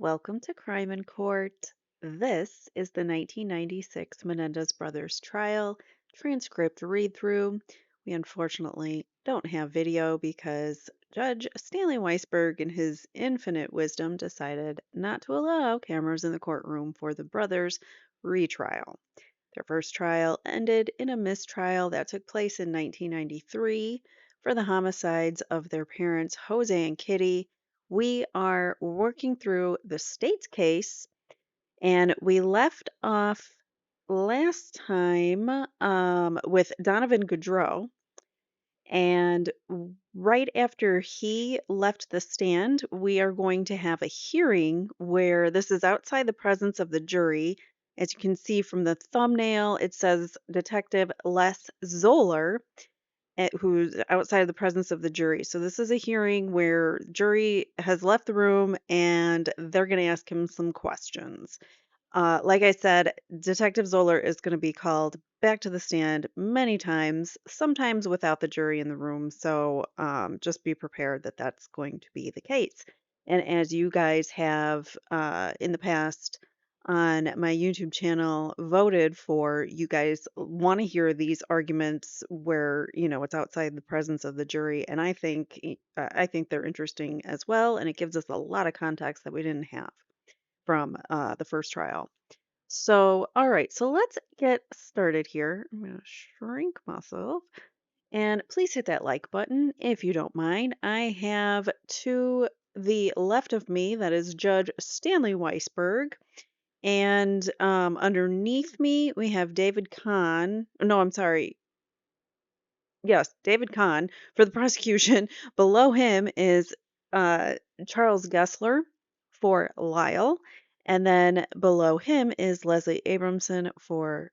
Welcome to Crime in Court. This is the 1996 Menendez brothers trial transcript read through. We unfortunately don't have video because Judge Stanley Weisberg, in his infinite wisdom, decided not to allow cameras in the courtroom for the brothers' retrial. Their first trial ended in a mistrial that took place in 1993 for the homicides of their parents, Jose and Kitty. We are working through the state's case, and we left off last time with Donovan Goudreau. And right after he left the stand, we are going to have a hearing where this is outside the presence of the jury. As you can see from the thumbnail, it says Detective Les Zoeller, who's outside of the presence of the jury. So this is a hearing where jury has left the room and they're going to ask him some questions. Like I said, Detective Zoller is going to be called back to the stand many times, sometimes without the jury in the room. So just be prepared that that's going to be the case. And as you guys have in the past on my YouTube channel voted for, you guys want to hear these arguments where it's outside the presence of the jury, and I think they're interesting as well, and it gives us a lot of context that we didn't have from the first trial. So, all right, so let's get started here. I'm going to shrink myself. And please hit that like button if you don't mind. I have to the left of me, that is Judge Stanley Weisberg. And underneath me, we have David Kahn. No, I'm sorry. Yes, David Kahn for the prosecution. Below him is uh, Charles Gessler for Lyle. And then below him is Leslie Abramson for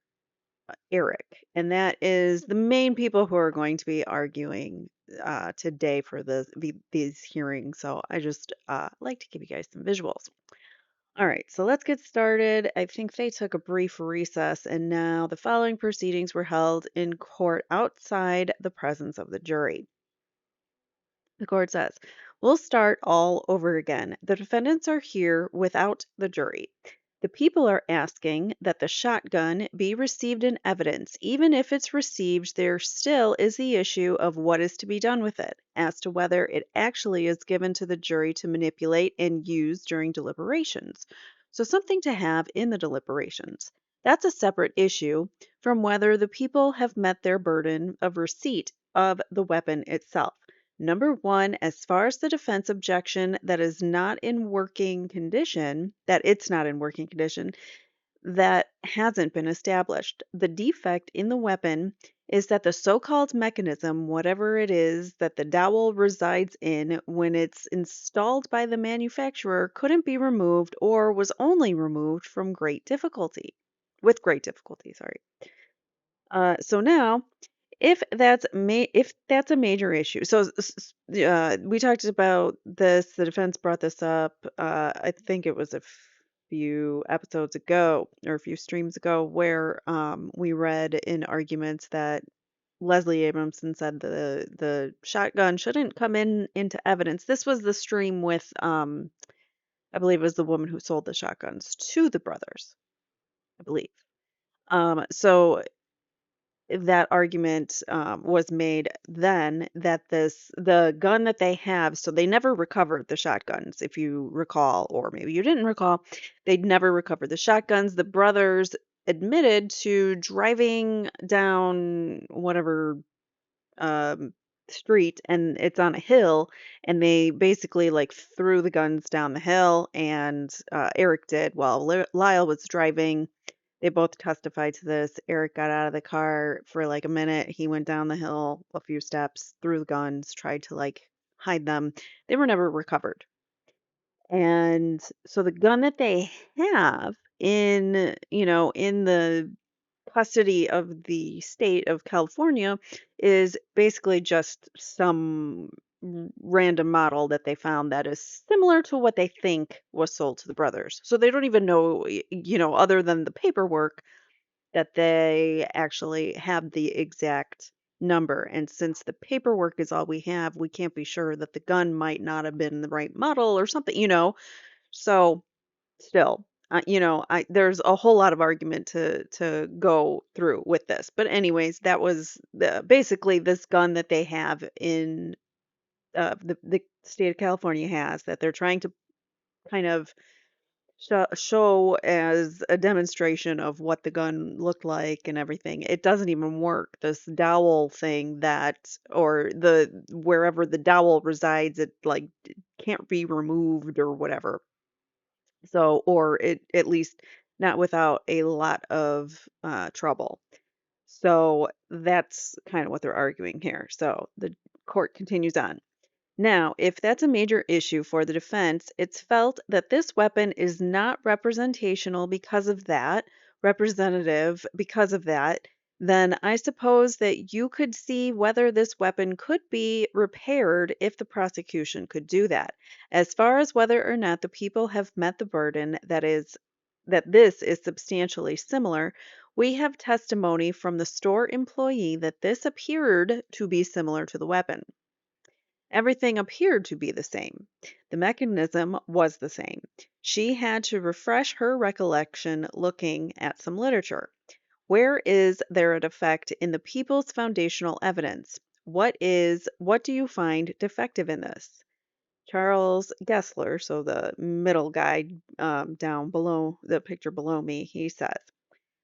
Erik. And that is the main people who are going to be arguing today for these hearings. So I just like to give you guys some visuals. All right, so let's get started. I think they took a brief recess, and now the following proceedings were held in court outside the presence of the jury. The court says, we'll start all over again. The defendants are here without the jury. The people are asking that the shotgun be received in evidence. Even if it's received, there still is the issue of what is to be done with it, as to whether it actually is given to the jury to manipulate and use during deliberations. So, something to have in the deliberations. That's a separate issue from whether the people have met their burden of receipt of the weapon itself. Number one, as far as the defense objection that is not in working condition, that it's not in working condition, that hasn't been established. The defect in the weapon is that the so-called mechanism, whatever it is that the dowel resides in when it's installed by the manufacturer, couldn't be removed or was only removed from with great difficulty, sorry. So now if that's a major issue. So we talked about this, the defense brought this up, I think it was a few episodes ago or a few streams ago where we read in arguments that Leslie Abramson said the shotgun shouldn't come into evidence. This was the stream with I believe it was the woman who sold the shotguns to the brothers, I believe. So that argument was made then that the gun that they have, so they never recovered the shotguns, if you recall, or maybe you didn't recall. They'd never recovered the shotguns. The brothers admitted to driving down whatever um, street, and it's on a hill, and they basically like threw the guns down the hill, and Erik did while Lyle was driving. They both testified to this. Erik got out of the car for like a minute. He went down the hill a few steps, threw the guns, tried to like hide them. They were never recovered. And so the gun that they have in the custody of the state of California is basically just some random model that they found that is similar to what they think was sold to the brothers. So they don't even know, other than the paperwork, that they actually have the exact number. And since the paperwork is all we have, we can't be sure that the gun might not have been the right model or something. So still, there's a whole lot of argument to go through with this. But anyways, that was basically this gun that they have in the state of California has that they're trying to kind of show as a demonstration of what the gun looked like and everything. It doesn't even work. This dowel thing or the wherever the dowel resides, it like can't be removed or whatever. So, or it at least not without a lot of trouble. So that's kind of what they're arguing here. So the court continues on. Now, if that's a major issue for the defense, it's felt that this weapon is not representative because of that, then I suppose that you could see whether this weapon could be repaired if the prosecution could do that. As far as whether or not the people have met the burden, that this is substantially similar, we have testimony from the store employee that this appeared to be similar to the weapon. Everything appeared to be the same. The mechanism was the same. She had to refresh her recollection looking at some literature. Where is there a defect in the people's foundational evidence? What do you find defective in this? Charles Gessler, so the middle guy down below the picture below me, he says,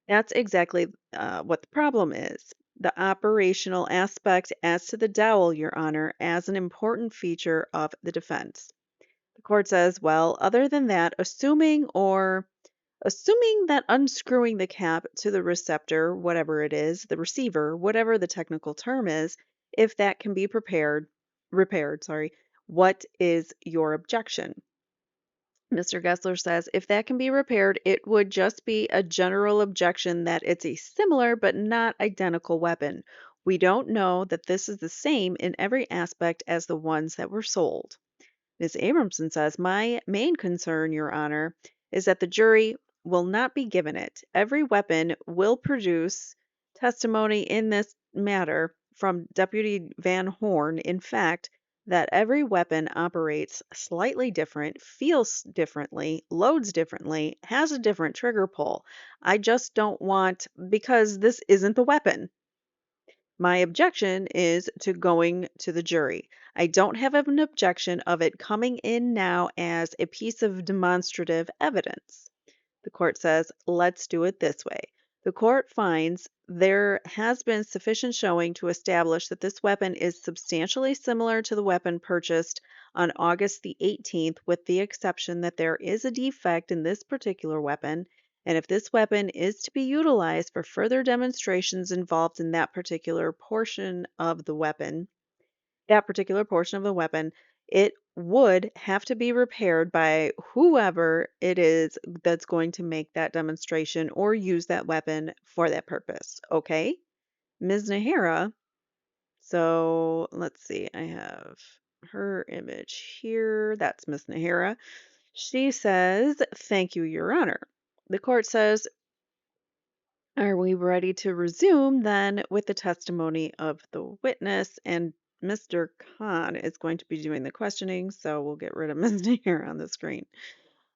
that's exactly what the problem is. The operational aspect as to the dowel, Your Honor, as an important feature of the defense. The court says, well, other than that, assuming that unscrewing the cap to the receptor, whatever it is, the receiver, whatever the technical term is, if that can be repaired, what is your objection? Mr. Gessler says, if that can be repaired, it would just be a general objection that it's a similar but not identical weapon. We don't know that this is the same in every aspect as the ones that were sold. Ms. Abramson says, my main concern, Your Honor, is that the jury will not be given it. Every weapon will produce testimony in this matter from Deputy Van Horn, in fact, that every weapon operates slightly different, feels differently, loads differently, has a different trigger pull. I just don't want, because this isn't the weapon. My objection is to going to the jury. I don't have an objection of it coming in now as a piece of demonstrative evidence. The court says, let's do it this way. The court finds there has been sufficient showing to establish that this weapon is substantially similar to the weapon purchased on August the 18th, with the exception that there is a defect in this particular weapon, and if this weapon is to be utilized for further demonstrations involved in that particular portion of the weapon, it would have to be repaired by whoever it is that's going to make that demonstration or use that weapon for that purpose. Okay? Ms. Nahara, so let's see, I have her image here. That's Ms. Nahara. She says, thank you, Your Honor. The court says, are we ready to resume then with the testimony of the witness? And Mr. Khan is going to be doing the questioning, so we'll get rid of Ms. Nair on the screen.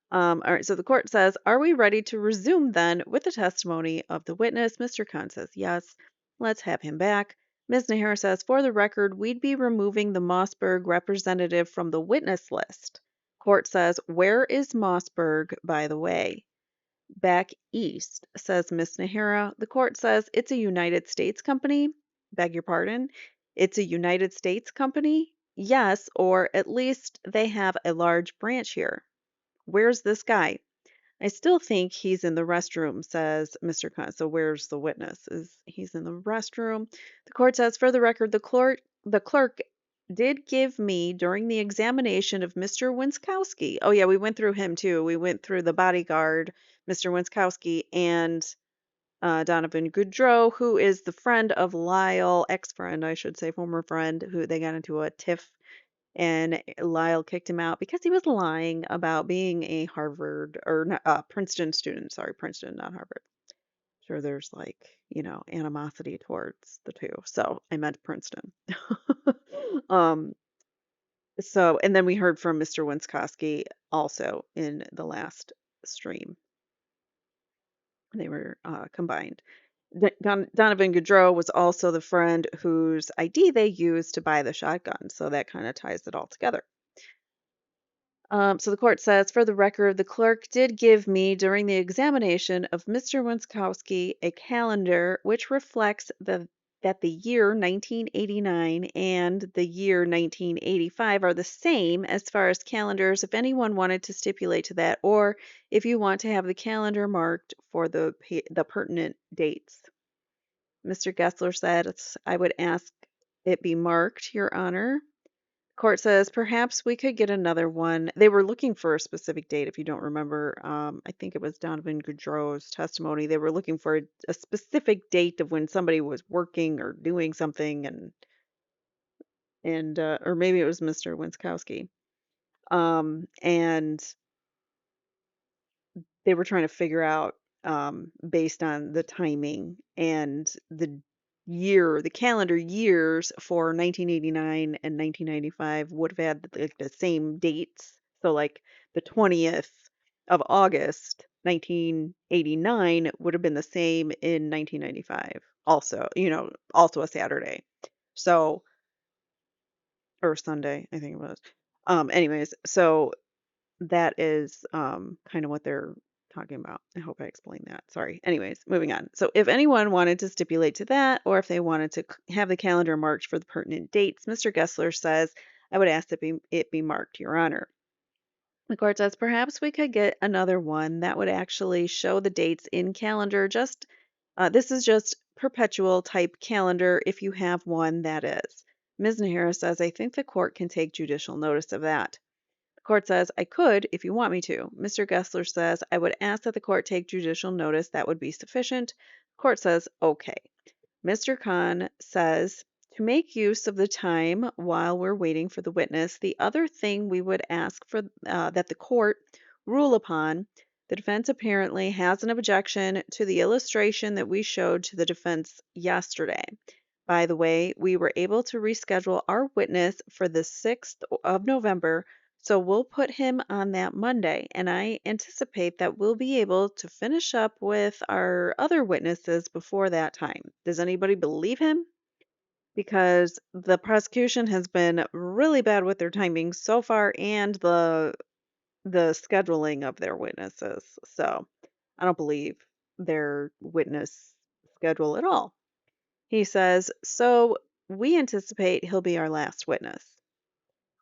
All right, so the court says, are we ready to resume then with the testimony of the witness? Mr. Khan says yes. Let's have him back. Ms. Nair says, for the record, we'd be removing the Mossberg representative from the witness list. Court says, where is Mossberg, by the way? Back east, says Miss Nahara. The court says it's a United States company. Beg your pardon? It's a United States company? Yes, or at least they have a large branch here. Where's this guy? I still think he's in the restroom, says Mr. Khan. So where's the witness? He's in the restroom? The court says, for the record, the clerk did give me during the examination of Mr. Winskowski. Oh yeah, we went through him too. We went through the bodyguard, Mr. Winskowski, and Donovan Goodrow, who is the friend of Lyle, ex-friend, I should say, former friend, who they got into a tiff and Lyle kicked him out because he was lying about being a Harvard or Princeton student. Sorry, Princeton, not Harvard. Sure, there's animosity towards the two. So I meant Princeton. um, and then we heard from Mr. Winskowski also in the last stream. They were combined. Donovan Goudreau was also the friend whose ID they used to buy the shotgun, so that kind of ties it all together. So the court says, for the record, the clerk did give me during the examination of Mr. Winskowski a calendar which reflects that the year 1989 and the year 1985 are the same as far as calendars if anyone wanted to stipulate to that, or if you want to have the calendar marked for the pertinent dates. Mr. Gessler said, I would ask it be marked, Your Honor. Court says perhaps we could get another one. They were looking for a specific date, if you don't remember. I think it was Donovan Goudreau's testimony. They were looking for a specific date of when somebody was working or doing something, and or maybe it was Mr. Winskowski. And they were trying to figure out based on the timing and the calendar years for 1989 and 1995 would have had like the same dates. So like the 20th of August 1989 would have been the same in 1995. Also, also a Saturday. So, or Sunday, I think it was. Anyways, so that is kind of what they're talking about. I hope I explained that. Sorry. Anyways, moving on. So if anyone wanted to stipulate to that, or if they wanted to have the calendar marked for the pertinent dates, Mr. Gessler says, I would ask that it be marked, Your Honor. The court says perhaps we could get another one that would actually show the dates in calendar. This is just perpetual type calendar if you have one, that is. Ms. Nahara says, I think the court can take judicial notice of that. The court says, I could if you want me to. Mr. Gessler says, I would ask that the court take judicial notice. That would be sufficient. The court says, okay. Mr. Khan says, to make use of the time while we're waiting for the witness, the other thing we would ask for that the court rule upon, the defense apparently has an objection to the illustration that we showed to the defense yesterday. By the way, we were able to reschedule our witness for the 6th of November, so we'll put him on that Monday, and I anticipate that we'll be able to finish up with our other witnesses before that time. Does anybody believe him? Because the prosecution has been really bad with their timing so far and the scheduling of their witnesses. So I don't believe their witness schedule at all. He says, so we anticipate he'll be our last witness.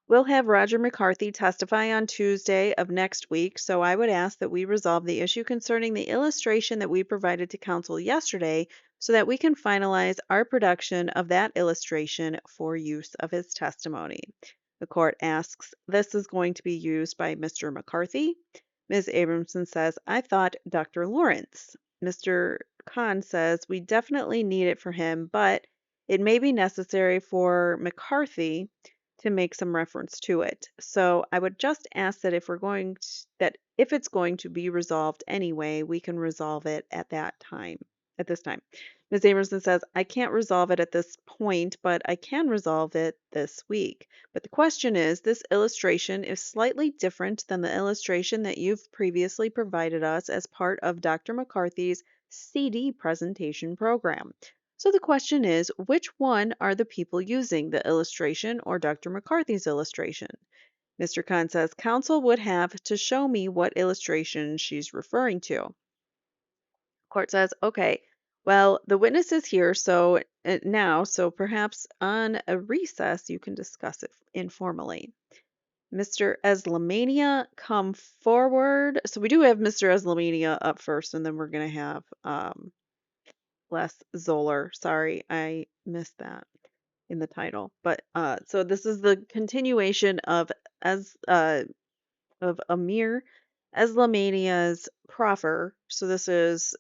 We'll have Roger McCarthy testify on Tuesday of next week, so I would ask that we resolve the issue concerning the illustration that we provided to counsel yesterday so that we can finalize our production of that illustration for use of his testimony. The court asks, this is going to be used by Mr. McCarthy. Ms. Abramson says, I thought Dr. Lawrence. Mr. Khan says, we definitely need it for him, but it may be necessary for McCarthy to make some reference to it. So I would just ask that if it's going to be resolved anyway, we can resolve it at this time. Ms. Amerson says, I can't resolve it at this point, but I can resolve it this week. But the question is, this illustration is slightly different than the illustration that you've previously provided us as part of Dr. McCarthy's CD presentation program. So the question is, which one are the people using, the illustration or Dr. McCarthy's illustration? Mr. Khan says, counsel would have to show me what illustration she's referring to. Court says, okay, well, the witness is here so perhaps on a recess you can discuss it informally. Mr. Eslaminia, come forward. So we do have Mr. Eslaminia up first, and then we're going to have Les Zoeller. Sorry, I missed that in the title. But so this is the continuation of Amir Eslaminia's proffer. So this is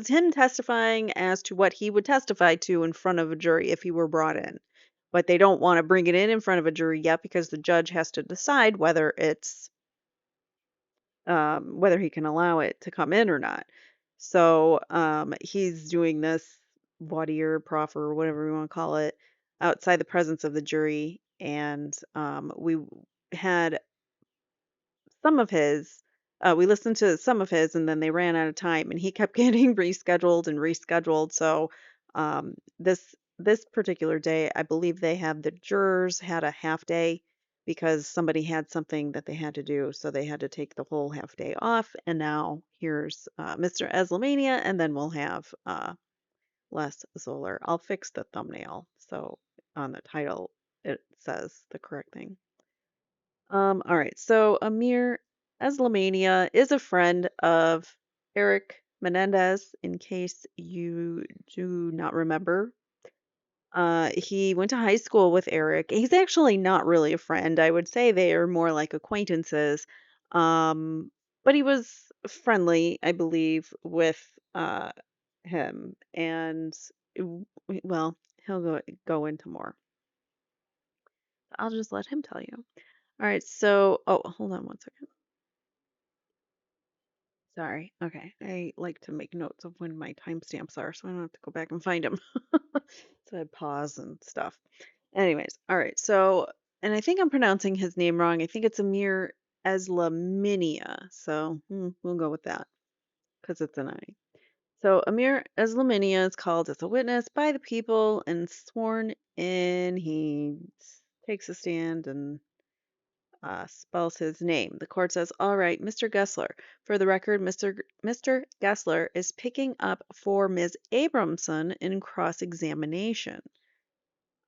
him testifying as to what he would testify to in front of a jury if he were brought in. But they don't want to bring it in front of a jury yet because the judge has to decide whether he can allow it to come in or not. So he's doing this voir dire, proffer, or whatever we want to call it, outside the presence of the jury. And we had some of his. We listened to some of his, and then they ran out of time, and he kept getting rescheduled and rescheduled. So this particular day, I believe they had the jurors had a half day because somebody had something that they had to do, so they had to take the whole half day off. And now here's Mr. Eslaminia, and then we'll have Les Zoeller. I'll fix the thumbnail so on the title it says the correct thing. All right. So Amir Eslamania is a friend of Erik Menendez, in case you do not remember. He went to high school with Erik. He's actually not really a friend. I would say they are more like acquaintances. Um, but he was friendly, I believe, with him. And well, he'll go into more. I'll just let him tell you. All right. So, oh, hold on one second. Sorry. Okay. I like to make notes of when my timestamps are so I don't have to go back and find them. So I pause and stuff. Anyways, all right. So, and I think I'm pronouncing his name wrong. I think it's Amir Eslaminia. So we'll go with that because it's an I. So Amir Eslaminia is called as a witness by the people and sworn in. He takes a stand and spells his name. The court says, "All right, Mr. Gessler. For the record, Mr. Gessler is picking up for Ms. Abramson in cross-examination."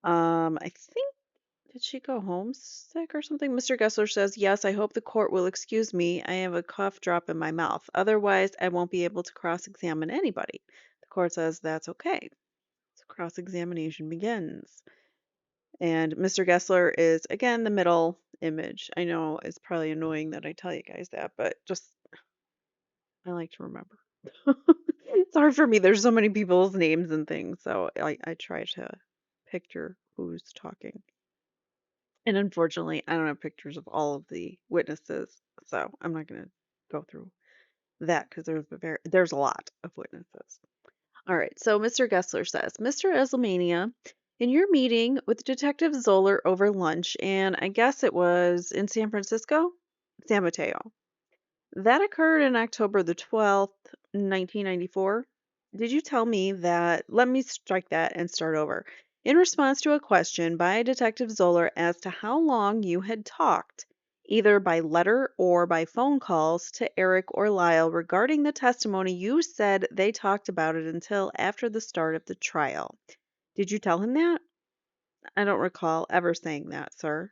I think did she go home sick or something? Mr. Gessler says, "Yes, I hope the court will excuse me. I have a cough drop in my mouth. Otherwise, I won't be able to cross-examine anybody." The court says, "That's okay." So cross-examination begins. And Mr. Gessler is again the middle image. I know it's probably annoying that I tell you guys that, but just I like to remember. It's hard for me. There's so many people's names and things, so I try to picture who's talking. And unfortunately, I don't have pictures of all of the witnesses, so I'm not going to go through that because there's a lot of witnesses. All right, so Mr. Gessler says, "Mr. Eslaminia, in your meeting with Detective Zoeller over lunch, and I guess it was in San Francisco? San Mateo. That occurred in October the 12th, 1994. Did you tell me that? Let me strike that and start over. In response to a question by Detective Zoeller as to how long you had talked, either by letter or by phone calls, to Erik or Lyle regarding the testimony, you said they talked about it until after the start of the trial. Did you tell him that? I don't recall ever saying that, sir.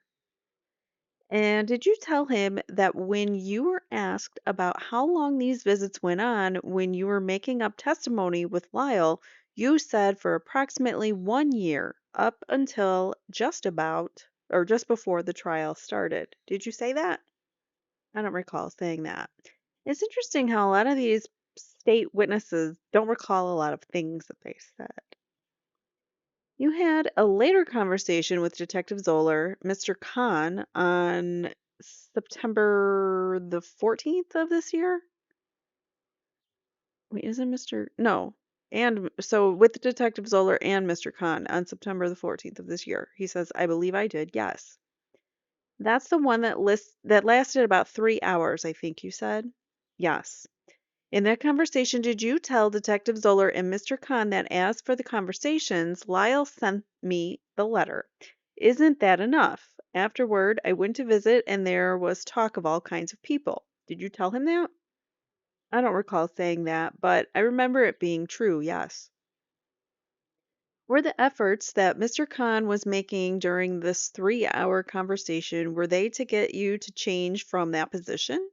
And did you tell him that when you were asked about how long these visits went on when you were making up testimony with Lyle, you said for approximately 1 year, up until just about or just before the trial started? Did you say that? I don't recall saying that. It's interesting how a lot of these state witnesses don't recall a lot of things that they said. You had a later conversation with Detective Zoeller, Mr. Khan, on September the 14th of this year? Wait, is it Mr. No. And so with Detective Zoeller and Mr. Khan on September the 14th of this year. He says, "I believe I did, yes." That's the one that lasted about 3 hours, I think you said? Yes. In that conversation, did you tell Detective Zoeller and Mr. Khan that as for the conversations, Lyle sent me the letter? Isn't that enough? Afterward, I went to visit and there was talk of all kinds of people. Did you tell him that? I don't recall saying that, but I remember it being true, yes. Were the efforts that Mr. Khan was making during this 3 hour conversation, were they to get you to change from that position?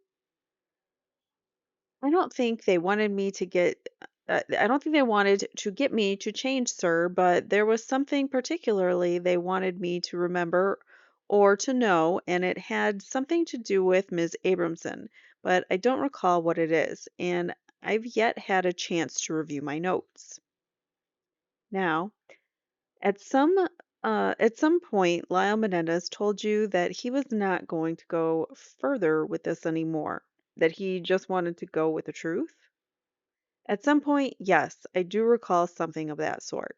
I don't think they wanted me to get I don't think they wanted to get me to change, sir, but there was something particularly they wanted me to remember or to know, and it had something to do with Miss Abramson, but I don't recall what it is, and I've yet had a chance to review my notes. Now, at some point, Lyle Menendez told you that he was not going to go further with this anymore, that he just wanted to go with the truth. At some point, yes, I do recall something of that sort.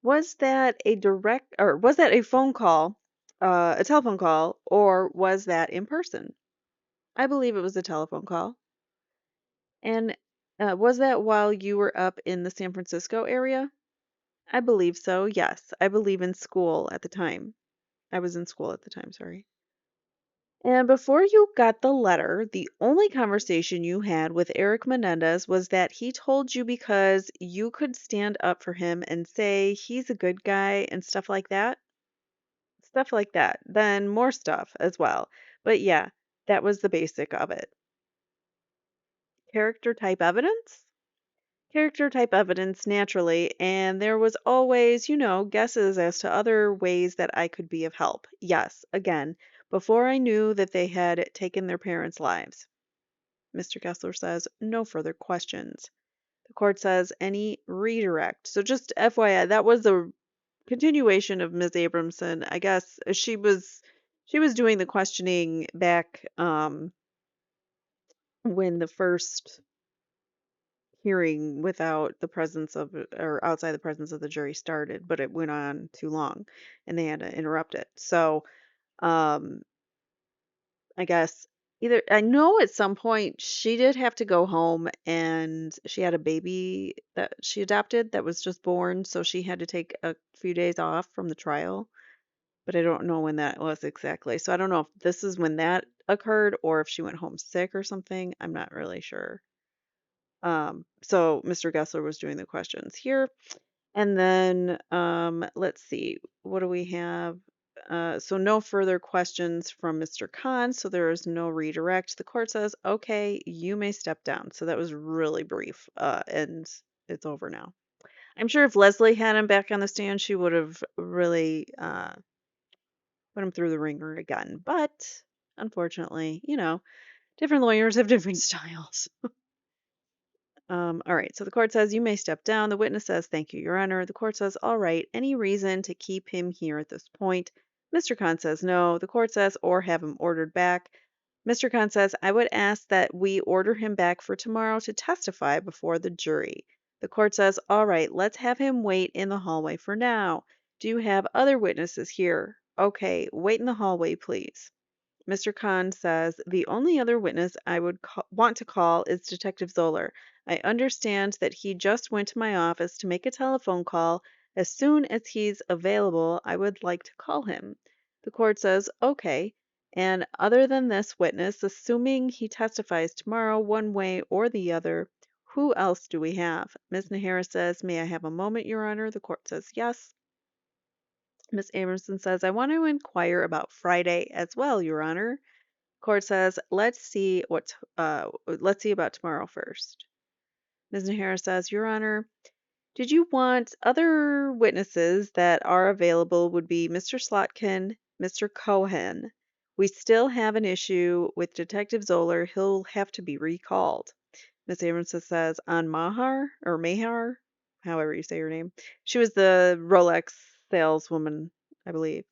Was that a phone call a telephone call, or was that in person? I believe it was a telephone call. And was that while you were up in the San Francisco area? I believe so, yes. I believe in school at the time. I was in school at the time, sorry. And before you got the letter, the only conversation you had with Erik Menendez was that he told you because you could stand up for him and say he's a good guy and stuff like that. Stuff like that. Then more stuff as well. But yeah, that was the basic of it. Character type evidence? Character type evidence naturally, and there was always, guesses as to other ways that I could be of help. Yes, again, before I knew that they had taken their parents' lives. Mr. Kessler says, no further questions. The court says, any redirect. So just FYI, that was a continuation of Ms. Abramson. I guess she was doing the questioning back when the first hearing without the presence of or outside the presence of the jury started, but it went on too long and they had to interrupt it. So, um, I guess either I know at some point she did have to go home and she had a baby that she adopted that was just born, so she had to take a few days off from the trial, but I don't know when that was exactly. So I don't know if this is when that occurred or if she went home sick or something. I'm not really sure. So Mr. Gessler was doing the questions here. And then let's see, what do we have? So no further questions from Mr. Khan, so there is no redirect. The court says, okay, you may step down. So that was really brief, and it's over now. I'm sure if Leslie had him back on the stand, she would have really put him through the ringer again. But unfortunately, different lawyers have different styles. All right, so the court says you may step down. The witness says, thank you, Your Honor. The court says, all right, any reason to keep him here at this point? Mr. Khan says no. The court says, or have him ordered back. Mr. Khan says, I would ask that we order him back for tomorrow to testify before the jury. The court says, all right, let's have him wait in the hallway for now. Do you have other witnesses here? Okay, wait in the hallway, please. Mr. Khan says, the only other witness I would want to call is Detective Zoeller. I understand that he just went to my office to make a telephone call. As soon as he's available, I would like to call him. The court says, okay. And other than this witness, assuming he testifies tomorrow one way or the other, who else do we have? Ms. Nahara says, may I have a moment, Your Honor? The court says yes. Ms. Amerson says, I want to inquire about Friday as well, Your Honor. Court says, let's see about tomorrow first. Ms. Nahara says, Your Honor, did you want other witnesses that are available would be Mr. Slotkin, Mr. Cohen. We still have an issue with Detective Zoeller. He'll have to be recalled. Ms. Abramson says, on Mahar, however you say her name. She was the Rolex saleswoman, I believe.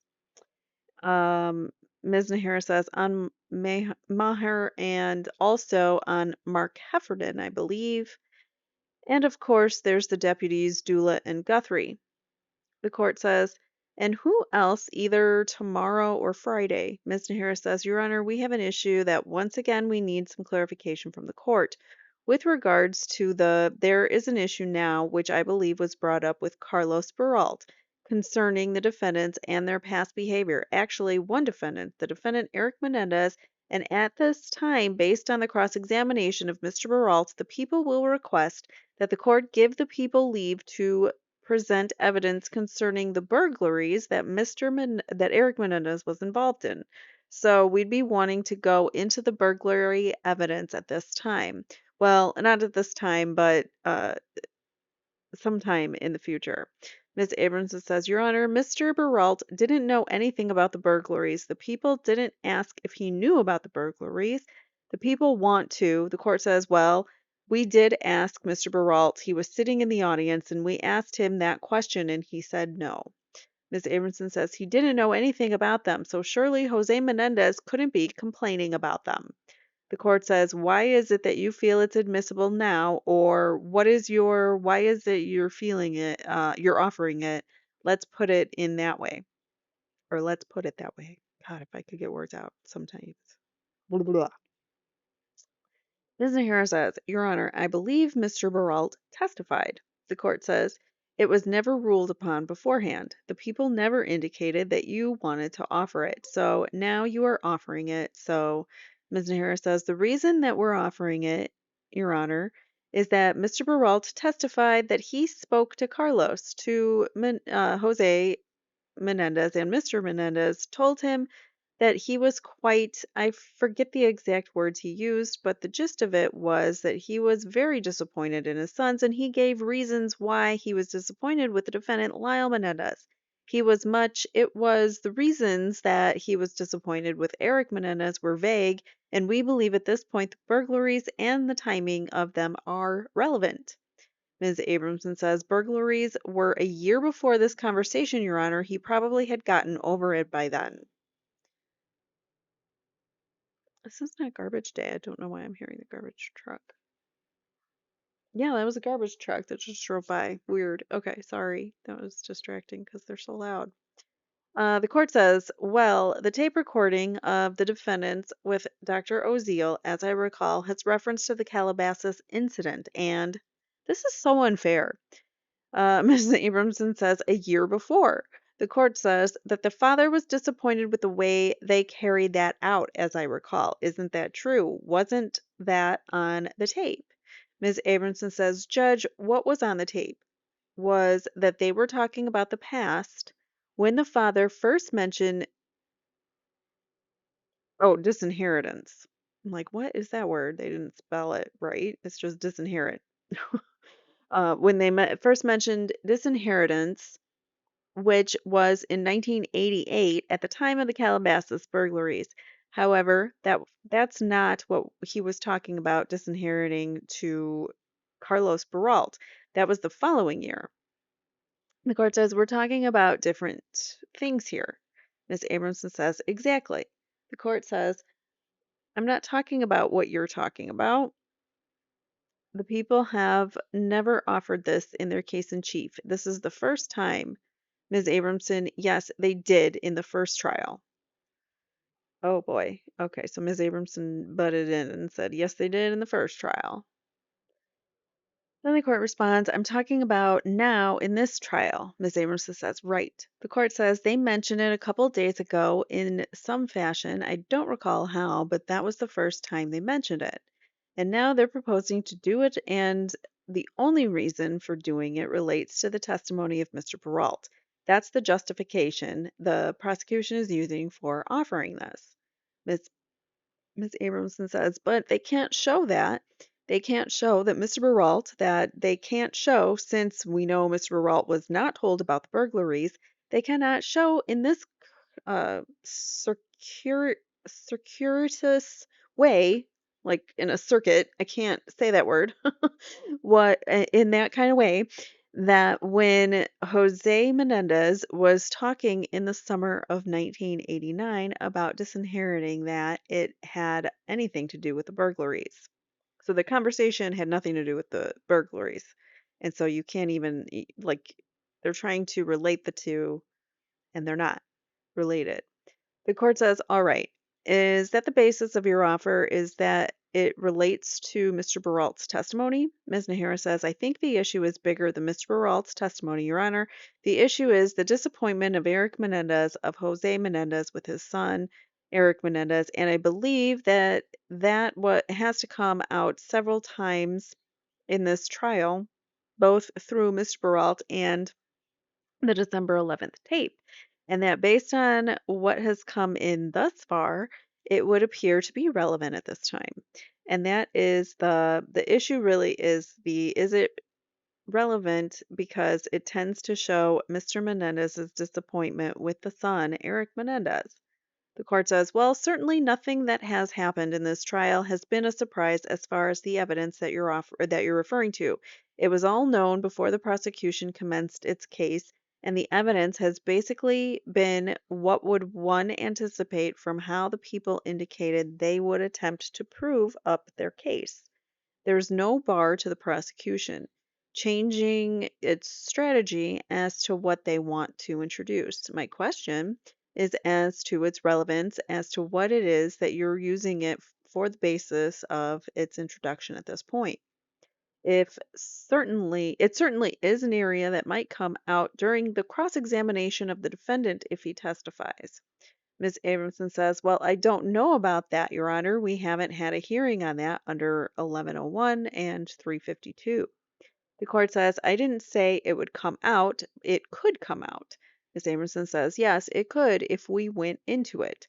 Ms. Nahara says on Maher and also on Mark Heffernan, I believe. And of course, there's the deputies Dula and Guthrie. The court says, and who else either tomorrow or Friday? Ms. Nahara says, Your Honor, we have an issue that once again we need some clarification from the court. With regards to there is an issue now which I believe was brought up with Carlos Beralt concerning the defendants and their past behavior. Actually, one defendant, the defendant Erik Menendez, and at this time, based on the cross-examination of Mr. Beralt, the people will request that the court give the people leave to present evidence concerning the burglaries that that Erik Menendez was involved in. So we'd be wanting to go into the burglary evidence at this time. Well, not at this time, but sometime in the future. Ms. Abrams says, Your Honor, Mr. Beralt didn't know anything about the burglaries. The people didn't ask if he knew about the burglaries. The people want to. The court says, well, we did ask Mr. Beralt. He was sitting in the audience, and we asked him that question, and he said no. Ms. Abramson says he didn't know anything about them, so surely Jose Menendez couldn't be complaining about them. The court says, why is it that you feel it's admissible now? Or why is it you're feeling it, you're offering it? Let's put it in that way. or let's put it that way. God, if I could get words out sometimes. Blah, blah, blah. Ms. Nahara says, Your Honor, I believe Mr. Baralt testified. The court says, it was never ruled upon beforehand. The people never indicated that you wanted to offer it. So now you are offering it. So Ms. Nahara says, the reason that we're offering it, Your Honor, is that Mr. Baralt testified that he spoke to Carlos, to Jose Menendez, and Mr. Menendez told him that he was quite, I forget the exact words he used, but the gist of it was that he was very disappointed in his sons, and he gave reasons why he was disappointed with the defendant, Lyle Menendez. It was the reasons that he was disappointed with Erik Menendez were vague, and we believe at this point the burglaries and the timing of them are relevant. Ms. Abramson says, burglaries were a year before this conversation, Your Honor. He probably had gotten over it by then. This is not garbage day. I don't know why I'm hearing the garbage truck. Yeah, that was a garbage truck that just drove by. Weird. Okay, sorry. That was distracting because they're so loud. The court says, well, the tape recording of the defendants with Dr. Oziel, as I recall, has reference to the Calabasas incident, and this is so unfair. Mrs. Abramson says a year before. The court says that the father was disappointed with the way they carried that out, as I recall. Isn't that true? Wasn't that on the tape? Ms. Abramson says, Judge, what was on the tape was that they were talking about the past when the father first mentioned, oh, disinheritance. I'm like, what is that word? They didn't spell it right. It's just disinherit. When they first mentioned disinheritance, which was in 1988 at the time of the Calabasas burglaries. However, that's not what he was talking about disinheriting to Carlos Baralt. That was the following year. The court says we're talking about different things here. Ms. Abramson says, exactly. The court says, I'm not talking about what you're talking about. The people have never offered this in their case in chief. This is the first time. Ms. Abramson, yes, they did in the first trial. Oh boy. Okay, so Ms. Abramson butted in and said, yes, they did in the first trial. Then the court responds, I'm talking about now in this trial. Ms. Abramson says, right. The court says they mentioned it a couple days ago in some fashion. I don't recall how, but that was the first time they mentioned it. And now they're proposing to do it, and the only reason for doing it relates to the testimony of Mr. Peralt. That's the justification the prosecution is using for offering this. Ms. Ms. Abramson says, but they can't show that. They can't show that Mr. Peralt, that they can't show, since we know Mr. Peralt was not told about the burglaries, they cannot show in this circuitous way, like in a circuit, I can't say that word, in that kind of way, that when Jose Menendez was talking in the summer of 1989 about disinheriting, that it had anything to do with the burglaries. So the conversation had nothing to do with the burglaries. And so you can't even, like, they're trying to relate the two, and they're not related. The court says, all right, is that the basis of your offer is that it relates to Mr. Baralt's testimony? Ms. Nahara says, I think the issue is bigger than Mr. Baralt's testimony, Your Honor. The issue is the disappointment of Erik Menendez, of Jose Menendez with his son, Erik Menendez, and I believe that what has to come out several times in this trial, both through Mr. Baralt and the December 11th tape, and that based on what has come in thus far, it would appear to be relevant at this time. And that is the issue really is it relevant because it tends to show Mr. Menendez's disappointment with the son, Erik Menendez. The court says, well, certainly nothing that has happened in this trial has been a surprise as far as the evidence that you're referring to. It was all known before the prosecution commenced its case, and the evidence has basically been what would one anticipate from how the people indicated they would attempt to prove up their case. There's no bar to the prosecution changing its strategy as to what they want to introduce. My question is as to its relevance, as to what it is that you're using it for the basis of its introduction at this point. It certainly is an area that might come out during the cross-examination of the defendant if he testifies. Ms. Abramson says, "Well, I don't know about that, Your Honor. We haven't had a hearing on that under 1101 and 352." The court says, "I didn't say it would come out. It could come out." Ms. Abramson says, "Yes, it could if we went into it."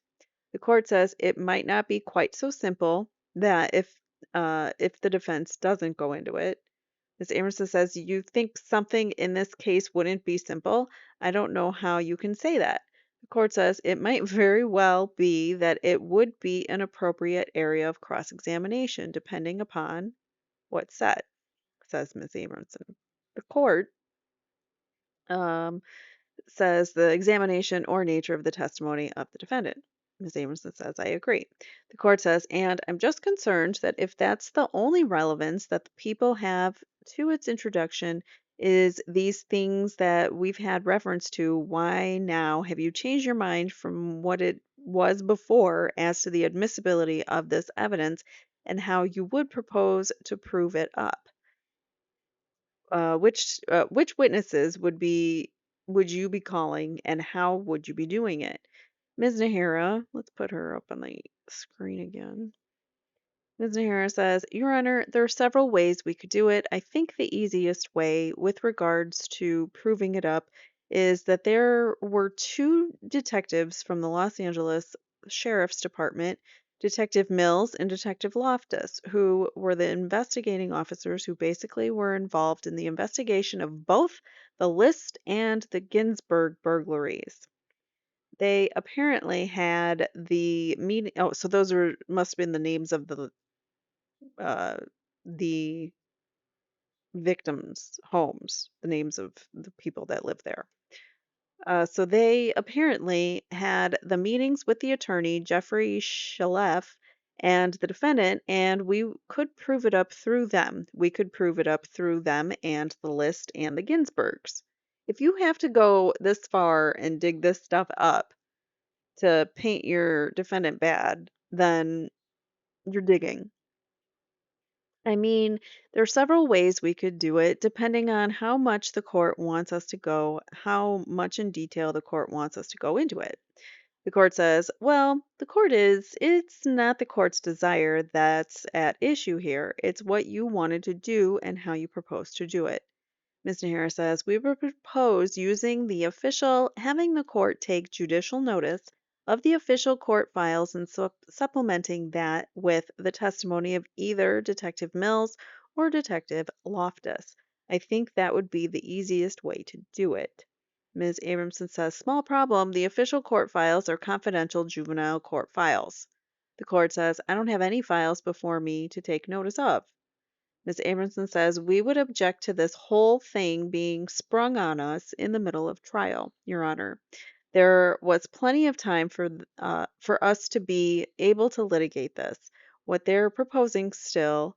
The court says it might not be quite so simple that if the defense doesn't go into it. Ms. Amerson says, "You think something in this case wouldn't be simple? I don't know how you can say that." The court says it might very well be that it would be an appropriate area of cross-examination, depending upon what's said, says Ms. Amerson. The court um, says the examination or nature of the testimony of the defendant. Ms. Amerson says, "I agree." The court says, "And I'm just concerned that if that's the only relevance that the people have to its introduction is these things that we've had reference to, why now have you changed your mind from what it was before as to the admissibility of this evidence and how you would propose to prove it up? Which witnesses would you be calling, and how would you be doing it?" Ms. Nahara, let's put her up on the screen again. Ms. Nahara says, "Your Honor, there are several ways we could do it. I think the easiest way with regards to proving it up is that there were two detectives from the Los Angeles Sheriff's Department, Detective Mills and Detective Loftus, who were the investigating officers who basically were involved in the investigation of both the List and the Ginsburg burglaries. They apparently had the meeting. Oh, so those are must have been the names of uh, the victims' homes, the names of the people that live there. So they apparently had the meetings with the attorney, Jeffrey Shaleff, and the defendant, and we could prove it up through them. We could prove it up through them and the List and the Ginsburgs. If you have to go this far and dig this stuff up to paint your defendant bad, then you're digging. I mean, there are several ways we could do it, depending on how much the court wants us to go, how much in detail the court wants us to go into it. The court says, "Well, it's not the court's desire that's at issue here. It's what you wanted to do and how you propose to do it." Ms. Nahara says, "We would propose having the court take judicial notice of the official court files and supplementing that with the testimony of either Detective Mills or Detective Loftus. I think that would be the easiest way to do it." Ms. Abramson says, "Small problem. The official court files are confidential juvenile court files." The court says, "I don't have any files before me to take notice of." Ms. Abramson says, "We would object to this whole thing being sprung on us in the middle of trial, Your Honor. There was plenty of time for us to be able to litigate this. What they're proposing still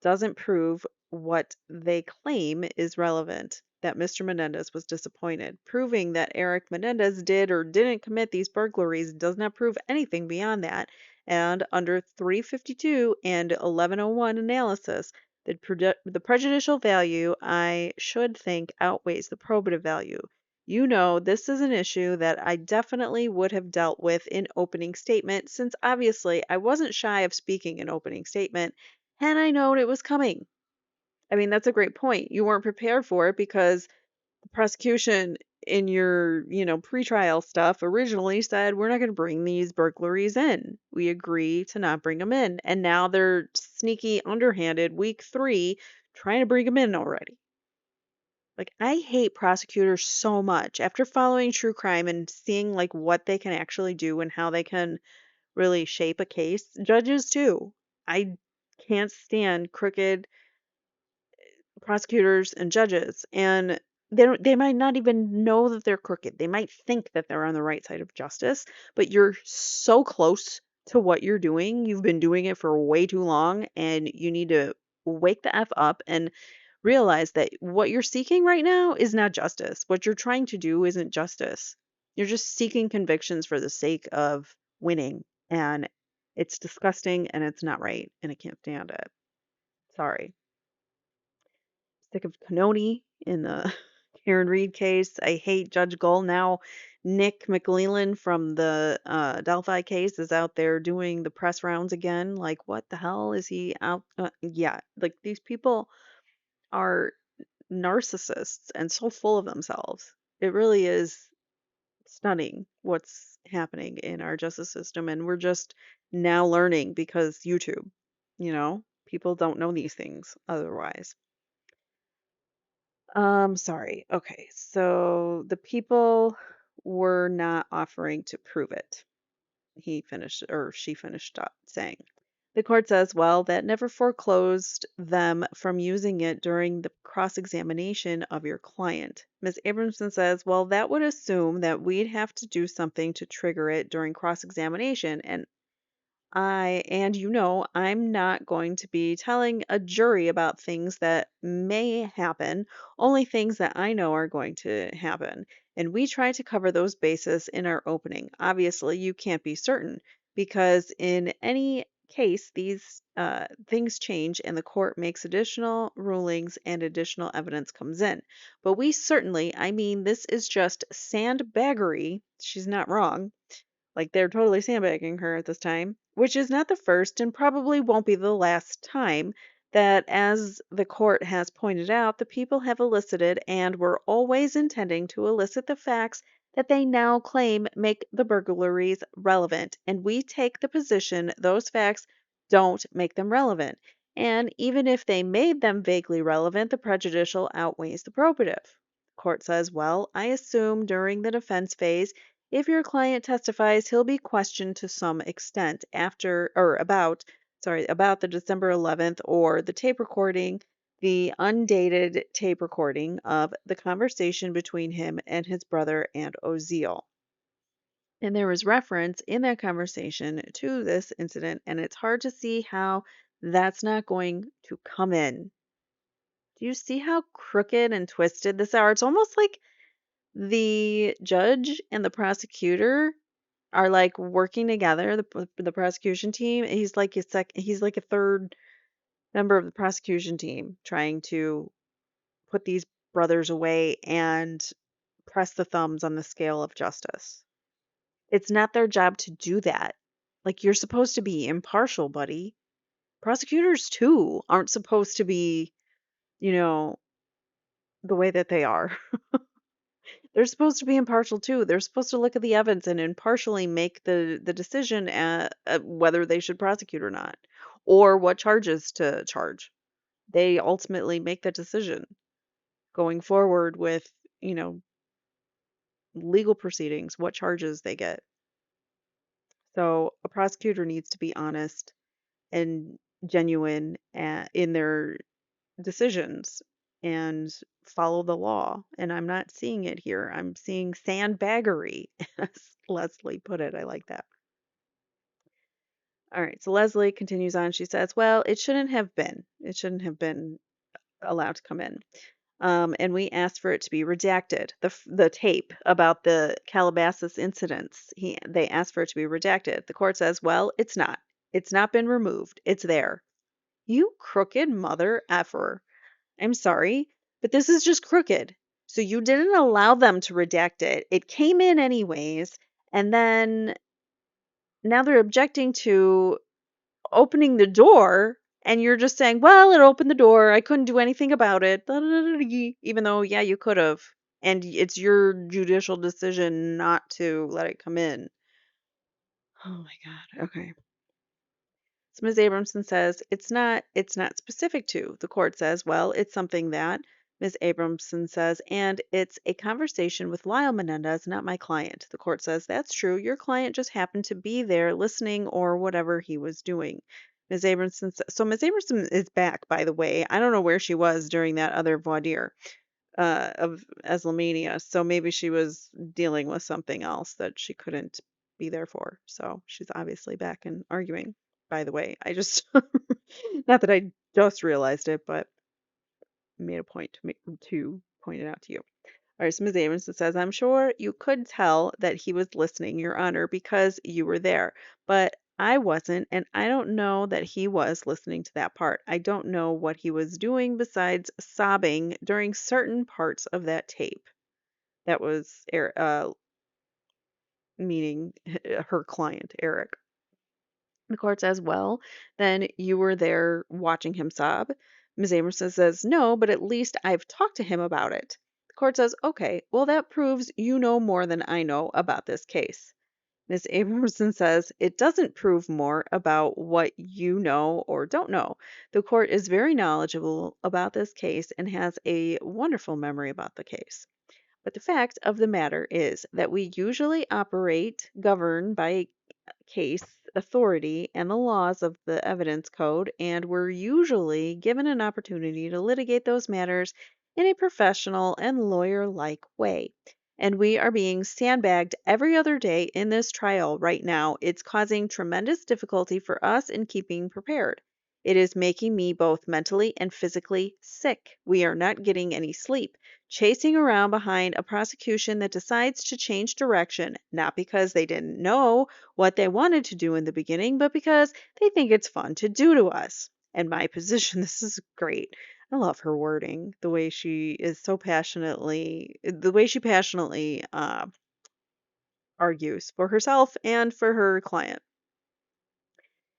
doesn't prove what they claim is relevant, that Mr. Menendez was disappointed. Proving that Erik Menendez did or didn't commit these burglaries does not prove anything beyond that, and under 352 and 1101 analysis, the prejudicial value, I should think, outweighs the probative value. You know, this is an issue that I definitely would have dealt with in opening statement, since obviously I wasn't shy of speaking in opening statement had I known it was coming." I mean, that's a great point. You weren't prepared for it because the prosecution in your, pretrial stuff originally said, "We're not going to bring these burglaries in. We agree to not bring them in." And now they're sneaky, underhanded, week 3, trying to bring them in already. Like, I hate prosecutors so much. After following true crime and seeing like what they can actually do and how they can really shape a case, judges too. I can't stand crooked prosecutors and judges, and they might not even know that they're crooked. They might think that they're on the right side of justice, but you're so close to what you're doing. You've been doing it for way too long, and you need to wake the F up and realize that what you're seeking right now is not justice. What you're trying to do isn't justice. You're just seeking convictions for the sake of winning, and it's disgusting and it's not right, and I can't stand it. Sorry. Sick of Canoni in the Karen Reed case. I hate Judge Gull. Now Nick McLeland from the Delphi case is out there doing the press rounds again. Like, what the hell is he out? Yeah, like these people are narcissists and so full of themselves. It really is stunning what's happening in our justice system, and we're just now learning because YouTube, people don't know these things otherwise. Sorry. Okay. So the people were not offering to prove it. He finished, or she finished up saying. The court says, well, that never foreclosed them from using it during the cross examination of your client. Ms. Abramson says, well, that would assume that we'd have to do something to trigger it during cross examination, and I'm not going to be telling a jury about things that may happen, only things that I know are going to happen. And we try to cover those bases in our opening. Obviously, you can't be certain because in any case, these things change and the court makes additional rulings and additional evidence comes in. But we certainly, this is just sandbaggery. She's not wrong, like they're totally sandbagging her at this time, which is not the first and probably won't be the last time that, as the court has pointed out, the people have elicited and were always intending to elicit the facts that they now claim make the burglaries relevant. And we take the position those facts don't make them relevant. And even if they made them vaguely relevant, the prejudicial outweighs the probative. The court says, well, I assume during the defense phase if your client testifies, he'll be questioned to some extent about the December 11th or the tape recording, the undated tape recording of the conversation between him and his brother and Oziel. And there was reference in that conversation to this incident, and it's hard to see how that's not going to come in. Do you see how crooked and twisted this are? It's almost like the judge and the prosecutor are like working together, the prosecution team. He's like a third member of the prosecution team trying to put these brothers away and press the thumbs on the scale of justice. It's not their job to do that. Like, you're supposed to be impartial, buddy. Prosecutors too aren't supposed to be, you know, the way that they are. They're supposed to be impartial too. They're supposed to look at the evidence and impartially make the decision at whether they should prosecute or not, or what charges to charge. They ultimately make the decision going forward with, you know, legal proceedings, what charges they get. So a prosecutor needs to be honest and genuine in their decisions and follow the law. And I'm not seeing it here. I'm seeing sandbaggery, as Leslie put it. I like that. All right. So Leslie continues on. She says, well, it shouldn't have been. It shouldn't have been allowed to come in. And we asked for it to be redacted. The tape about the Calabasas incidents, they asked for it to be redacted. The court says, well, it's not. It's not been removed. It's there. You crooked mother effer. I'm sorry, but this is just crooked. So you didn't allow them to redact it. It came in anyways, and then now they're objecting to opening the door, and you're just saying, "Well, it opened the door. I couldn't do anything about it." Even though, yeah, you could have. And it's your judicial decision not to let it come in. Oh my God. Okay. So Ms. Abramson says it's not specific to. The court says, well, it's something that Ms. Abramson says, and it's a conversation with Lyle Menendez, not my client. The court says, that's true. Your client just happened to be there listening or whatever he was doing. Ms. Abramson so Ms. Abramson is back, by the way. I don't know where she was during that other voir dire of Eslaminia. So maybe she was dealing with something else that she couldn't be there for. So she's obviously back and arguing, by the way. I just, not that I just realized it, but made a point to point it out to you. All right, so Ms. Abramson says, I'm sure you could tell that he was listening, Your Honor, because you were there. But I wasn't, and I don't know that he was listening to that part. I don't know what he was doing besides sobbing during certain parts of that tape. That was meaning her client, Erik. The court says, well, then you were there watching him sob. Ms. Amerson says, no, but at least I've talked to him about it. The court says, okay, well, that proves you know more than I know about this case. Ms. Abrahamson says, it doesn't prove more about what you know or don't know. The court is very knowledgeable about this case and has a wonderful memory about the case. But the fact of the matter is that we usually operate governed by case authority and the laws of the evidence code, and we're usually given an opportunity to litigate those matters in a professional and lawyer like way. And we are being sandbagged every other day in this trial right now. It's causing tremendous difficulty for us in keeping prepared. It is making me both mentally and physically sick. We are not getting any sleep, chasing around behind a prosecution that decides to change direction, not because they didn't know what they wanted to do in the beginning, but because they think it's fun to do to us. And my position, this is great. I love her wording, the way she is so passionately, the way she passionately argues for herself and for her client.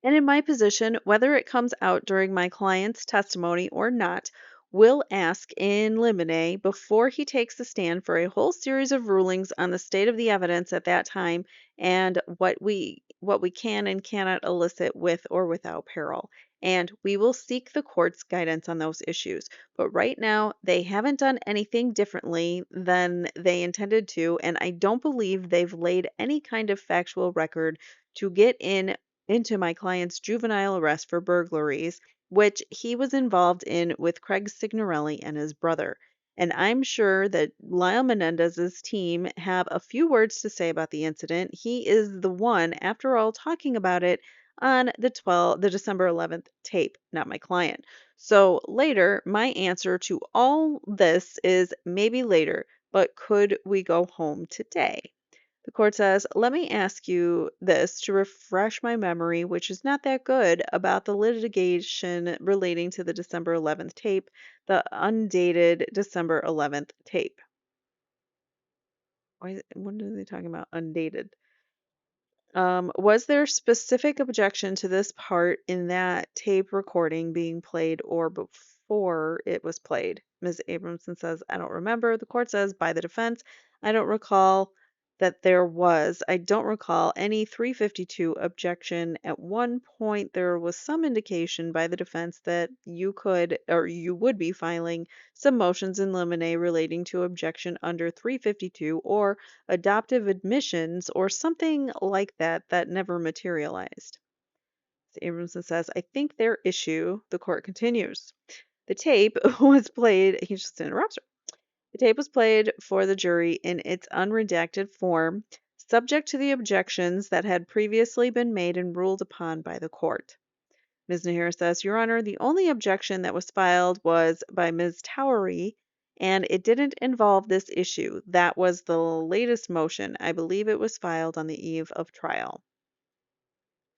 And in my position, whether it comes out during my client's testimony or not, will ask in limine before he takes the stand for a whole series of rulings on the state of the evidence at that time and what we can and cannot elicit with or without peril. And we will seek the court's guidance on those issues. But right now, they haven't done anything differently than they intended to, and I don't believe they've laid any kind of factual record to get into my client's juvenile arrest for burglaries, which he was involved in with Craig Signorelli and his brother. And I'm sure that Lyle Menendez's team have a few words to say about the incident. He is the one, after all, talking about it on the December 11th tape, not my client. So later, my answer to all this is maybe later, but could we go home today? The court says, let me ask you this to refresh my memory, which is not that good, about the litigation relating to the December 11th tape, the undated December 11th tape. What are they talking about? Undated. Was there specific objection to this part in that tape recording being played or before it was played? Ms. Abramson says, I don't remember. The court says, by the defense, I don't recall that there was. I don't recall any 352 objection. At one point, there was some indication by the defense that you could or you would be filing some motions in limine relating to objection under 352 or adoptive admissions or something like that that never materialized. Abramson says, I think their issue, the court continues. The tape was played, he just interrupts her. The tape was played for the jury in its unredacted form, subject to the objections that had previously been made and ruled upon by the court. Ms. Nahir says, Your Honor, the only objection that was filed was by Ms. Towery, and it didn't involve this issue. That was the latest motion. I believe it was filed on the eve of trial.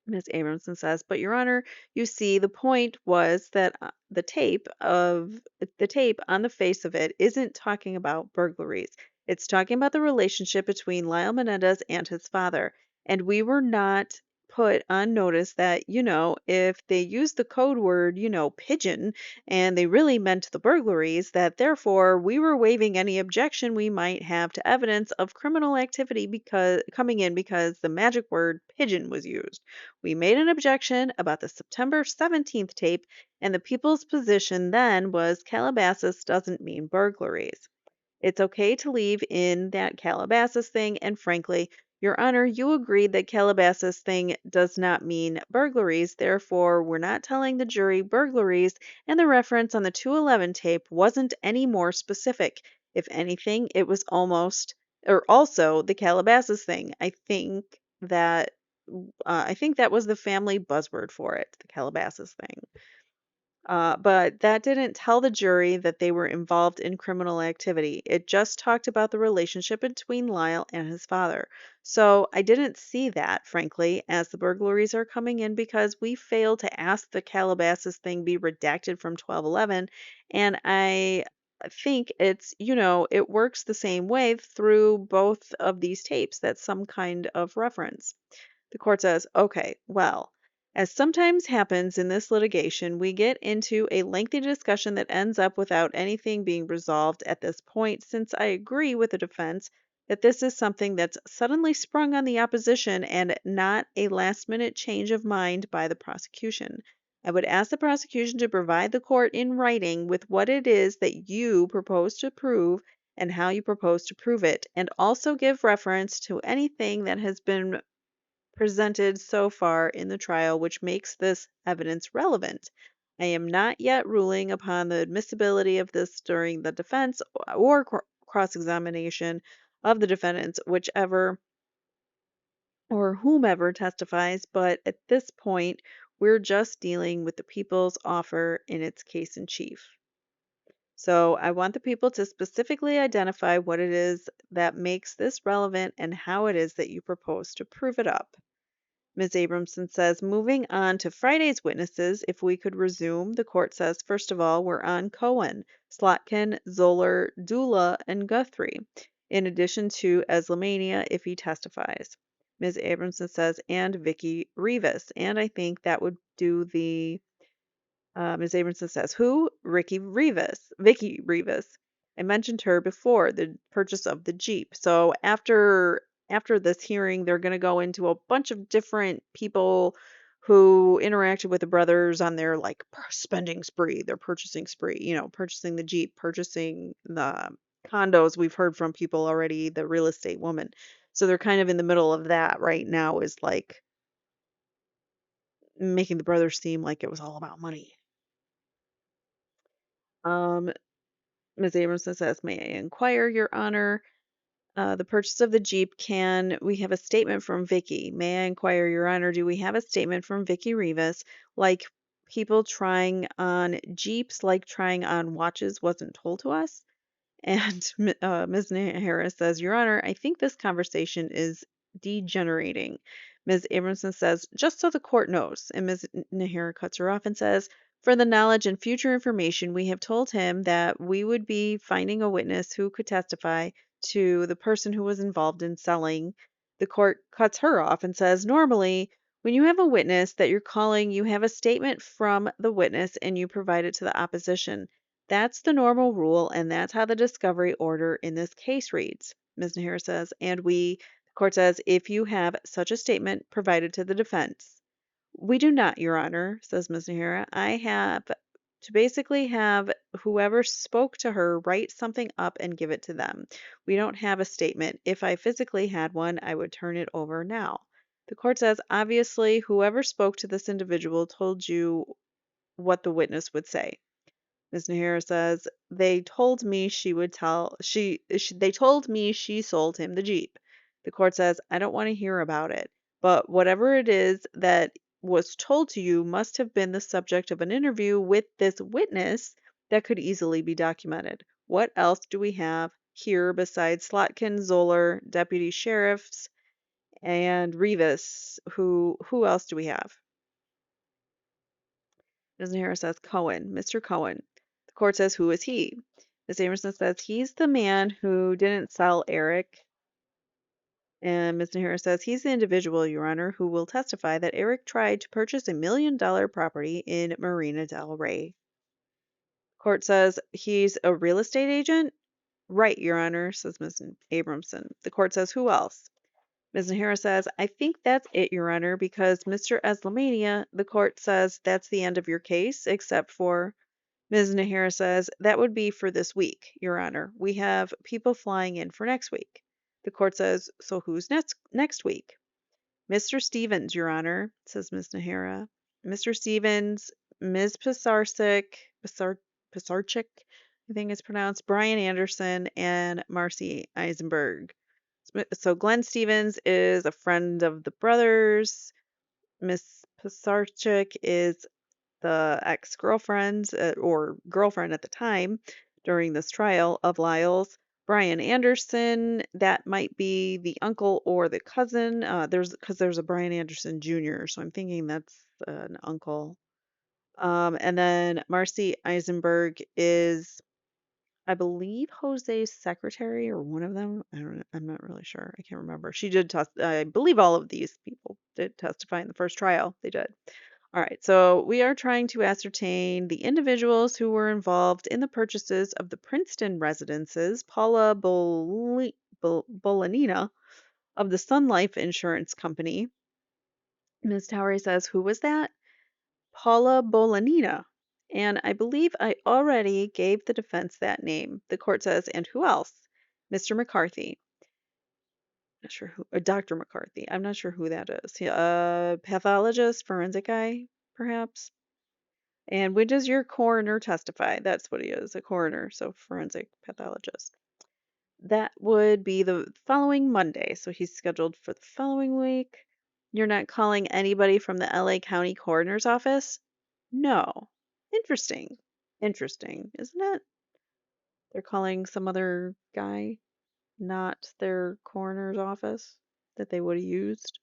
Ms. Abramson says, but Your Honor, you see, the point was that the tape on the face of it isn't talking about burglaries. It's talking about the relationship between Lyle Menendez and his father. And we were not put on notice that, if they used the code word, pigeon, and they really meant the burglaries, that therefore we were waiving any objection we might have to evidence of criminal activity because coming in because the magic word pigeon was used. We made an objection about the September 17th tape, and the people's position then was Calabasas doesn't mean burglaries. It's okay to leave in that Calabasas thing, and frankly, Your Honor, you agreed that Calabasas thing does not mean burglaries, therefore, we're not telling the jury burglaries, and the reference on the 211 tape wasn't any more specific. If anything, it was also the Calabasas thing. I think that was the family buzzword for it, the Calabasas thing. But that didn't tell the jury that they were involved in criminal activity. It just talked about the relationship between Lyle and his father. So I didn't see that, frankly, as the burglaries are coming in because we failed to ask the Calabasas thing be redacted from 1211. And I think it works the same way through both of these tapes. That's some kind of reference. The court says, okay, well, as sometimes happens in this litigation, we get into a lengthy discussion that ends up without anything being resolved at this point, since I agree with the defense that this is something that's suddenly sprung on the opposition and not a last minute change of mind by the prosecution. I would ask the prosecution to provide the court in writing with what it is that you propose to prove and how you propose to prove it, and also give reference to anything that has been presented so far in the trial which makes this evidence relevant. I am not yet ruling upon the admissibility of this during the defense or cross examination of the defendants, whichever or whomever testifies, but at this point, we're just dealing with the people's offer in its case in chief. So I want the people to specifically identify what it is that makes this relevant and how it is that you propose to prove it up. Ms. Abramson says, moving on to Friday's witnesses, if we could resume, the court says, first of all, we're on Cohen, Slotkin, Zoeller, Dula, and Guthrie, in addition to Eslaminia if he testifies. Ms. Abramson says, and Vicky Rivas, and I think that would do the Ms. Abramson says, who? Vicky Rivas. I mentioned her before, the purchase of the Jeep. So after this hearing, they're going to go into a bunch of different people who interacted with the brothers on their like spending spree, their purchasing spree, purchasing the Jeep, purchasing the condos. We've heard from people already, the real estate woman. So they're kind of in the middle of that right now, is like making the brothers seem like it was all about money. Um, Ms. Abramson says, may I inquire, Your Honor? The purchase of the Jeep, can we have a statement from Vicky? May I inquire, Your Honor, do we have a statement from Vicky Rivas? Like people trying on Jeeps, like trying on watches wasn't told to us? And Ms. Harris says, Your Honor, I think this conversation is degenerating. Ms. Abramson says, just so the court knows. And Ms. Nahara cuts her off and says, for the knowledge and future information, we have told him that we would be finding a witness who could testify to the person who was involved in selling. The court cuts her off and says, normally, when you have a witness that you're calling, you have a statement from the witness and you provide it to the opposition. That's the normal rule, and that's how the discovery order in this case reads. Ms. Nahara says, the court says, if you have such a statement provided to the defense. We do not, Your Honor, says Ms. Nahara. I have to basically have whoever spoke to her write something up and give it to them. We don't have a statement. If I physically had one, I would turn it over now. The court says, obviously, whoever spoke to this individual told you what the witness would say. Ms. Nahara says, they told me they told me she sold him the Jeep. The court says, I don't want to hear about it, but whatever it is that was told to you must have been the subject of an interview with this witness that could easily be documented. What else do we have here besides Slotkin, Zoeller, deputy sheriffs, and Rivas? Who else do we have? Ms. Nahara says, Cohen, Mr. Cohen. The court says, who is he? Ms. Amerson says, he's the man who didn't sell Erik. And Ms. Nahara says, he's the individual, Your Honor, who will testify that Erik tried to purchase $1 million property in Marina del Rey. Court says, he's a real estate agent? Right, Your Honor, says Ms. Abramson. The court says, who else? Ms. Nahara says, I think that's it, Your Honor, because Mr. Eslaminia, the court says that's the end of your case, except for Ms. Nahara says, that would be for this week, Your Honor. We have people flying in for next week. The court says, so who's next week? Mr. Stevens, Your Honor, says Ms. Nahara. Mr. Stevens, Ms. Pisarchik, I think it's pronounced, Brian Anderson, and Marcy Eisenberg. So Glenn Stevens is a friend of the brothers. Miss Pisarchik is the ex-girlfriends or girlfriend at the time during this trial of Lyle's. Brian Anderson, that might be the uncle or the cousin. There's a Brian Anderson Jr., so I'm thinking that's an uncle. And then Marcy Eisenberg is, I believe, Jose's secretary or one of them. I'm not really sure. I can't remember. She did I believe all of these people did testify in the first trial. They did. All right, so we are trying to ascertain the individuals who were involved in the purchases of the Princeton residences. Paula Bolanina of the Sun Life Insurance Company. Ms. Towery says, who was that? Paula Bolanina. And I believe I already gave the defense that name. The court says, and who else? Mr. McCarthy. Not sure who, Dr. McCarthy. I'm not sure who that is. Pathologist, forensic guy, perhaps. And when does your coroner testify? That's what he is, a coroner, so forensic pathologist. That would be the following Monday, so he's scheduled for the following week. You're not calling anybody from the LA County Coroner's Office? No. Interesting. Interesting, isn't it? They're calling some other guy, not their coroner's office that they would have used.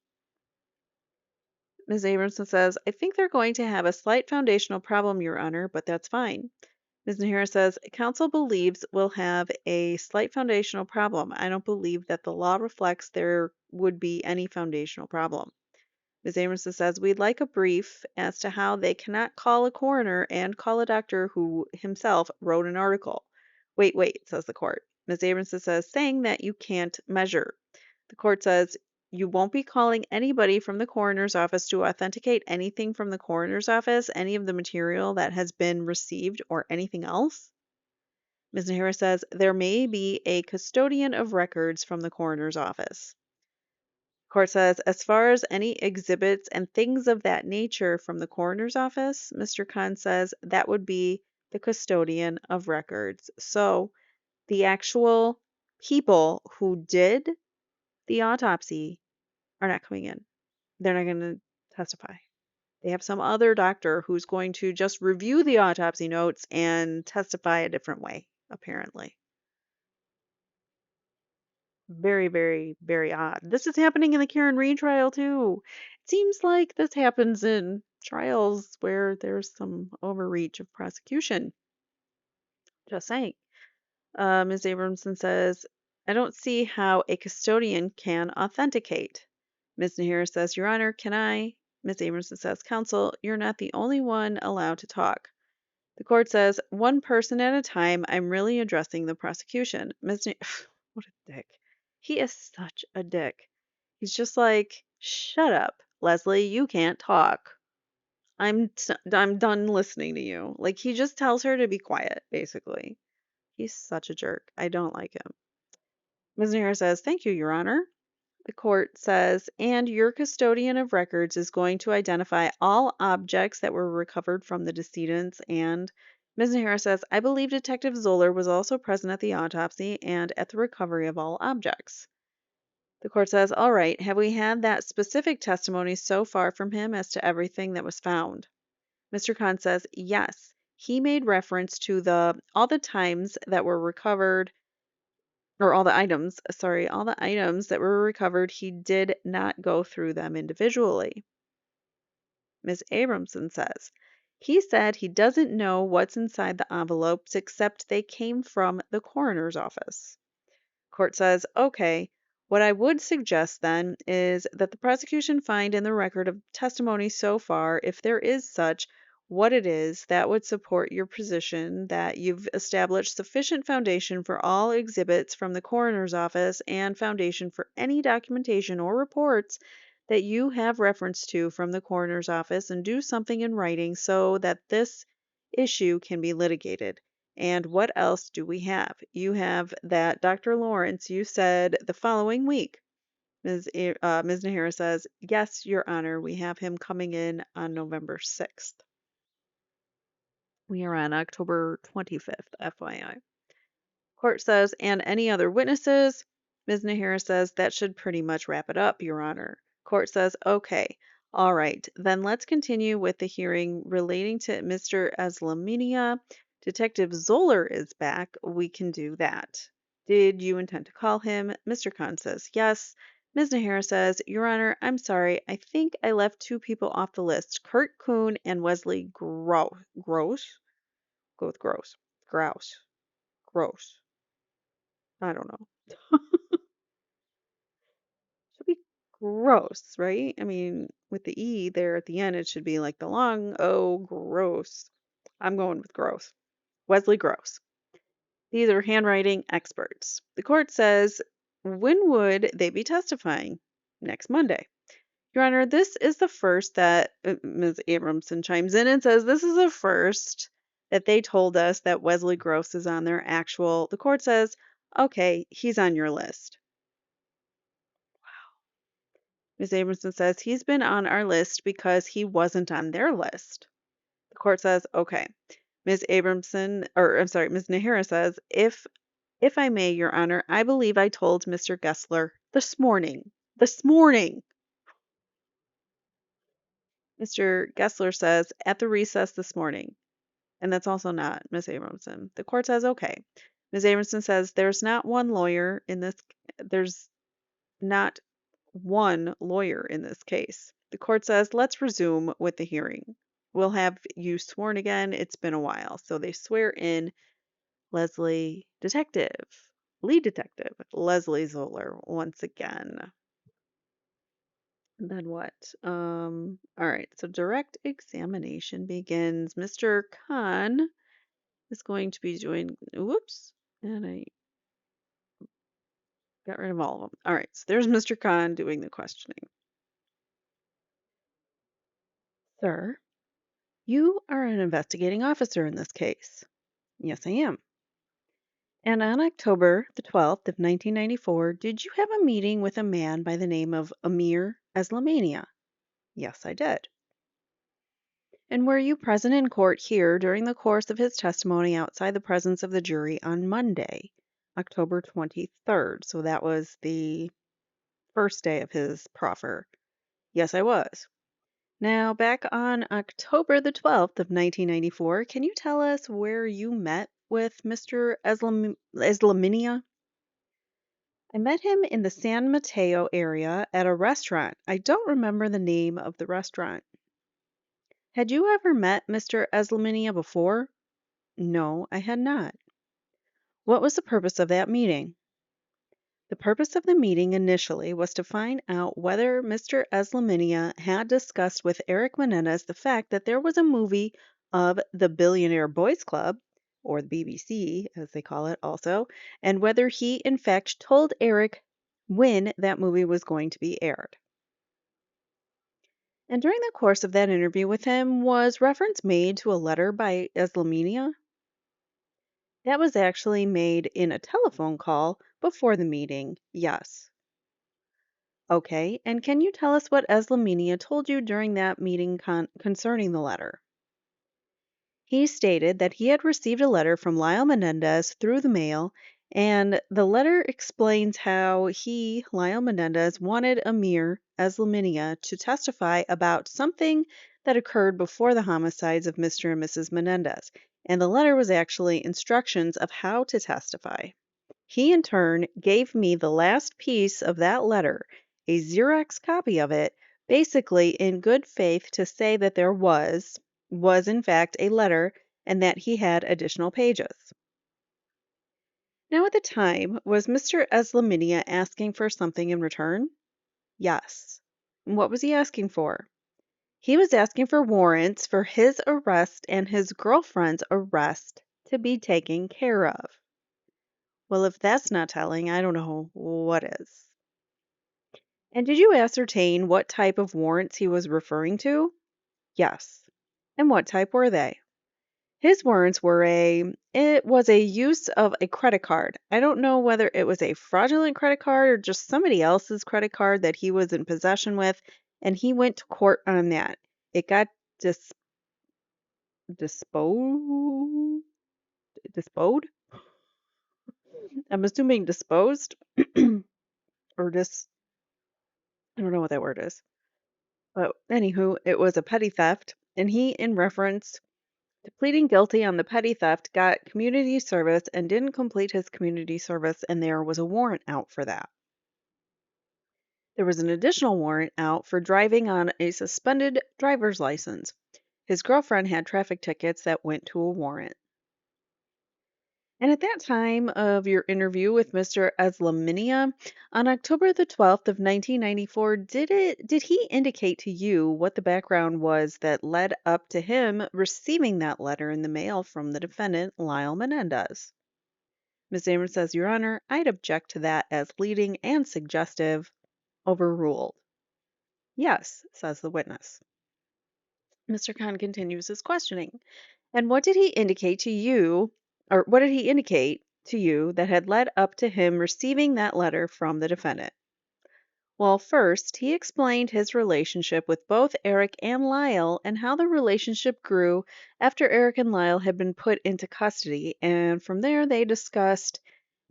Ms. Abramson says, I think they're going to have a slight foundational problem, Your Honor, but that's fine. Ms. Nahara says, counsel believes we'll have a slight foundational problem. I don't believe that the law reflects there would be any foundational problem. Ms. Amerson says, we'd like a brief as to how they cannot call a coroner and call a doctor who himself wrote an article. Wait, says the court. Ms. Abramson says, saying that you can't measure. The court says, you won't be calling anybody from the coroner's office to authenticate anything from the coroner's office, any of the material that has been received, or anything else? Ms. Nahara says, there may be a custodian of records from the coroner's office. Court says, as far as any exhibits and things of that nature from the coroner's office, Mr. Khan says that would be the custodian of records. So the actual people who did the autopsy are not coming in. They're not going to testify. They have some other doctor who's going to just review the autopsy notes and testify a different way, apparently. Very, very, very odd. This is happening in the Karen Reed trial too. It seems like this happens in trials where there's some overreach of prosecution. Just saying. Ms. Abramson says, I don't see how a custodian can authenticate. Ms. Nahira says, Your Honor, can I? Ms. Abramson says, Counsel, you're not the only one allowed to talk. The court says, one person at a time, I'm really addressing the prosecution. What a dick. He is such a dick. He's just like, shut up, Leslie, you can't talk. I'm done listening to you. Like, he just tells her to be quiet, basically. He's such a jerk. I don't like him. Ms. Nahara says, Thank you, Your Honor. The court says, and your custodian of records is going to identify all objects that were recovered from the decedents. And Ms. Nahara says, I believe Detective Zoeller was also present at the autopsy and at the recovery of all objects. The court says, all right, have we had that specific testimony so far from him as to everything that was found? Mr. Khan says, yes. He made reference to all the times that were recovered, or all the items that were recovered, he did not go through them individually. Ms. Abramson says, he said he doesn't know what's inside the envelopes except they came from the coroner's office. Court says, okay, what I would suggest then is that the prosecution find in the record of testimony so far, if there is such, what it is that would support your position that you've established sufficient foundation for all exhibits from the coroner's office and foundation for any documentation or reports that you have reference to from the coroner's office, and do something in writing so that this issue can be litigated. And what else do we have? You have that Dr. Lawrence, you said the following week. Ms. Nahara says, yes, Your Honor, we have him coming in on November 6th. We are on October 25th, FYI. Court says, and any other witnesses? Ms. Nahara says, that should pretty much wrap it up, Your Honor. Court says, okay, All right, then let's continue with the hearing relating to Mr. Eslaminia. Detective Zoeller is back. We can do that. Did you intend to call him? Mr. Khan says yes. Ms. Nahara says, Your Honor, I'm sorry. I think I left two people off the list, Kurt Kuhn and Wesley Gross? Go with Gross. Grouse. Gross. I don't know. Should be gross, right? I mean, with the E there at the end, it should be like the long O, gross. I'm going with gross. Wesley Gross. These are handwriting experts. The court says, when would they be testifying? Next Monday. Your Honor, this is the first that Ms. Abramson chimes in and says, this is the first that they told us that Wesley Gross is on their actual. The court says, okay, he's on your list. Ms. Abramson says he's been on our list because he wasn't on their list. The court says, okay. Ms. Abramson, or I'm sorry, Ms. Nahara says, if I may, Your Honor, I believe I told Mr. Gessler this morning. This morning. Mr. Gessler says, at the recess this morning. And that's also not Ms. Abramson. The court says, okay. Ms. Abramson says, there's not one lawyer in this case. The court says, let's resume with the hearing. We'll have you sworn again. It's been a while. So they swear in Lead Detective Leslie Zoeller once again. And then what? All right, so direct examination begins. Mr. Khan is going to be doing, whoops, and I got rid of all of them. All right, so there's Mr. Khan doing the questioning. Sir, you are an investigating officer in this case. Yes, I am. And on October the 12th of 1994, did you have a meeting with a man by the name of Amir Eslaminia? Yes, I did. And were you present in court here during the course of his testimony outside the presence of the jury on Monday, October 23rd? So that was the first day of his proffer. Yes, I was. Now, back on October the 12th of 1994, can you tell us where you met with Mr. Eslaminia? I met him in the San Mateo area at a restaurant. I don't remember the name of the restaurant. Had you ever met Mr. Eslaminia before? No, I had not. What was the purpose of that meeting? The purpose of the meeting initially was to find out whether Mr. Eslaminia had discussed with Erik Menendez the fact that there was a movie of the Billionaire Boys Club, or the BBC as they call it also, and whether he in fact told Erik when that movie was going to be aired. And during the course of that interview with him, was reference made to a letter by Eslaminia? That was actually made in a telephone call before the meeting, yes. Okay, and can you tell us what Eslaminia told you during that meeting concerning the letter? He stated that he had received a letter from Lyle Menendez through the mail, and the letter explains how he, Lyle Menendez, wanted Amir Eslaminia to testify about something that occurred before the homicides of Mr. and Mrs. Menendez, and the letter was actually instructions of how to testify. He in turn gave me the last piece of that letter, a Xerox copy of it, basically in good faith to say that there was in fact a letter and that he had additional pages. Now at the time, was Mr. Eslaminia asking for something in return? Yes. And what was he asking for? He was asking for warrants for his arrest and his girlfriend's arrest to be taken care of. Well, if that's not telling, I don't know what is. And did you ascertain what type of warrants he was referring to? Yes. And what type were they? His warrants it was a use of a credit card. I don't know whether it was a fraudulent credit card or just somebody else's credit card that he was in possession with, and he went to court on that. It got disposed? Disposed? I'm assuming disposed or I don't know what that word is. But anywho, it was a petty theft, and he, in reference to pleading guilty on the petty theft, got community service and didn't complete his community service, and there was a warrant out for that. There was an additional warrant out for driving on a suspended driver's license. His girlfriend had traffic tickets that went to a warrant. And at that time of your interview with Mr. Eslaminia on October the 12th of 1994, did he indicate to you what the background was that led up to him receiving that letter in the mail from the defendant, Lyle Menendez? Ms. Abrams says, Your Honor, I'd object to that as leading and suggestive. Overruled. Yes, says the witness. Mr. Khan continues his questioning. And what did he indicate to you, or what did he indicate to you that had led up to him receiving that letter from the defendant? Well, first, he explained his relationship with both Erik and Lyle and how the relationship grew after Erik and Lyle had been put into custody. And from there, they discussed,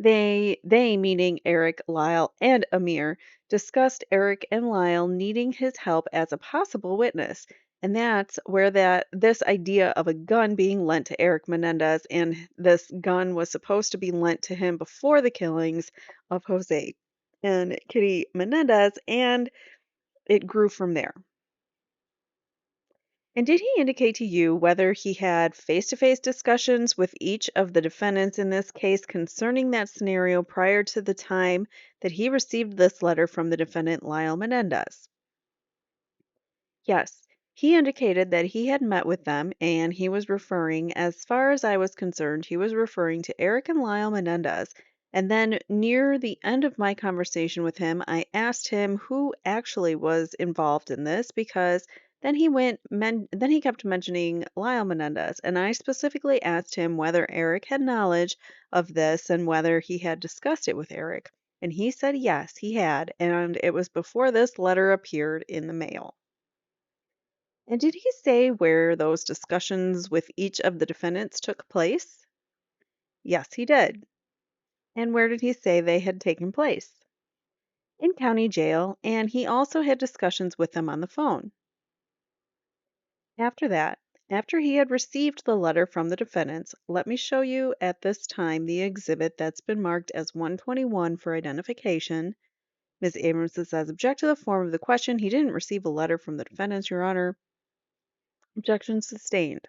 they meaning Erik, Lyle, and Amir, discussed Erik and Lyle needing his help as a possible witness. And that's where this idea of a gun being lent to Erik Menendez, and this gun was supposed to be lent to him before the killings of Jose and Kitty Menendez, and it grew from there. And did he indicate to you whether he had face to face discussions with each of the defendants in this case concerning that scenario prior to the time that he received this letter from the defendant, Lyle Menendez? Yes, he indicated that he had met with them, and he was referring, as far as I was concerned, he was referring to Erik and Lyle Menendez. And then near the end of my conversation with him, I asked him who actually was involved in this because then he kept mentioning Lyle Menendez, and I specifically asked him whether Erik had knowledge of this and whether he had discussed it with Erik. And he said yes, he had, and it was before this letter appeared in the mail. And did he say where those discussions with each of the defendants took place? Yes, he did. And where did he say they had taken place? In county jail, and he also had discussions with them on the phone. After that, after he had received the letter from the defendants, let me show you at this time the exhibit that's been marked as 121 for identification. Ms. Abrams says, object to the form of the question. He didn't receive a letter from the defendants, Your Honor. Objection sustained.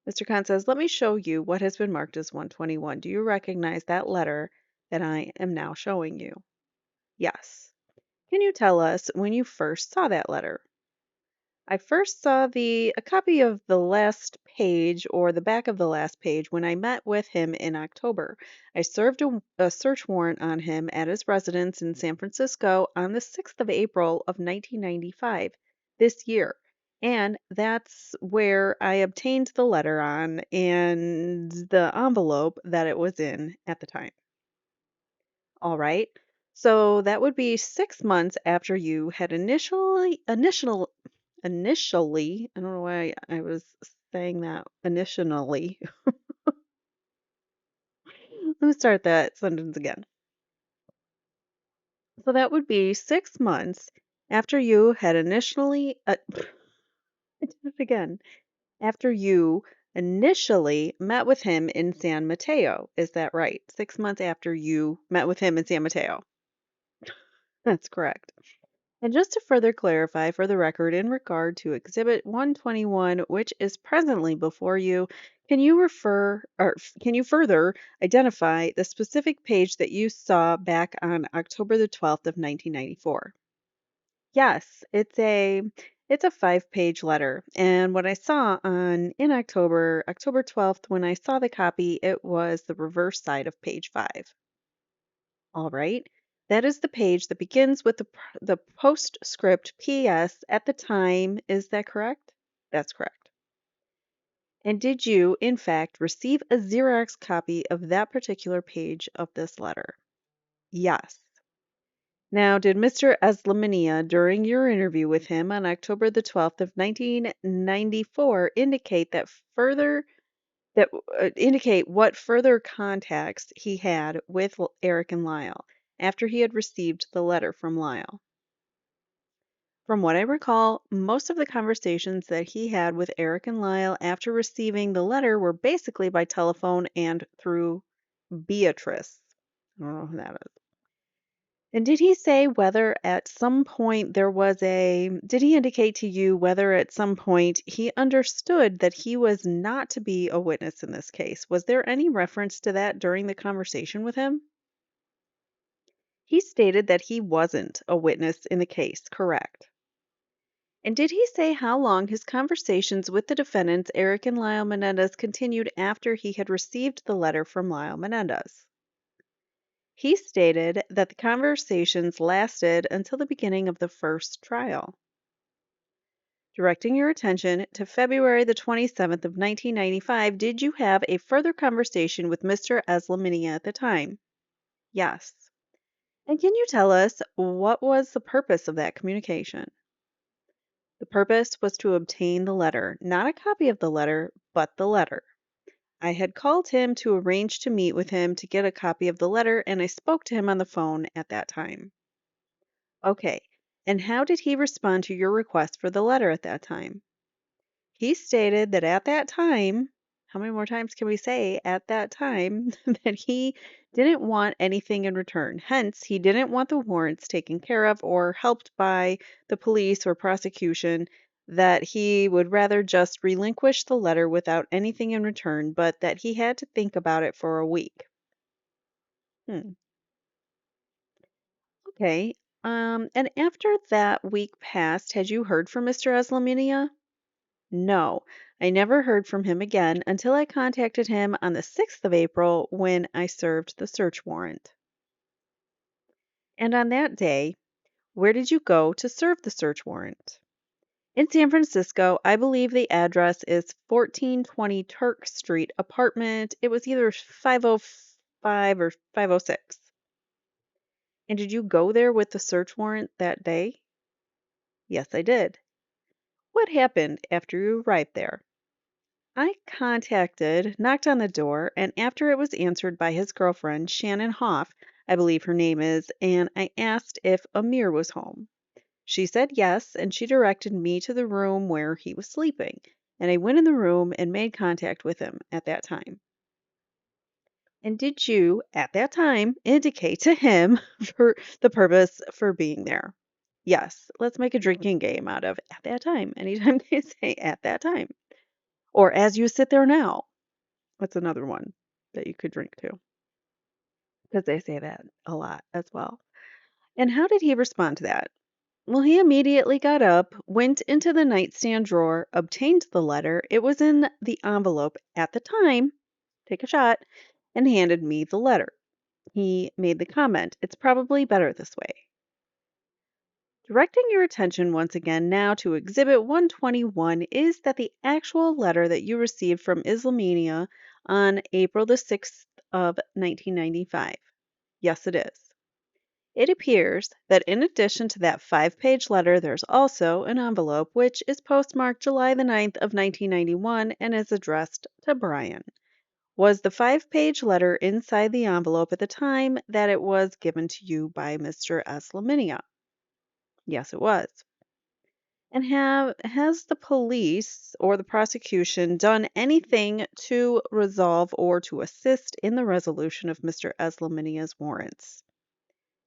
Mr. Khan says, let me show you what has been marked as 121. Do you recognize that letter that I am now showing you? Yes. Can you tell us when you first saw that letter? I first saw a copy of the last page or the back of the last page when I met with him in October. I served a search warrant on him at his residence in San Francisco on the 6th of April of 1995, this year. And that's where I obtained the letter on and the envelope that it was in at the time. All right. So that would be 6 months after you had initially, I don't know why I was saying that initially. Let me start that sentence again. So that would be 6 months after you had initially, I did it again, after you initially met with him in San Mateo. Is that right? 6 months after you met with him in San Mateo. That's correct. And just to further clarify for the record in regard to Exhibit 121, which is presently before you, can you further identify the specific page that you saw back on October the 12th of 1994? Yes, it's a 5-page letter. And what I saw in October 12th, when I saw the copy, it was the reverse side of page 5. All right. That is the page that begins with the postscript PS at the time. Is that correct? That's correct. And did you, in fact, receive a Xerox copy of that particular page of this letter? Yes. Now, did Mr. Eslaminia, during your interview with him on October the 12th of 1994, indicate what further contacts he had with Erik and Lyle after he had received the letter from Lyle? From what I recall, most of the conversations that he had with Erik and Lyle after receiving the letter were basically by telephone and through Beatrice. I don't know who that is. And did he say whether at some point did he indicate to you whether at some point he understood that he was not to be a witness in this case? Was there any reference to that during the conversation with him? He stated that he wasn't a witness in the case, correct? And did he say how long his conversations with the defendants, Erik and Lyle Menendez, continued after he had received the letter from Lyle Menendez? He stated that the conversations lasted until the beginning of the first trial. Directing your attention to February the 27th of 1995, did you have a further conversation with Mr. Eslaminia at the time? Yes. And can you tell us what was the purpose of that communication? The purpose was to obtain the letter, not a copy of the letter, but the letter. I had called him to arrange to meet with him to get a copy of the letter, and I spoke to him on the phone at that time. Okay, and how did he respond to your request for the letter at that time? He stated that at that time, how many more times can we say at that time, that he didn't want anything in return. Hence, he didn't want the warrants taken care of or helped by the police or prosecution, that he would rather just relinquish the letter without anything in return, but that he had to think about it for a week. Hmm. Okay. And after that week passed, had you heard from Mr. Eslaminia? No, I never heard from him again until I contacted him on the 6th of April when I served the search warrant. And on that day, where did you go to serve the search warrant? In San Francisco, I believe the address is 1420 Turk Street, apartment. It was either 505 or 506. And did you go there with the search warrant that day? Yes, I did. What happened after you arrived there? I knocked on the door, and after it was answered by his girlfriend, Shannon Hoff, I believe her name is, and I asked if Amir was home. She said yes, and she directed me to the room where he was sleeping, and I went in the room and made contact with him at that time. And did you, at that time, indicate to him for the purpose for being there? Yes, let's make a drinking game out of at that time. Anytime they say at that time. Or as you sit there now. What's another one that you could drink to? Because they say that a lot as well. And how did he respond to that? Well, he immediately got up, went into the nightstand drawer, obtained the letter. It was in the envelope at the time. Take a shot. And handed me the letter. He made the comment, "It's probably better this way." Directing your attention once again now to Exhibit 121 is that the actual letter that you received from Islamania on April the 6th of 1995. Yes, it is. It appears that in addition to that 5-page letter, there's also an envelope which is postmarked July the 9th of 1991 and is addressed to Brian. Was the 5-page letter inside the envelope at the time that it was given to you by Mr. Eslaminia? Yes, it was. And has the police or the prosecution done anything to resolve or to assist in the resolution of Mr. Eslaminia's warrants?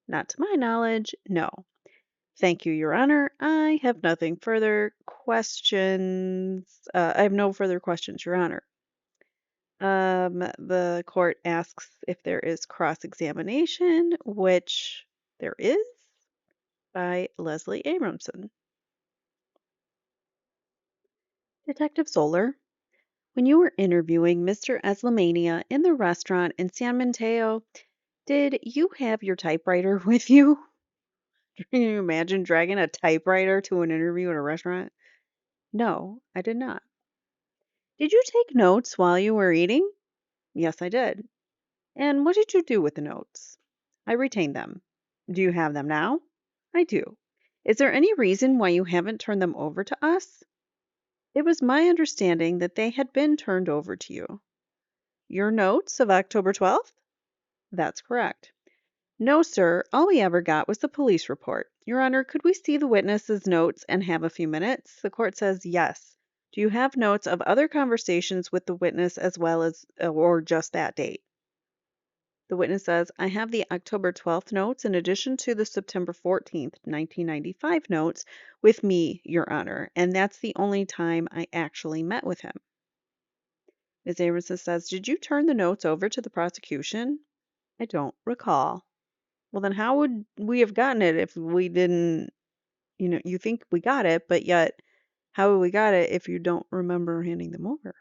Not to my knowledge, no. Thank you, Your Honor. I have nothing further questions. I have no further questions, Your Honor. The court asks if there is cross-examination, which there is, by Leslie Abramson. Detective Zoeller, when you were interviewing Mr. Eslaminia in the restaurant in San Mateo, did you have your typewriter with you? Can you imagine dragging a typewriter to an interview at a restaurant? No, I did not. Did you take notes while you were eating? Yes, I did. And what did you do with the notes? I retained them. Do you have them now? I do. Is there any reason why you haven't turned them over to us? It was my understanding that they had been turned over to you. Your notes of October 12th? That's correct. No, sir. All we ever got was the police report. Your Honor, could we see the witness's notes and have a few minutes? The court says yes. Do you have notes of other conversations with the witness as well as, or just that date? The witness says, I have the October 12th notes in addition to the September 14th, 1995 notes with me, Your Honor, and that's the only time I actually met with him. Ms. Abramson says, did you turn the notes over to the prosecution? I don't recall. Well, then how would we have gotten it if we didn't, you think we got it, but yet how we got it if you don't remember handing them over?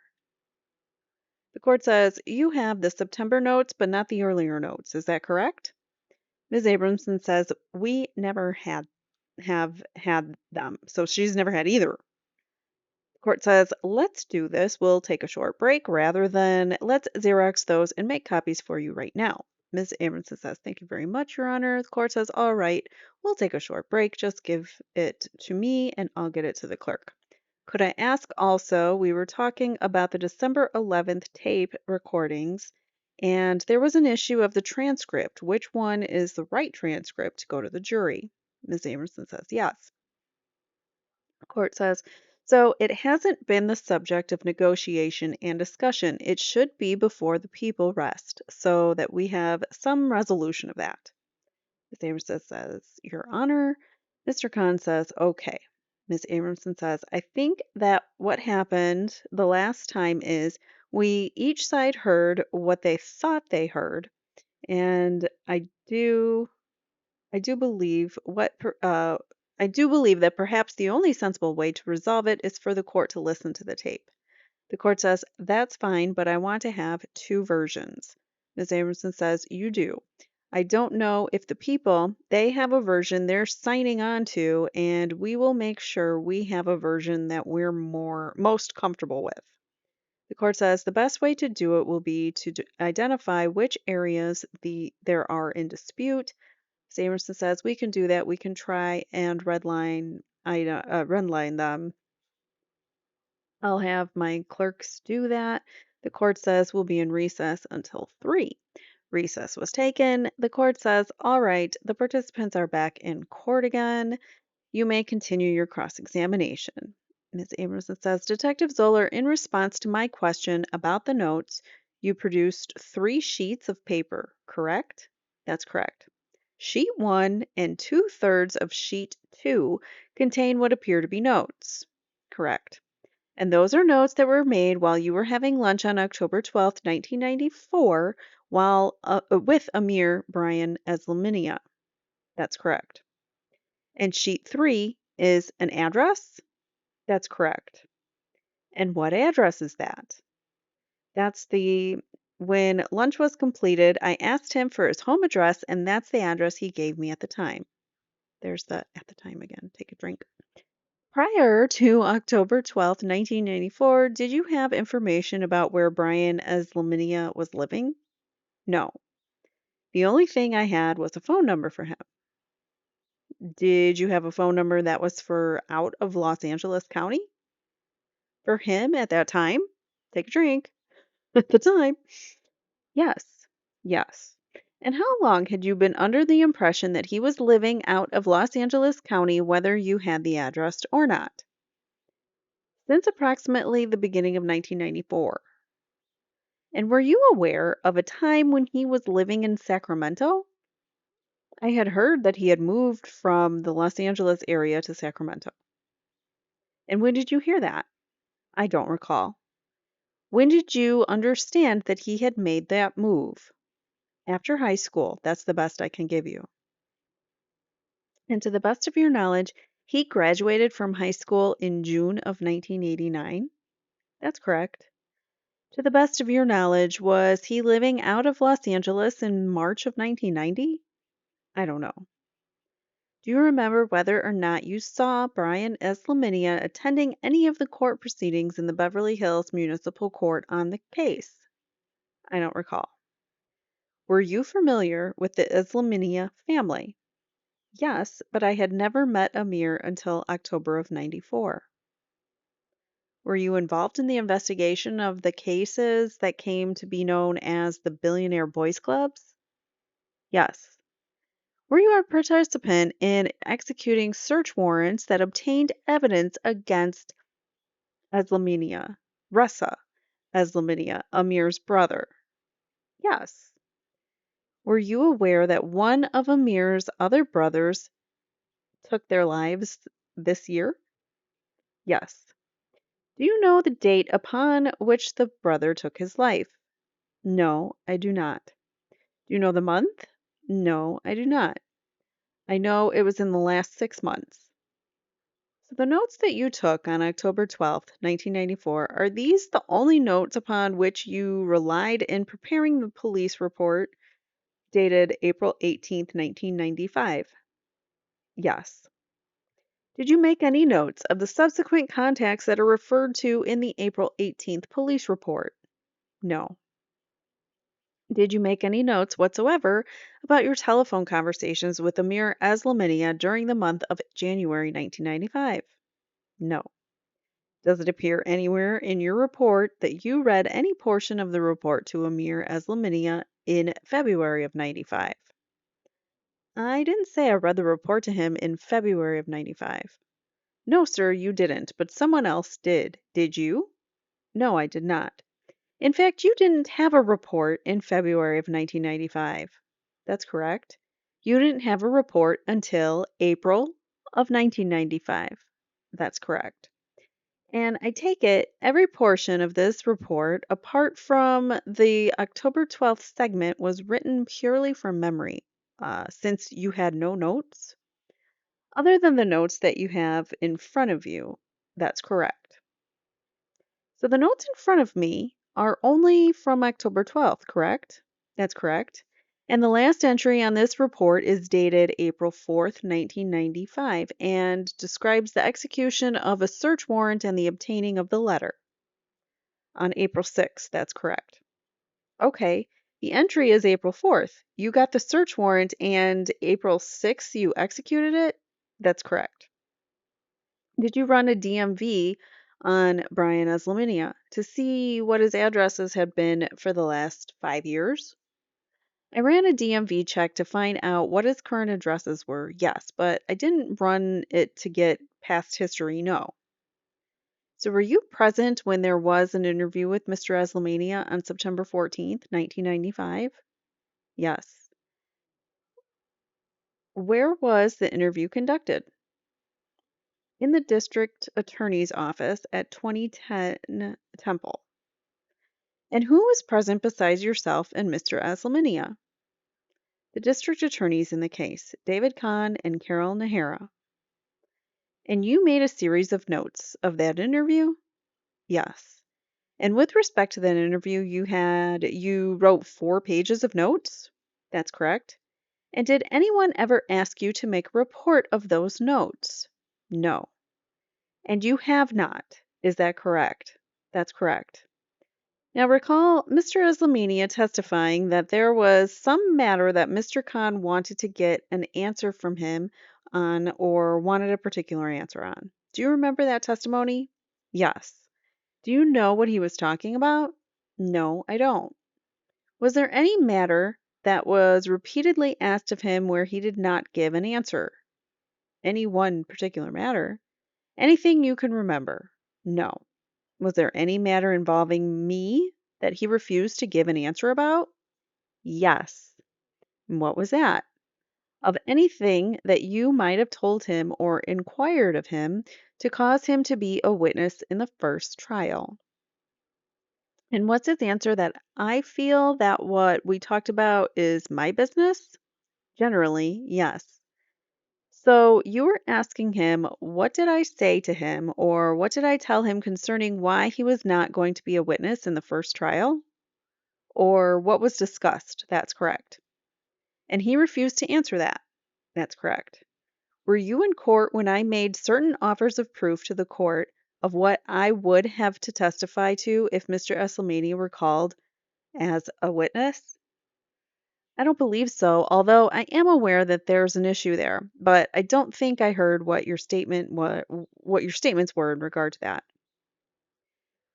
The court says, you have the September notes, but not the earlier notes. Is that correct? Ms. Abramson says, we never have had them, so she's never had either. The court says, let's do this. We'll take a short break rather than let's Xerox those and make copies for you right now. Ms. Abramson says, thank you very much, Your Honor. The court says, all right, we'll take a short break. Just give it to me and I'll get it to the clerk. Could I ask also, we were talking about the December 11th tape recordings, and there was an issue of the transcript. Which one is the right transcript to go to the jury? Ms. Amerson says yes. The court says, so it hasn't been the subject of negotiation and discussion. It should be before the people rest, so that we have some resolution of that. Ms. Amerson says, Your Honor. Mr. Khan says, okay. Ms. Abramson says, I think that what happened the last time is each side heard what they thought they heard, and I do believe I do believe that perhaps the only sensible way to resolve it is for the court to listen to the tape. The court says, that's fine, but I want to have two versions. Ms. Abramson says, you do. I don't know if the people, they have a version they're signing on to, and we will make sure we have a version that we're most comfortable with. The court says the best way to do it will be to identify which areas there are in dispute. Samerson says we can do that. We can try and redline them. I'll have my clerks do that. The court says we'll be in recess until 3. Recess was taken. The court says, all right, the participants are back in court again. You may continue your cross-examination. Ms. Abramson says, Detective Zoeller, in response to my question about the notes, you produced 3 sheets of paper, correct? That's correct. Sheet 1 and 2/3 of sheet 2 contain what appear to be notes. Correct. And those are notes that were made while you were having lunch on October 12th, 1994, with Amir Brian Eslaminia. That's correct. And sheet 3 is an address? That's correct. And what address is that? That's when lunch was completed, I asked him for his home address, and that's the address he gave me at the time. There's the at the time again. Take a drink. Prior to October 12th, 1994, did you have information about where Brian Eslaminia was living? No. The only thing I had was a phone number for him. Did you have a phone number that was for out of Los Angeles County? For him at that time? Take a drink. At the time. Yes. Yes. And how long had you been under the impression that he was living out of Los Angeles County, whether you had the address or not? Since approximately the beginning of 1994. And were you aware of a time when he was living in Sacramento? I had heard that he had moved from the Los Angeles area to Sacramento. And when did you hear that? I don't recall. When did you understand that he had made that move? After high school. That's the best I can give you. And to the best of your knowledge, he graduated from high school in June of 1989? That's correct. To the best of your knowledge, was he living out of Los Angeles in March of 1990? I don't know. Do you remember whether or not you saw Brian Eslaminia attending any of the court proceedings in the Beverly Hills Municipal Court on the case? I don't recall. Were you familiar with the Eslaminia family? Yes, but I had never met Amir until October of 94. Were you involved in the investigation of the cases that came to be known as the Billionaire Boys Clubs? Yes. Were you a participant in executing search warrants that obtained evidence against Eslaminia, Ressa Eslaminia, Amir's brother? Yes. Were you aware that one of Amir's other brothers took their lives this year? Yes. Do you know the date upon which the brother took his life? No, I do not. Do you know the month? No, I do not. I know it was in the last 6 months. So the notes that you took on October 12th, 1994, are these the only notes upon which you relied in preparing the police report dated April 18th, 1995? Yes. Did you make any notes of the subsequent contacts that are referred to in the April 18th police report? No. Did you make any notes whatsoever about your telephone conversations with Amir Eslaminia during the month of January 1995? No. Does it appear anywhere in your report that you read any portion of the report to Amir Eslaminia in February of 95? I didn't say I read the report to him in February of 95. No, sir, you didn't, but someone else did. Did you? No, I did not. In fact, you didn't have a report in February of 1995. That's correct. You didn't have a report until April of 1995. That's correct. And I take it every portion of this report, apart from the October 12th segment, was written purely from memory, since you had no notes. Other than the notes that you have in front of you, that's correct. So the notes in front of me are only from October 12th, correct? That's correct. And the last entry on this report is dated April 4th, 1995, and describes the execution of a search warrant and the obtaining of the letter on April 6th. That's correct. Okay, the entry is April 4th. You got the search warrant and April 6th you executed it? That's correct. Did you run a DMV on Brian Eslaminia to see what his addresses had been for the last 5 years? I ran a DMV check to find out what his current addresses were, yes, but I didn't run it to get past history, no. So were you present when there was an interview with Mr. Eslaminia on September 14th, 1995? Yes. Where was the interview conducted? In the district attorney's office at 2010 Temple. And who was present besides yourself and Mr. Eslaminia? The district attorneys in the case, David Kahn and Carol Nahara. And you made a series of notes of that interview? Yes. And with respect to that interview, you wrote 4 pages of notes? That's correct. And did anyone ever ask you to make a report of those notes? No. And you have not. Is that correct? That's correct. Now recall Mr. Eslaminia testifying that there was some matter that Mr. Khan wanted to get an answer from him on or wanted a particular answer on. Do you remember that testimony? Yes. Do you know what he was talking about? No, I don't. Was there any matter that was repeatedly asked of him where he did not give an answer? Any one particular matter? Anything you can remember? No. Was there any matter involving me that he refused to give an answer about? Yes. And what was that? Of anything that you might have told him or inquired of him to cause him to be a witness in the first trial. And what's his answer? That I feel that what we talked about is my business? Generally, yes. So you were asking him, what did I say to him, or what did I tell him concerning why he was not going to be a witness in the first trial? Or what was discussed? That's correct. And he refused to answer that. That's correct. Were you in court when I made certain offers of proof to the court of what I would have to testify to if Mr. Eslaminia were called as a witness? I don't believe so, although I am aware that there's an issue there, but I don't think I heard what your statements were in regard to that.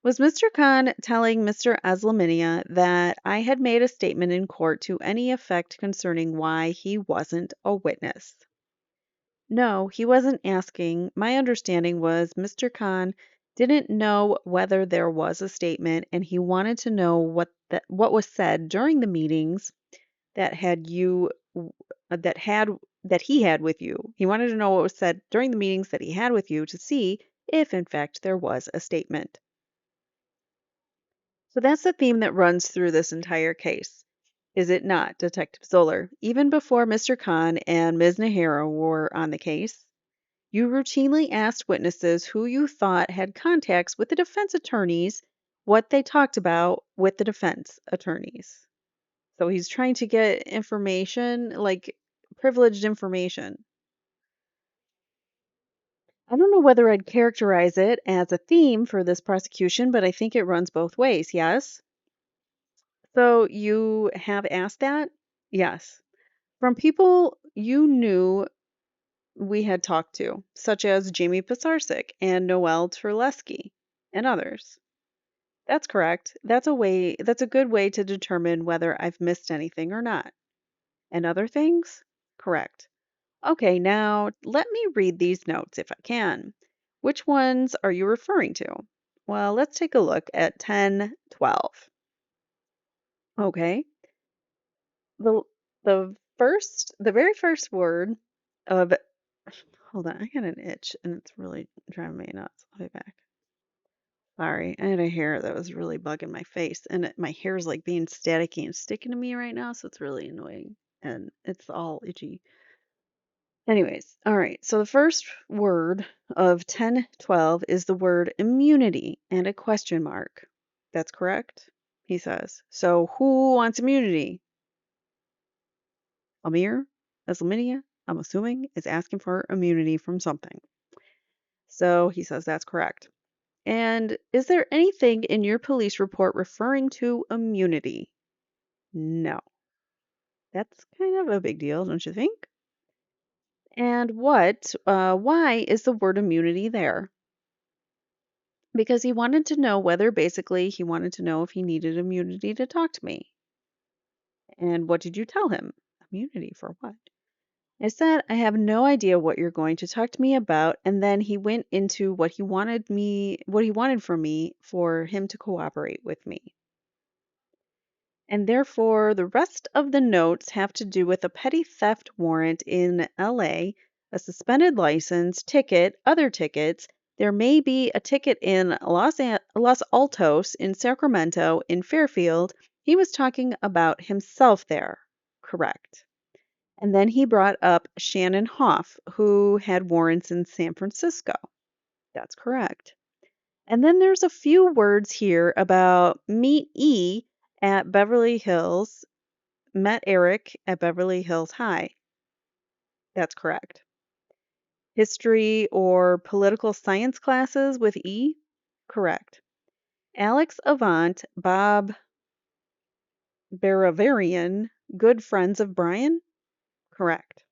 Was Mr. Khan telling Mr. Eslaminia that I had made a statement in court to any effect concerning why he wasn't a witness? No, he wasn't asking. My understanding was Mr. Khan didn't know whether there was a statement and he wanted to know what was said during the meetings that had you w- that had that he had with you. He wanted to know what was said during the meetings that he had with you to see if in fact there was a statement. So that's the theme that runs through this entire case. Is it not, Detective Zoeller? Even before Mr. Khan and Ms. Nahara were on the case, you routinely asked witnesses who you thought had contacts with the defense attorneys what they talked about with the defense attorneys. So he's trying to get information, like privileged information. I don't know whether I'd characterize it as a theme for this prosecution, but I think it runs both ways, yes? So you have asked that? Yes. From people you knew we had talked to, such as Jamie Pisarcik and Noel Terlesky and others. That's correct. That's a good way to determine whether I've missed anything or not. And other things? Correct. Okay, now let me read these notes if I can. Which ones are you referring to? Well, let's take a look at 1012. Okay. The the very first word of hold on, I got an itch and it's really driving me nuts. I'll be back. Sorry, I had a hair that was really bugging my face, and my hair's like being staticky and sticking to me right now, so it's really annoying and it's all itchy. Anyways, all right. So the first word of 1012 is the word immunity and a question mark. That's correct, he says. So who wants immunity? Amir Eslaminia, I'm assuming, is asking for immunity from something. So he says that's correct. And is there anything in your police report referring to immunity? No. That's kind of a big deal, don't you think? And why is the word immunity there? Because he wanted to know whether basically he wanted to know if he needed immunity to talk to me. And what did you tell him? Immunity for what? I said, I have no idea what you're going to talk to me about. And then he went into what he wanted from me for him to cooperate with me. And therefore, the rest of the notes have to do with a petty theft warrant in LA, a suspended license, ticket, other tickets. There may be a ticket in Los Altos, in Sacramento, in Fairfield. He was talking about himself there. Correct. And then he brought up Shannon Hoff, who had warrants in San Francisco. That's correct. And then there's a few words here about meet E at Beverly Hills, met Erik at Beverly Hills High. That's correct. History or political science classes with E? Correct. Alex Avant, Bob Baravarian, good friends of Brian? Correct.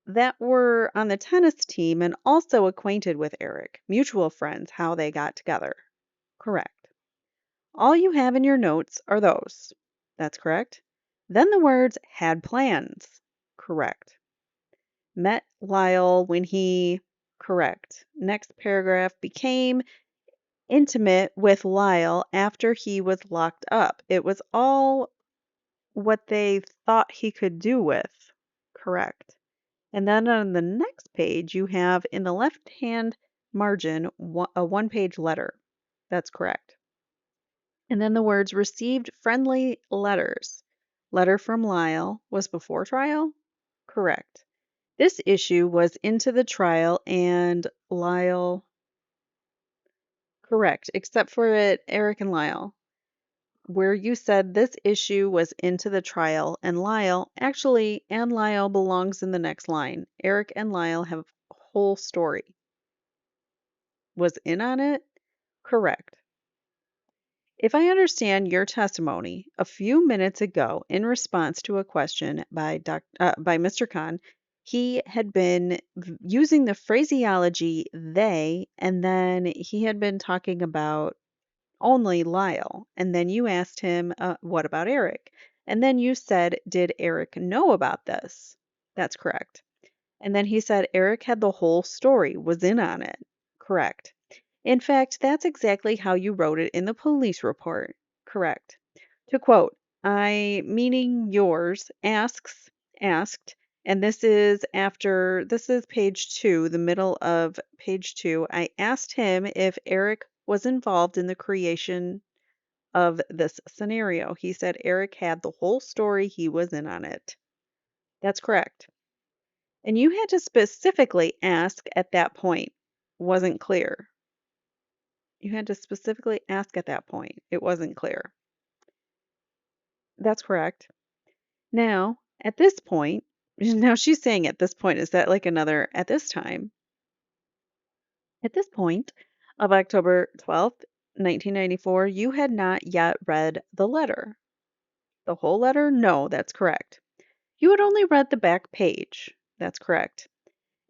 That were on the tennis team and also acquainted with Erik, mutual friends, how they got together. Correct. All you have in your notes are those. That's correct. Then the words had plans. Correct. Met Lyle when he. Correct. Next paragraph became intimate with Lyle after he was locked up. It was all what they thought he could do with. Correct. And then on the next page, you have in the left hand margin a one-page letter. That's correct. And then the words received friendly letters. Letter from Lyle was before trial? Correct. This issue was into the trial and Lyle. Correct, except for it, Erik and Lyle, where you said this issue was into the trial and Lyle, actually, and Lyle belongs in the next line. Erik and Lyle have a whole story. Was in on it? Correct. If I understand your testimony a few minutes ago in response to a question by Mr. Khan, He had been using the phraseology they, and then he had been talking about only Lyle. And then you asked him, what about Erik? And then you said, did Erik know about this? That's correct. And then he said Erik had the whole story, was in on it. Correct. In fact, that's exactly how you wrote it in the police report. Correct. To quote, I, meaning yours, asked, and this is page 2, the middle of page 2. I asked him if Erik was involved in the creation of this scenario. He said Erik had the whole story, he was in on it. That's correct. And you had to specifically ask at that point. Wasn't clear. You had to specifically ask at that point. It wasn't clear. That's correct. Now, at this point, now she's saying at this point, is that like another at this time? At this point of October 12th, 1994, you had not yet read the letter. The whole letter? No, that's correct. You had only read the back page. That's correct.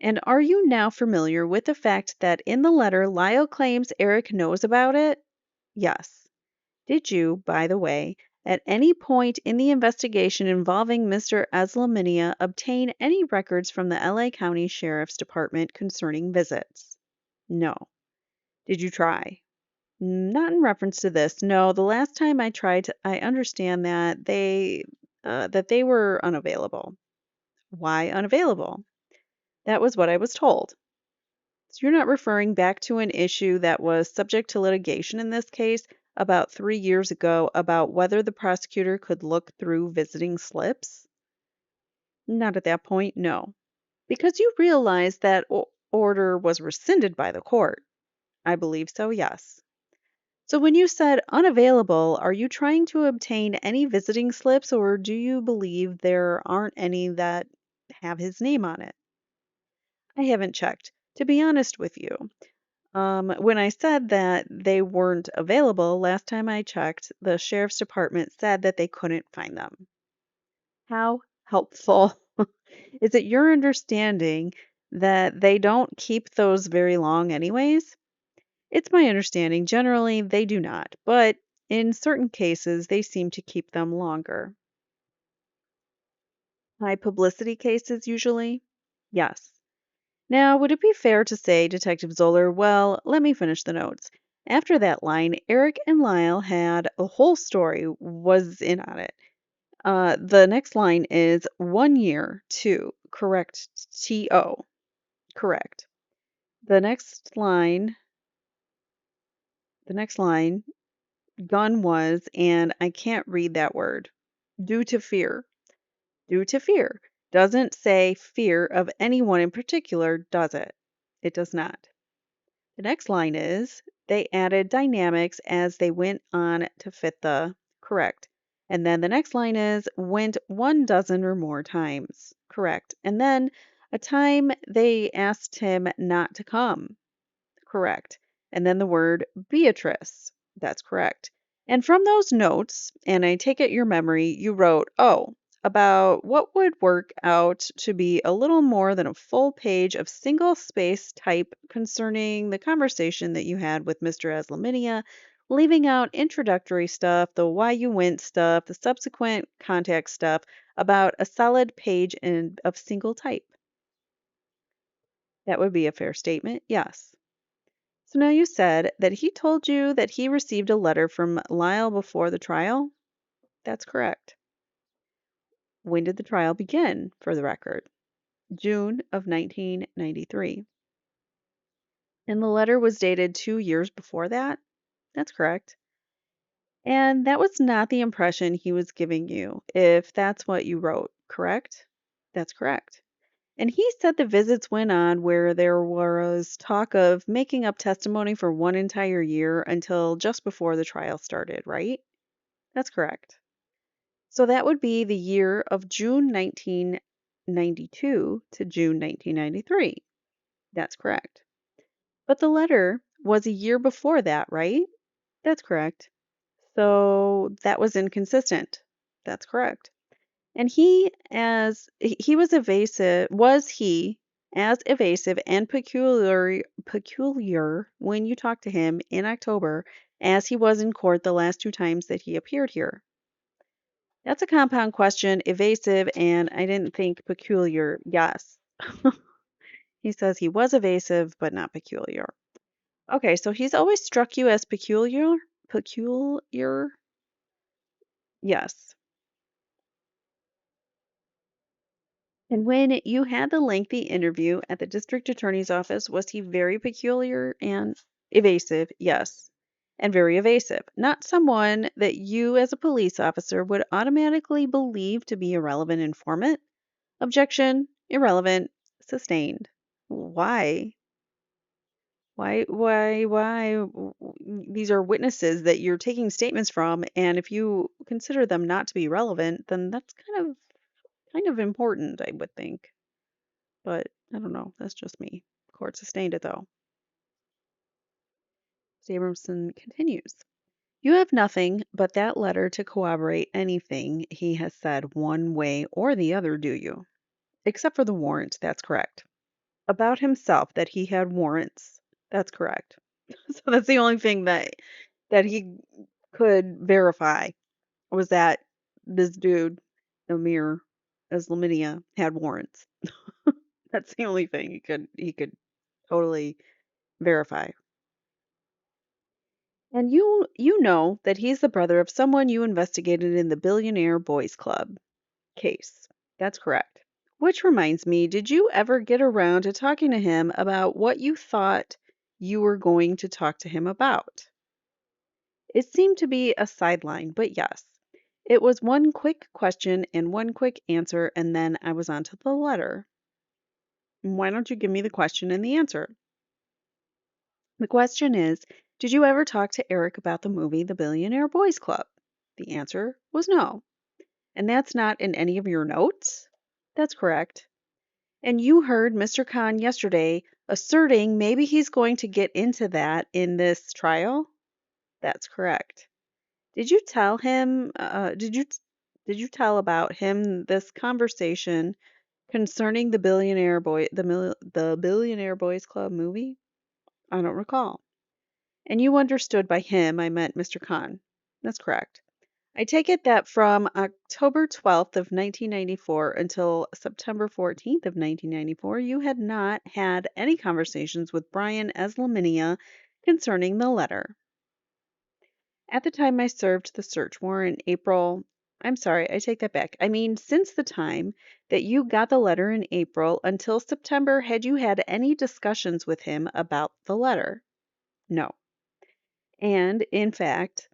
And are you now familiar with the fact that in the letter, Lyle claims Erik knows about it? Yes. Did you, by the way, at any point in the investigation involving Mr. Eslaminia obtain any records from the LA County Sheriff's Department concerning visits? No. Did you try? Not in reference to this. No, the last time I tried, I understand that they were unavailable. Why unavailable? That was what I was told. So you're not referring back to an issue that was subject to litigation in this case about 3 years ago about whether the prosecutor could look through visiting slips? Not at that point, no. Because you realize that order was rescinded by the court. I believe so, yes. So when you said unavailable, are you trying to obtain any visiting slips or do you believe there aren't any that have his name on it? I haven't checked, to be honest with you. When I said that they weren't available, last time I checked, the sheriff's department said that they couldn't find them. How helpful. Is it your understanding that they don't keep those very long anyways? It's my understanding generally they do not, but in certain cases they seem to keep them longer. High publicity cases usually? Yes. Now, would it be fair to say, Detective Zoeller, well, let me finish the notes. After that line, Erik and Lyle had a whole story, was in on it. The next line is 1 year, 2, correct, T-O, correct. The next line, gun was, and I can't read that word, due to fear. Due to fear. Doesn't say fear of anyone in particular, does it? It does not. The next line is they added dynamics as they went on to fit the correct. And then the next line is went 1 dozen or more times. Correct. And then a time they asked him not to come. Correct. And then the word Beatrice. That's correct. And from those notes, and I take it your memory, you wrote, oh, about what would work out to be a little more than a full page of single space type concerning the conversation that you had with Mr. Eslaminia, leaving out introductory stuff, the why you went stuff, the subsequent contact stuff, about a solid page of single type. That would be a fair statement, yes. So now you said that he told you that he received a letter from Lyle before the trial? That's correct. When did the trial begin, for the record? June of 1993. And the letter was dated 2 years before that? That's correct. And that was not the impression he was giving you, if that's what you wrote, correct? That's correct. And he said the visits went on where there was talk of making up testimony for 1 entire year until just before the trial started, right? That's correct. So that would be the year of June 1992 to June 1993. That's correct. But the letter was a year before that, right? That's correct. So that was inconsistent. That's correct. And he was as evasive and peculiar when you talked to him in October as he was in court the last two times that he appeared here? That's a compound question, evasive, and I didn't think peculiar. Yes. He says he was evasive, but not peculiar. Okay, so he's always struck you as peculiar? Peculiar? Yes. And when you had the lengthy interview at the district attorney's office, was he very peculiar and evasive? Yes. And very evasive. Not someone that you, as a police officer, would automatically believe to be a relevant informant. Objection, irrelevant, sustained. Why? These are witnesses that you're taking statements from, and if you consider them not to be relevant, then that's kind of important, I would think. But I don't know. That's just me. Court sustained it though. Abramson continues. You have nothing but that letter to corroborate anything he has said one way or the other, do you? Except for the warrant, that's correct. About himself, that he had warrants, that's correct. So that's the only thing that he could verify was that this dude, Amir Eslaminia, had warrants. That's the only thing he could totally verify. And you know that he's the brother of someone you investigated in the Billionaire Boys Club case. That's correct. Which reminds me, did you ever get around to talking to him about what you thought you were going to talk to him about? It seemed to be a sideline, but yes. It was one quick question and one quick answer, and then I was on to the letter. Why don't you give me the question and the answer? The question is, did you ever talk to Erik about the movie The Billionaire Boys Club? The answer was no. And that's not in any of your notes? That's correct. And you heard Mr. Khan yesterday asserting maybe he's going to get into that in this trial? That's correct. Did you tell him, did you tell about him this conversation concerning the Billionaire Boys Club movie? I don't recall. And you understood by him I meant Mr. Khan. That's correct. I take it that from October 12th of 1994 until September 14th of 1994, you had not had any conversations with Brian Eslaminia concerning the letter. At the time I served the search warrant, I'm sorry, I take that back. I mean, since the time that you got the letter in April until September, had you had any discussions with him about the letter? No. And in fact,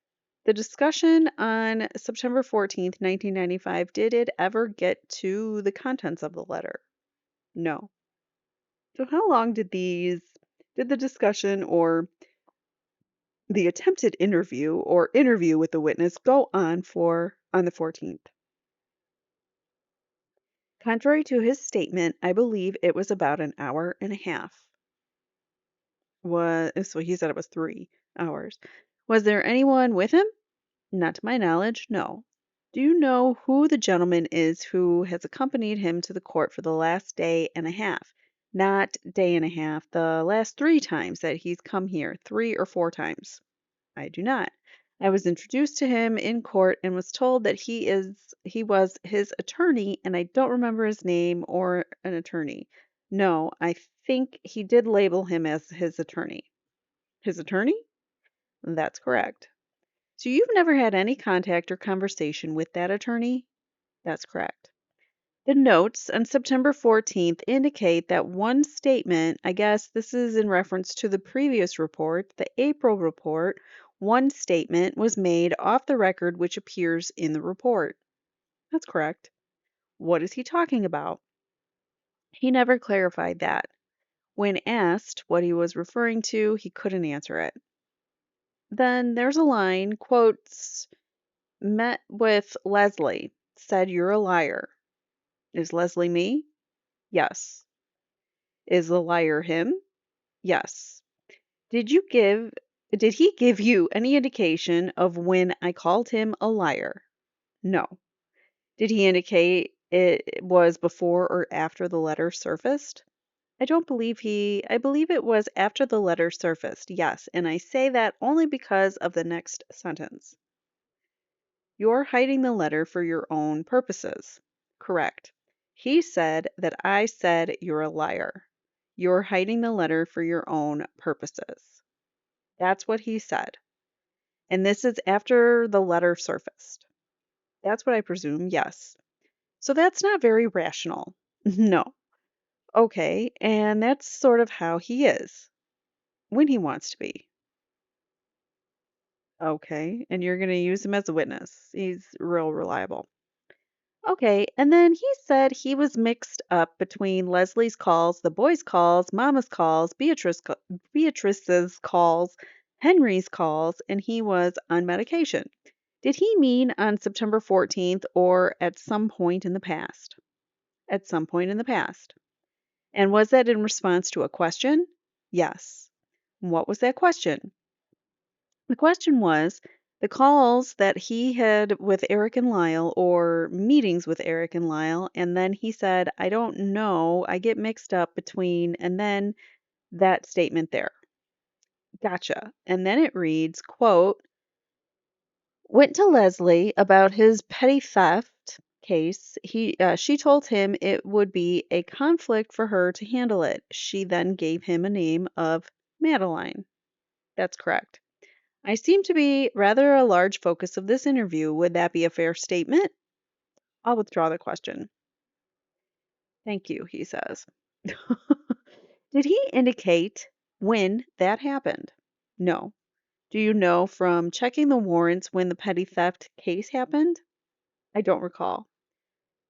the discussion on September 14th, 1995, did it ever get to the contents of the letter? No. So how long did the discussion or the attempted interview or interview with the witness go on for on the 14th? Contrary to his statement, I believe it was about an hour and a half. So he said it was 3 hours. Was there anyone with him? Not to my knowledge, no. Do you know who the gentleman is who has accompanied him to the court for the last day and a half? Not day and a half, the last 3 times that he's come here, 3 or 4 times. I do not. I was introduced to him in court and was told that he was his attorney, and I don't remember his name or an attorney. No, I think he did label him as his attorney. His attorney? That's correct. So you've never had any contact or conversation with that attorney? That's correct. The notes on September 14th indicate that one statement, I guess this is in reference to the previous report, the April report, one statement was made off the record which appears in the report. That's correct. What is he talking about? He never clarified that. When asked what he was referring to, he couldn't answer it. Then there's a line, quotes, met with Leslie, said you're a liar. Is Leslie me? Yes. Is the liar him? Yes. Did you give did he give you any indication of when I called him a liar? No. Did he indicate it was before or after the letter surfaced? I believe it was after the letter surfaced, yes, and I say that only because of the next sentence. You're hiding the letter for your own purposes. Correct. He said that I said you're a liar. You're hiding the letter for your own purposes. That's what he said. And this is after the letter surfaced. That's what I presume, yes. So that's not very rational. No. Okay, and that's sort of how he is when he wants to be. Okay, and you're going to use him as a witness. He's real reliable. Okay, and then he said he was mixed up between Leslie's calls, the boys' calls, Mama's calls, Beatrice's calls, Henry's calls, and he was on medication. Did he mean on September 14th or at some point in the past? At some point in the past. And was that in response to a question? Yes. What was that question? The question was the calls that he had with Erik and Lyle or meetings with Erik and Lyle, and then he said, I don't know, I get mixed up between, and then that statement there. Gotcha. And then it reads, quote, went to Leslie about his petty theft case. She told him it would be a conflict for her to handle it. She then gave him a name of Madeline. That's correct. I seem to be rather a large focus of this interview. Would that be a fair statement? I'll withdraw the question. Thank you, he says. Did he indicate when that happened? No. Do you know from checking the warrants when the petty theft case happened? I don't recall.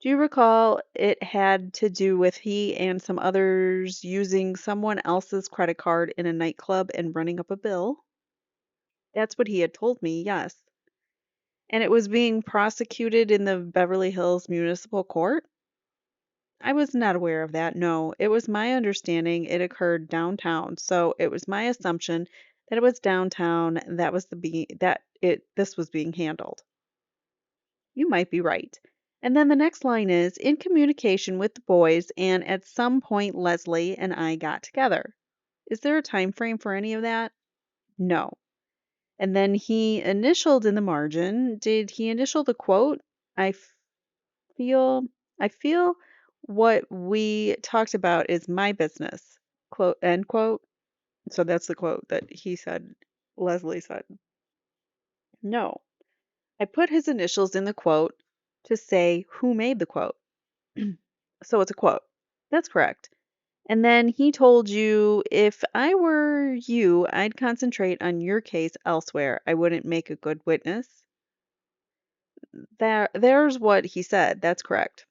Do you recall it had to do with he and some others using someone else's credit card in a nightclub and running up a bill? That's what he had told me, yes. And it was being prosecuted in the Beverly Hills Municipal Court? I was not aware of that, no. It was my understanding it occurred downtown, so it was my assumption that it was downtown that was this was being handled. You might be right. And then the next line is in communication with the boys, and at some point Leslie and I got together. Is there a time frame for any of that? No. And then he initialed in the margin. Did he initial the quote? I feel I feel what we talked about is my business. Quote end quote. So that's the quote that he said, Leslie said. No. I put his initials in the quote to say who made the quote. So it's a quote. That's correct. And then he told you, if I were you, I'd concentrate on your case elsewhere. I wouldn't make a good witness. There's what he said. That's correct.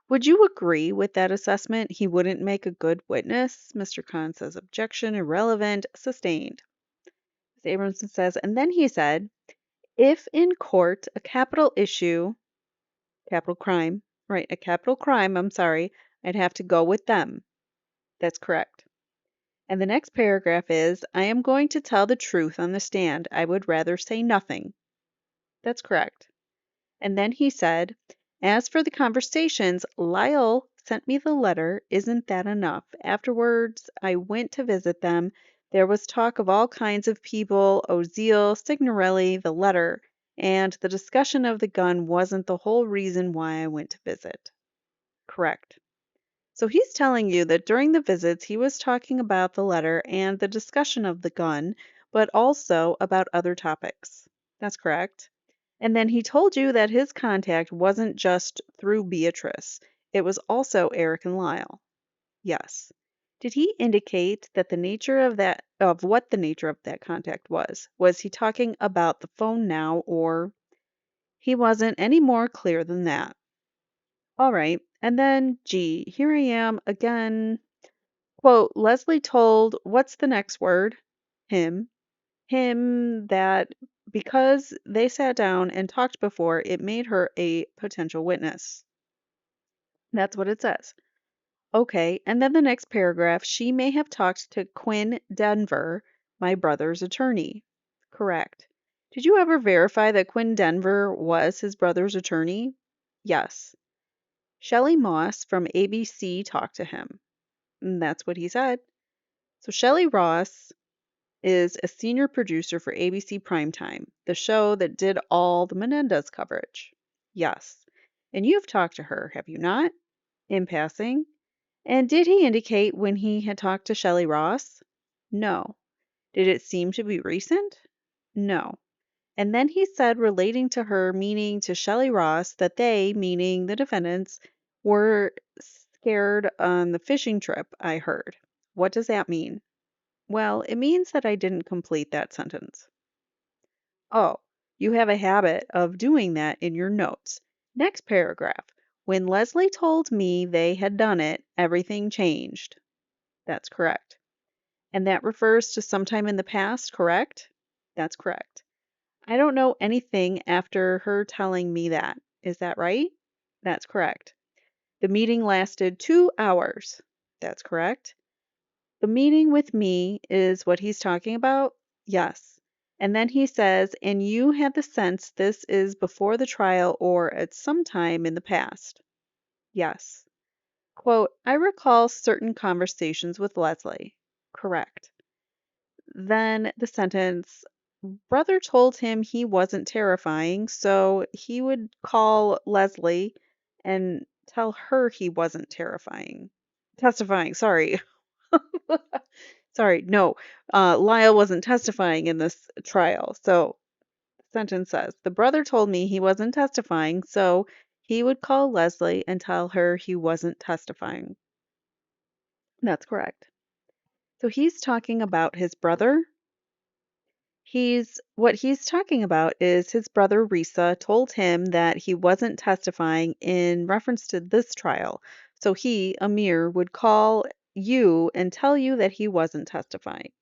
Would you agree with that assessment? He wouldn't make a good witness. Mr. Khan says objection, irrelevant, sustained. Ms. Abramson says, and then he said, if in court a capital issue, capital crime, right, a capital crime, I'm sorry, I'd have to go with them. That's correct. And the next paragraph is, I am going to tell the truth on the stand. I would rather say nothing. That's correct. And then he said, as for the conversations, Lyle sent me the letter. Isn't that enough? Afterwards, I went to visit them. There was talk of all kinds of people, Oziel, Signorelli, the letter, and the discussion of the gun wasn't the whole reason why I went to visit. Correct. So he's telling you that during the visits, he was talking about the letter and the discussion of the gun, but also about other topics. That's correct. And then he told you that his contact wasn't just through Beatrice, it was also Erik and Lyle. Yes. Did he indicate that what the nature of that contact was? Was he talking about the phone now, or he wasn't any more clear than that? All right. And then G, here I am again. Quote, Leslie told, what's the next word? Him that because they sat down and talked before, it made her a potential witness. That's what it says. Okay, and then the next paragraph, she may have talked to Quinn Denver, my brother's attorney. Correct. Did you ever verify that Quinn Denver was his brother's attorney? Yes. Shelley Moss from ABC talked to him. And that's what he said. So Shelley Ross is a senior producer for ABC Primetime, the show that did all the Menendez coverage. Yes. And you've talked to her, have you not? In passing. And did he indicate when he had talked to Shelley Ross? No. Did it seem to be recent? No. And then he said, relating to her, meaning to Shelley Ross, that they, meaning the defendants, were scared on the fishing trip, I heard. What does that mean? Well, it means that I didn't complete that sentence. Oh, you have a habit of doing that in your notes. Next paragraph. When Leslie told me they had done it, everything changed. That's correct. And that refers to sometime in the past, correct? That's correct. I don't know anything after her telling me that. Is that right? That's correct. The meeting lasted 2 hours. That's correct. The meeting with me is what he's talking about? Yes. And then he says, and you had the sense this is before the trial or at some time in the past. Yes. Quote, I recall certain conversations with Leslie. Correct. Then the sentence, brother told him he wasn't terrifying, so he would call Leslie and tell her he wasn't terrifying. Testifying, sorry. Sorry, no. Lyle wasn't testifying in this trial. So, sentence says, the brother told me he wasn't testifying, so he would call Leslie and tell her he wasn't testifying. That's correct. So he's talking about his brother. What he's talking about is his brother Risa told him that he wasn't testifying in reference to this trial. So he, Amir, would call you and tell you that he wasn't testifying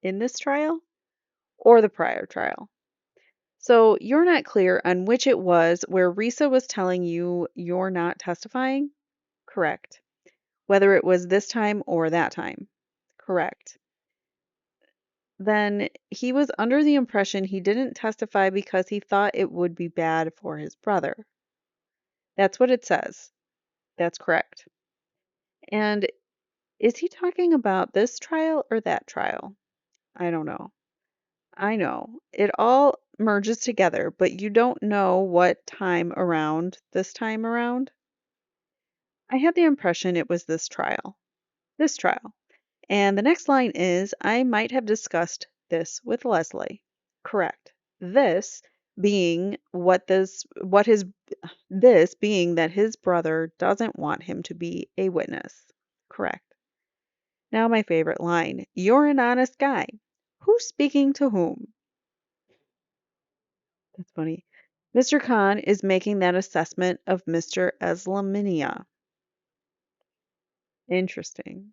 in this trial or the prior trial. So you're not clear on which it was where Risa was telling you you're not testifying? Correct. Whether it was this time or that time? Correct. Then he was under the impression he didn't testify because he thought it would be bad for his brother. That's what it says. That's correct. And is he talking about this trial or that trial? I don't know. I know. It all merges together, but you don't know what time around this time around? I had the impression it was this trial. This trial. And the next line is, I might have discussed this with Leslie. Correct. This being this being that his brother doesn't want him to be a witness. Correct. Now my favorite line. You're an honest guy. Who's speaking to whom? That's funny. Mr. Khan is making that assessment of Mr. Eslaminia. Interesting.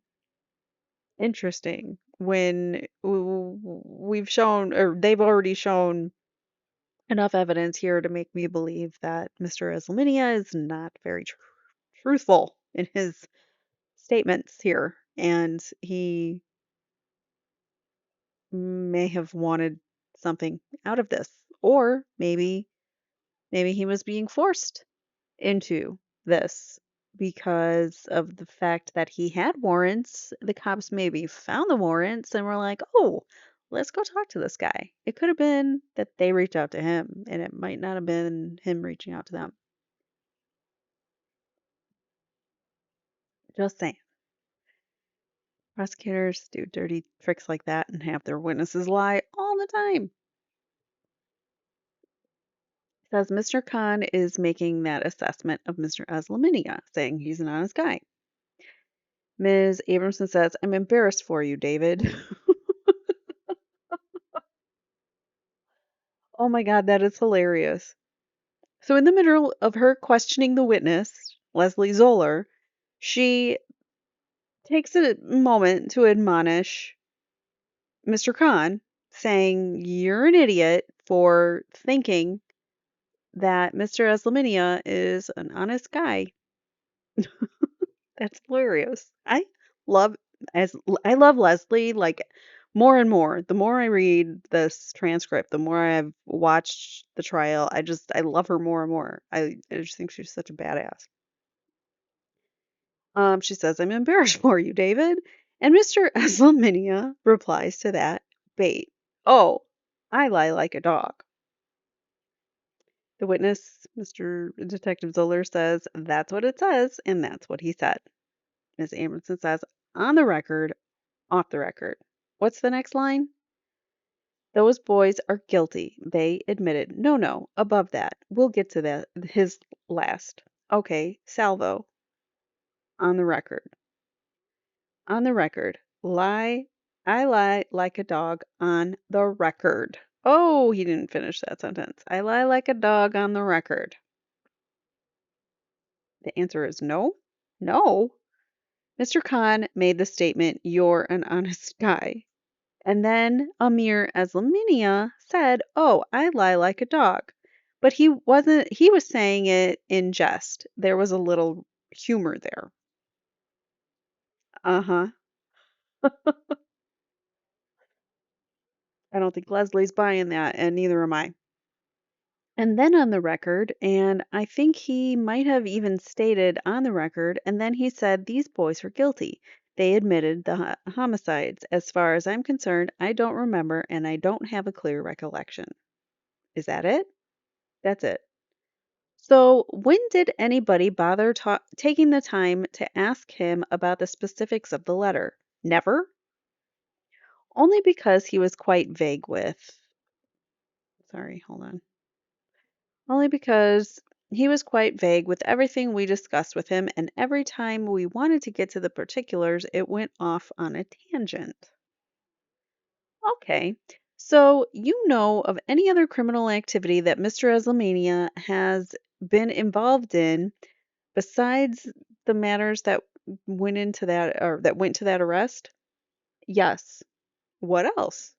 Interesting. When we've shown, or they've already shown enough evidence here to make me believe that Mr. Eslaminia is not very truthful in his statements here, and he may have wanted something out of this, or maybe he was being forced into this because of the fact that he had warrants. The cops maybe found the warrants and were like, oh, let's go talk to this guy. It could have been that they reached out to him, and it might not have been him reaching out to them. Just saying. Prosecutors do dirty tricks like that and have their witnesses lie all the time. It says Mr. Khan is making that assessment of Mr. Eslaminia, saying he's an honest guy. Ms. Abramson says, I'm embarrassed for you, David. Oh my God, that is hilarious. So, in the middle of her questioning the witness, Leslie Zoeller, she takes a moment to admonish Mr. Khan, saying, you're an idiot for thinking that Mr. Eslaminia is an honest guy. That's hilarious. Love I love Leslie. Like more and more. The more I read this transcript, the more I've watched the trial, I love her more and more. I just think she's such a badass. She says, I'm embarrassed for you, David. And Mr. Eslaminia replies to that, bait. Oh, I lie like a dog. The witness, Mr. Detective Zoeller, says, that's what it says, and that's what he said. Ms. Amundsen says, on the record, off the record. What's the next line? Those boys are guilty. They admitted. No, no, above that. We'll get to that. His last. Okay, salvo. On the record. On the record. Lie. I lie like a dog on the record. Oh, he didn't finish that sentence. I lie like a dog on the record. The answer is no. No. Mr. Khan made the statement, you're an honest guy. And then Amir Eslaminia said, oh, I lie like a dog. But he was saying it in jest. There was a little humor there. Uh-huh. I don't think Leslie's buying that, and neither am I. And then on the record, and I think he might have even stated on the record, and then he said these boys were guilty. They admitted the homicides. As far as I'm concerned, I don't remember, and I don't have a clear recollection. Is that it? That's it. So, when did anybody bother taking the time to ask him about the specifics of the letter? Never? Only because he was quite vague with. Sorry, hold on. Only because he was quite vague with everything we discussed with him, and every time we wanted to get to the particulars, it went off on a tangent. Okay, so you know of any other criminal activity that Mr. Eslaminia has been involved in besides the matters that went into that or that went to that arrest? Yes. What else?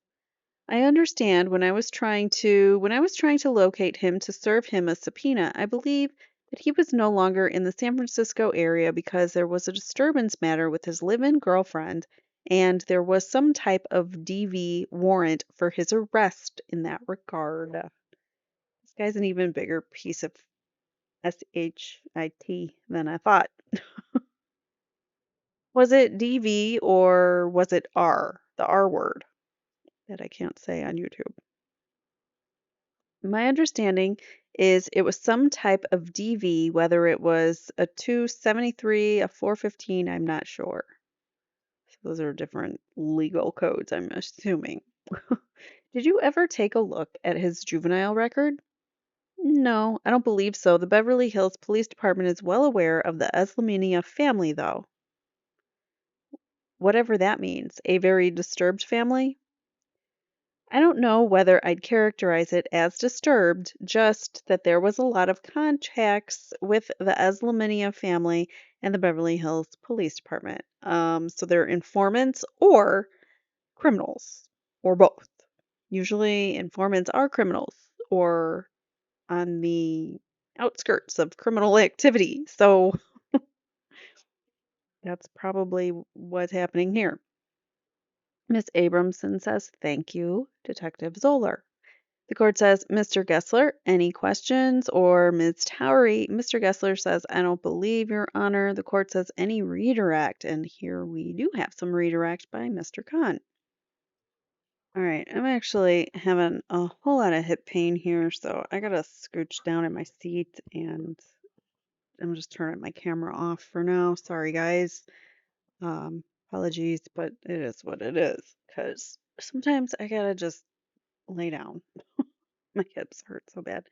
I understand when I was trying to locate him to serve him a subpoena, I believe that he was no longer in the San Francisco area because there was a disturbance matter with his live-in girlfriend and there was some type of DV warrant for his arrest in that regard. This guy's an even bigger piece of SHIT than I thought. Was it DV or was it R, the R word that I can't say on YouTube? My understanding is it was some type of DV, whether it was a 273, a 415, I'm not sure. So those are different legal codes, I'm assuming. Did you ever take a look at his juvenile record? No, I don't believe so. The Beverly Hills Police Department is well aware of the Eslaminia family, though. Whatever that means. A very disturbed family? I don't know whether I'd characterize it as disturbed, just that there was a lot of contacts with the Eslaminia family and the Beverly Hills Police Department. So they're informants or criminals, or both. Usually, informants are criminals or on the outskirts of criminal activity. So that's probably what's happening here. Miss Abramson says, thank you, Detective Zoeller. The court says, Mr. Gessler, any questions? Or Ms. Towery, Mr. Gessler says, I don't believe, Your Honor. The court says, any redirect. And here we do have some redirect by Mr. Khan. All right, I'm actually having a whole lot of hip pain here, so I gotta scooch down in my seat and I'm just turning my camera off for now. Sorry, guys. Apologies, but it is what it is. Because sometimes I gotta just lay down. My hips hurt so bad.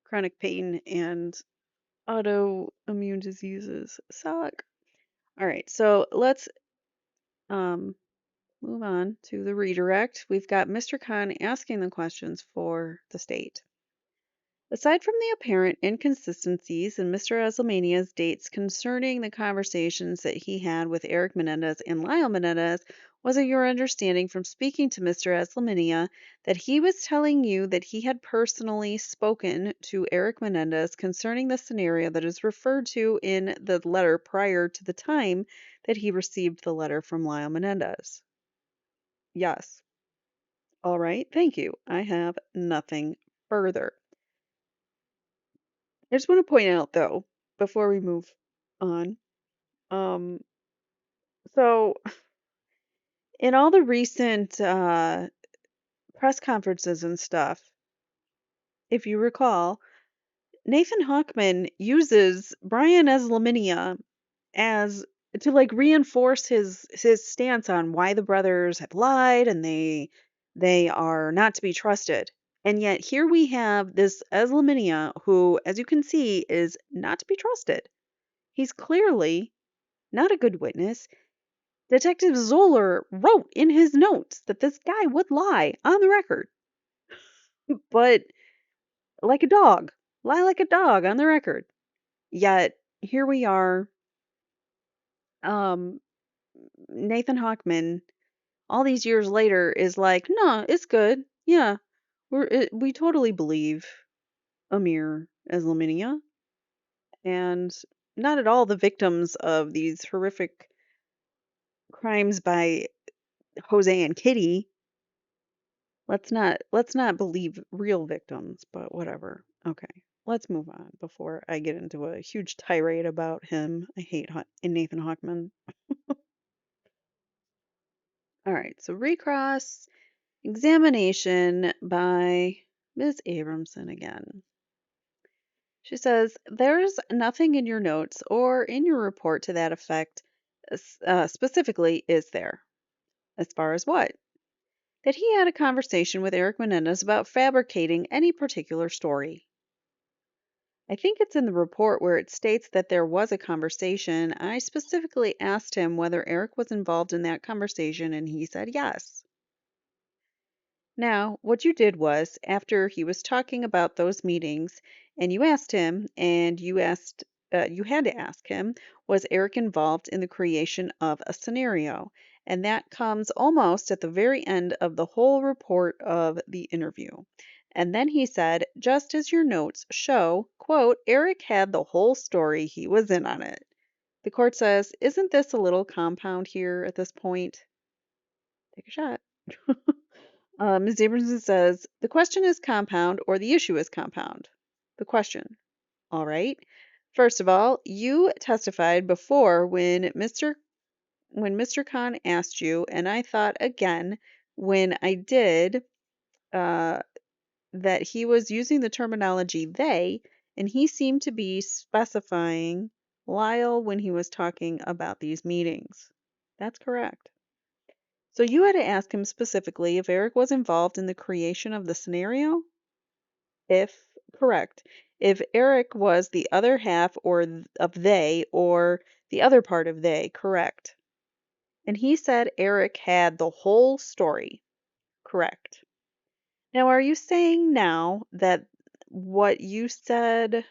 Chronic pain and autoimmune diseases suck. All right, so let's um, move on to the redirect. We've got Mr. Khan asking the questions for the state. Aside from the apparent inconsistencies in Mr. Eslamania's dates concerning the conversations that he had with Erik Menendez and Lyle Menendez, was it your understanding from speaking to Mr. Eslaminia that he was telling you that he had personally spoken to Erik Menendez concerning the scenario that is referred to in the letter prior to the time that he received the letter from Lyle Menendez? Yes. All right, thank you. I have nothing further. I just want to point out, though, before we move on, um, so in all the recent press conferences and stuff, if you recall, Nathan Hawkman uses Brian Eslaminia as to like reinforce his stance on why the brothers have lied and they are not to be trusted. And yet here we have this Eslaminia who, as you can see, is not to be trusted. He's clearly not a good witness. Detective Zoeller wrote in his notes that this guy would lie on the record, but like a dog, lie like a dog on the record. Yet here we are, um, Nathan Hawkman, all these years later, is like, no, it's good. Yeah, we totally believe Amir Eslaminia, and not at all the victims of these horrific crimes by Jose and Kitty. Let's not believe real victims, but whatever. Okay, let's move on before I get into a huge tirade about him. I hate Nathan Hawkman. All right, so recross examination by Ms. Abramson again. She says, there's nothing in your notes or in your report to that effect, specifically, is there? As far as what? That he had a conversation with Erik Menendez about fabricating any particular story. I think it's in the report where it states that there was a conversation. I specifically asked him whether Erik was involved in that conversation, and he said yes. Now, what you did was, after he was talking about those meetings, and you asked him, and you had to ask him, was Erik involved in the creation of a scenario? And that comes almost at the very end of the whole report of the interview. And then he said, just as your notes show, quote, Erik had the whole story, he was in on it. The court says, isn't this a little compound here at this point? Take a shot. Ms. Abramson says, the question is compound or the issue is compound. The question. All right. First of all, you testified before when Mr. Khan asked you, and I thought again when I did, uh, that he was using the terminology they, and he seemed to be specifying Lyle when he was talking about these meetings. That's correct. So you had to ask him specifically if Erik was involved in the creation of the scenario? If correct. If Erik was the other half of they or the other part of they, correct. And he said Erik had the whole story, correct. Now, are you saying now that what you said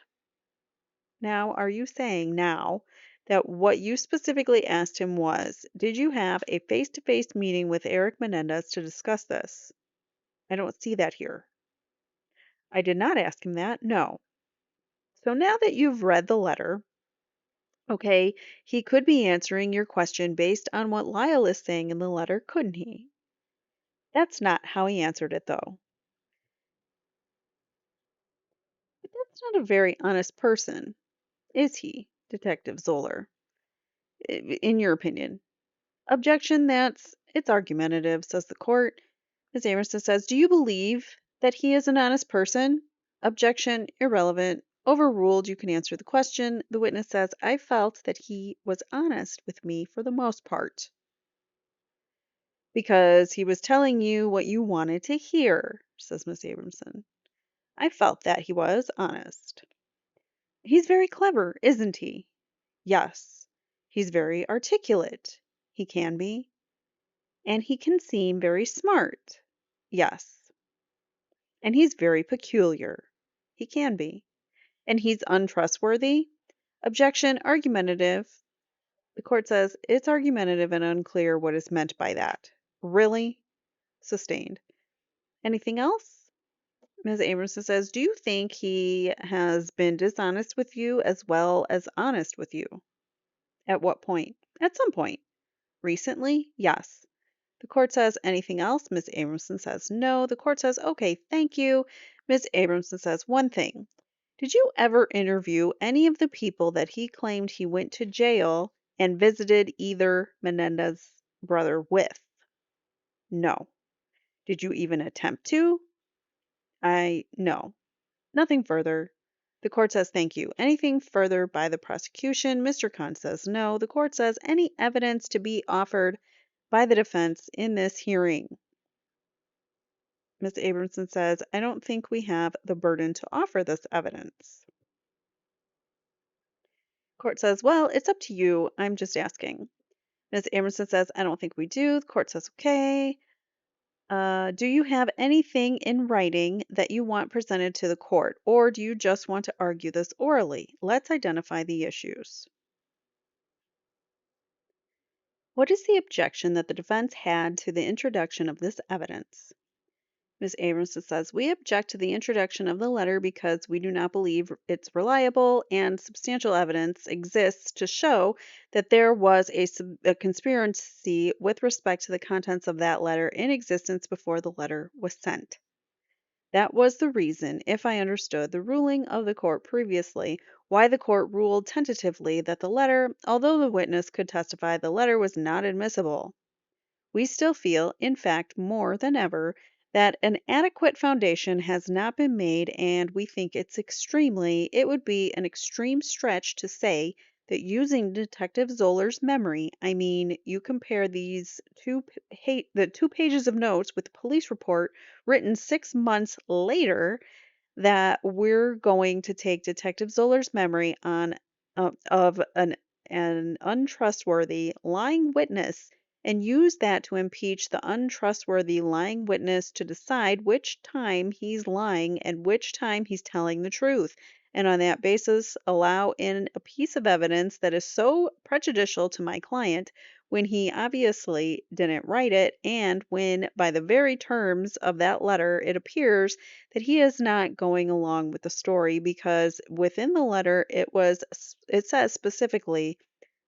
are you saying now that what you specifically asked him was, did you have a face-to-face meeting with Erik Menendez to discuss this? I don't see that here. I did not ask him that, no. So now that you've read the letter, okay, he could be answering your question based on what Lyle is saying in the letter, couldn't he? That's not how he answered it, though. But that's not a very honest person, is he, Detective Zoeller, in your opinion? Objection, it's argumentative, says the court. Ms. Amerson says, do you believe that he is an honest person? Objection, irrelevant. Overruled, you can answer the question. The witness says, I felt that he was honest with me for the most part. Because he was telling you what you wanted to hear, says Miss Abramson. I felt that he was honest. He's very clever, isn't he? Yes. He's very articulate. He can be. And he can seem very smart. Yes. And he's very peculiar. He can be. And he's untrustworthy. Objection, argumentative. The court says it's argumentative and unclear what is meant by that. Really? Sustained. Anything else? Ms. Abramson says, do you think he has been dishonest with you as well as honest with you? At what point? At some point. Recently? Yes. The court says, anything else? Ms. Abramson says, no. The court says, okay, thank you. Ms. Abramson says, one thing. Did you ever interview any of the people that he claimed he went to jail and visited either Menendez's brother with? No. Did you even attempt to? No. Nothing further. The court says thank you. Anything further by the prosecution? Mr. Khan says no. The court says any evidence to be offered by the defense in this hearing? Ms. Abramson says, I don't think we have the burden to offer this evidence. Court says, well, it's up to you. I'm just asking. Ms. Abramson says, I don't think we do. The court says, okay. Do you have anything in writing that you want presented to the court, or do you just want to argue this orally? Let's identify the issues. What is the objection that the defense had to the introduction of this evidence? Ms. Abramson says, we object to the introduction of the letter because we do not believe it's reliable and substantial evidence exists to show that there was a conspiracy with respect to the contents of that letter in existence before the letter was sent. That was the reason, if I understood the ruling of the court previously, why the court ruled tentatively that the letter, although the witness could testify the letter was not admissible. We still feel, in fact, more than ever, that an adequate foundation has not been made, and we think it would be an extreme stretch to say that using Detective Zoeller's memory, I mean, you compare the 2 pages of notes with the police report written 6 months later, that we're going to take Detective Zoeller's memory of an untrustworthy lying witness and use that to impeach the untrustworthy lying witness to decide which time he's lying and which time he's telling the truth. And on that basis, allow in a piece of evidence that is so prejudicial to my client when he obviously didn't write it, and when, by the very terms of that letter, it appears that he is not going along with the story, because within the letter it says specifically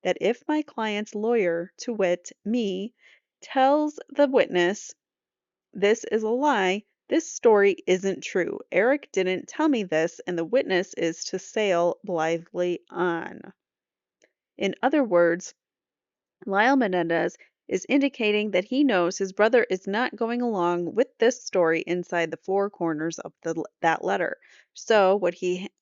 that if my client's lawyer, to wit, me, tells the witness this is a lie, this story isn't true. Erik didn't tell me this, and the witness is to sail blithely on. In other words, Lyle Menendez is indicating that he knows his brother is not going along with this story inside the four corners of that letter. So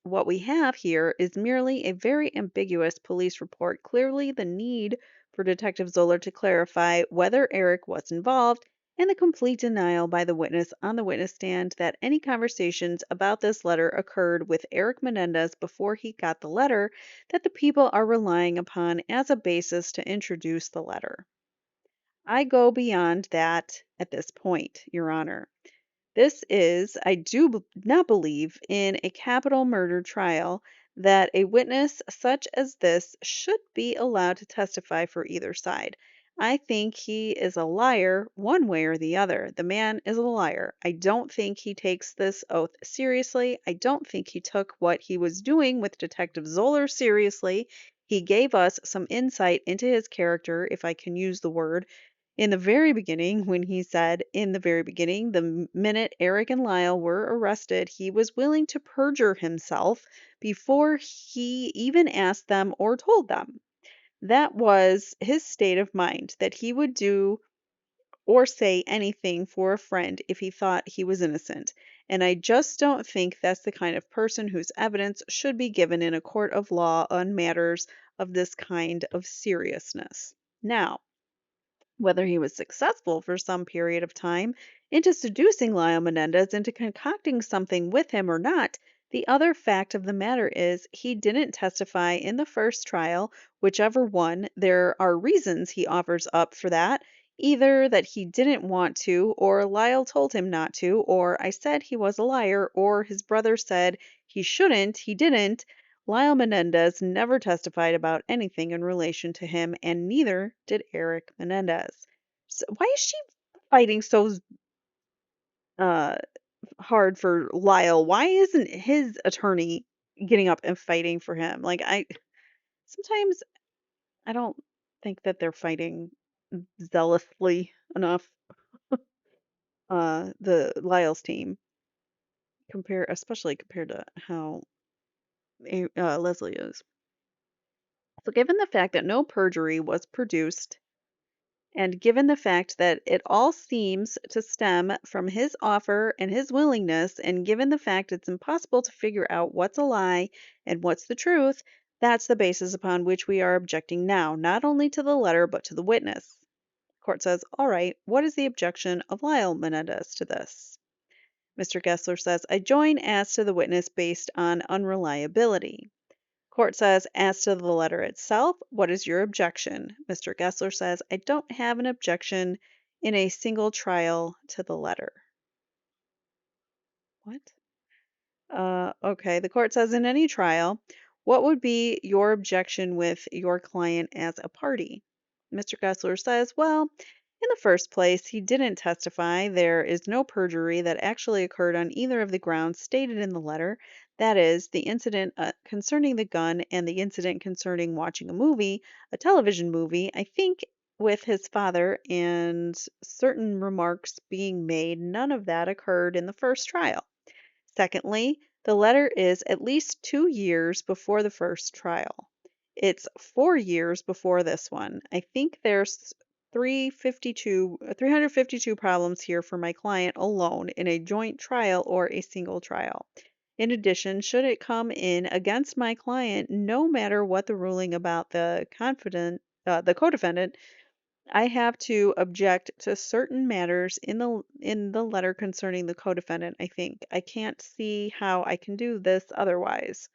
what we have here is merely a very ambiguous police report, clearly the need for Detective Zoeller to clarify whether Erik was involved, and the complete denial by the witness on the witness stand that any conversations about this letter occurred with Erik Menendez before he got the letter that the people are relying upon as a basis to introduce the letter. I go beyond that at this point, Your Honor. I do not believe in a capital murder trial that a witness such as this should be allowed to testify for either side. I think he is a liar one way or the other. The man is a liar. I don't think he takes this oath seriously. I don't think he took what he was doing with Detective Zoeller seriously. He gave us some insight into his character, if I can use the word, in the very beginning, when he said, in the very beginning, the minute Erik and Lyle were arrested, he was willing to perjure himself before he even asked them or told them. That was his state of mind, that he would do or say anything for a friend if he thought he was innocent. And I just don't think that's the kind of person whose evidence should be given in a court of law on matters of this kind of seriousness. Now, whether he was successful for some period of time into seducing Lyle Menendez into concocting something with him or not, the other fact of the matter is he didn't testify in the first trial, whichever one. There are reasons he offers up for that. Either that he didn't want to, or Lyle told him not to, or I said he was a liar, or his brother said he didn't. Lyle Menendez never testified about anything in relation to him, and neither did Erik Menendez. So why is she fighting so uh, hard for Lyle? Why isn't his attorney getting up and fighting for him? Sometimes I don't think that they're fighting. zealously enough, the Lyle's team, especially compared to how Leslie is. So, given the fact that no perjury was produced, and given the fact that it all seems to stem from his offer and his willingness, and given the fact it's impossible to figure out what's a lie and what's the truth, that's the basis upon which we are objecting now, not only to the letter but to the witness. Court says, all right, what is the objection of Lyle Menendez to this? Mr. Gessler says, I join as to the witness based on unreliability. Court says, as to the letter itself, what is your objection? Mr. Gessler says, I don't have an objection in a single trial to the letter. What? Okay, the court says, in any trial, what would be your objection with your client as a party? Mr. Gessler says, well, in the first place, he didn't testify. There is no perjury that actually occurred on either of the grounds stated in the letter. That is, the incident concerning the gun and the incident concerning watching a movie, a television movie, I think with his father, and certain remarks being made. None of that occurred in the first trial. Secondly, the letter is at least 2 years before the first trial. It's 4 years before this one. I think there's 352 problems here for my client alone in a joint trial or a single trial. In addition, should it come in against my client, no matter what the ruling about the co-defendant, I have to object to certain matters in the letter concerning the co-defendant, I think. I can't see how I can do this otherwise.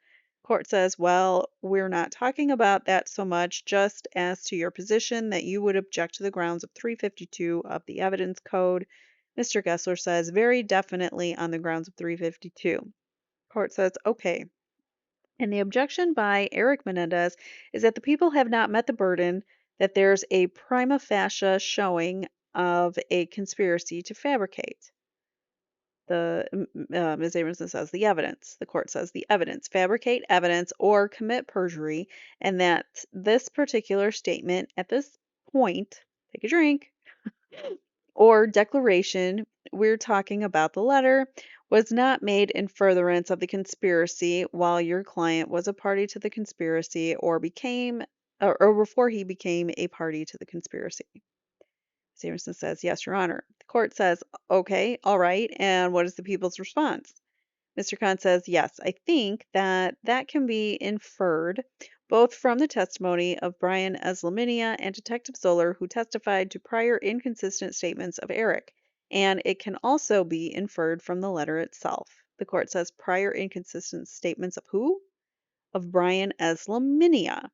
Court says, well, we're not talking about that so much, just as to your position that you would object to the grounds of 352 of the Evidence Code. Mr. Gessler says, very definitely on the grounds of 352. Court says, okay. And the objection by Erik Menendez is that the people have not met the burden, that there's a prima facie showing of a conspiracy to fabricate. Ms. Abramson says the evidence. The court says the evidence, fabricate evidence or commit perjury, and that this particular statement at this point, take a drink, or declaration, we're talking about the letter, was not made in furtherance of the conspiracy while your client was a party to the conspiracy or before he became a party to the conspiracy. Samerson says, yes, Your Honor. The court says, okay, all right, and what is the people's response? Mr. Khan says, yes, I think that that can be inferred both from the testimony of Amir Eslaminia and Detective Zoeller, who testified to prior inconsistent statements of Erik, and it can also be inferred from the letter itself. The court says prior inconsistent statements of who? Of Amir Eslaminia,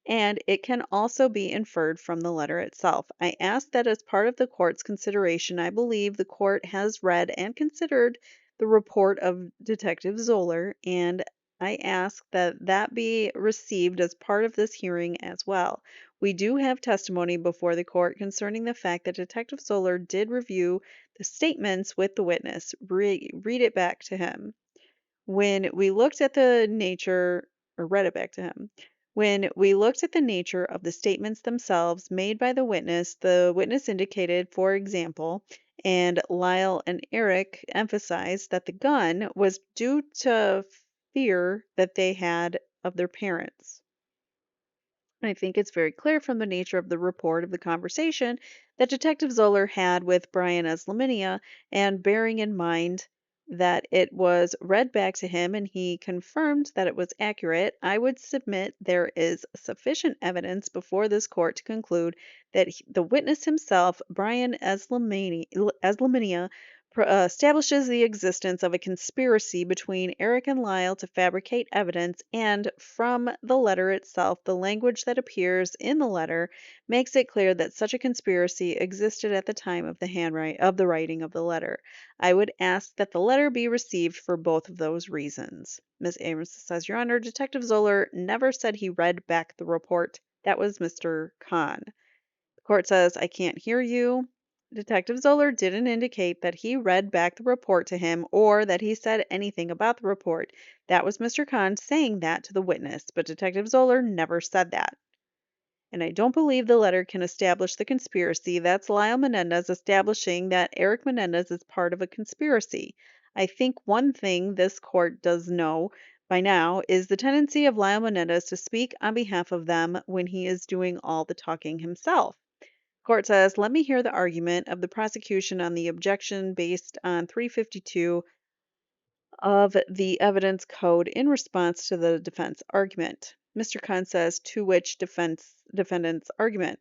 and it can also be inferred from the letter itself. I ask that as part of the court's consideration, I believe the court has read and considered the report of Detective Zoeller, and I ask that that be received as part of this hearing as well. We do have testimony before the court concerning the fact that Detective Zoeller did review the statements with the witness, read it back to him. When we looked at the nature, or read it back to him, when we looked at the nature of the statements themselves made by the witness indicated, for example, and Lyle and Erik emphasized that the gun was due to fear that they had of their parents. I think it's very clear from the nature of the report of the conversation that Detective Zoeller had with Amir Eslaminia, and bearing in mind that it was read back to him and he confirmed that it was accurate, I would submit there is sufficient evidence before this court to conclude that the witness himself, Amir Eslaminia, establishes the existence of a conspiracy between Erik and Lyle to fabricate evidence, and from the letter itself, the language that appears in the letter makes it clear that such a conspiracy existed at the time of the writing of the letter. I would ask that the letter be received for both of those reasons. Ms. Abrams says, Your Honor, Detective Zoeller never said he read back the report. That was Mr. Khan. The court says, I can't hear you. Detective Zoeller didn't indicate that he read back the report to him or that he said anything about the report. That was Mr. Khan saying that to the witness, but Detective Zoeller never said that. And I don't believe the letter can establish the conspiracy. That's Lyle Menendez establishing that Erik Menendez is part of a conspiracy. I think one thing this court does know by now is the tendency of Lyle Menendez to speak on behalf of them when he is doing all the talking himself. Court says, let me hear the argument of the prosecution on the objection based on 352 of the evidence code in response to the defense argument. Mr. Khan says, to which defendant's argument?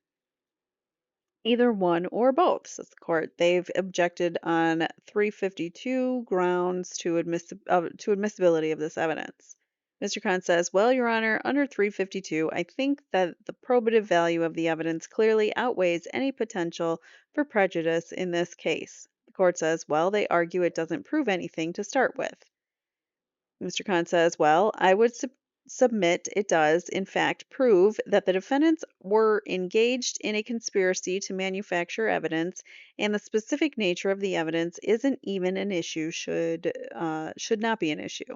Either one or both, says the court. They've objected on 352 grounds to admissibility of this evidence. Mr. Khan says, well, Your Honor, under 352, I think that the probative value of the evidence clearly outweighs any potential for prejudice in this case. The court says, well, they argue it doesn't prove anything to start with. Mr. Khan says, well, I would submit it does, in fact, prove that the defendants were engaged in a conspiracy to manufacture evidence, and the specific nature of the evidence isn't even an issue, should not be an issue.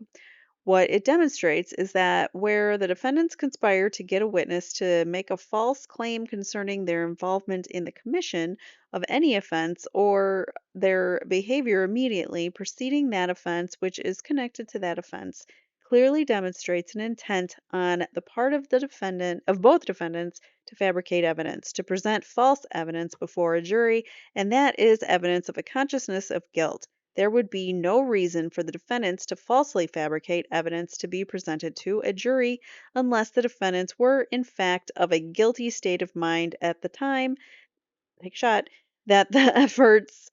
What it demonstrates is that where the defendants conspire to get a witness to make a false claim concerning their involvement in the commission of any offense or their behavior immediately preceding that offense, which is connected to that offense, clearly demonstrates an intent on the part of both defendants to fabricate evidence, to present false evidence before a jury, and that is evidence of a consciousness of guilt. There would be no reason for the defendants to falsely fabricate evidence to be presented to a jury unless the defendants were, in fact, of a guilty state of mind at the time, take a shot, that the efforts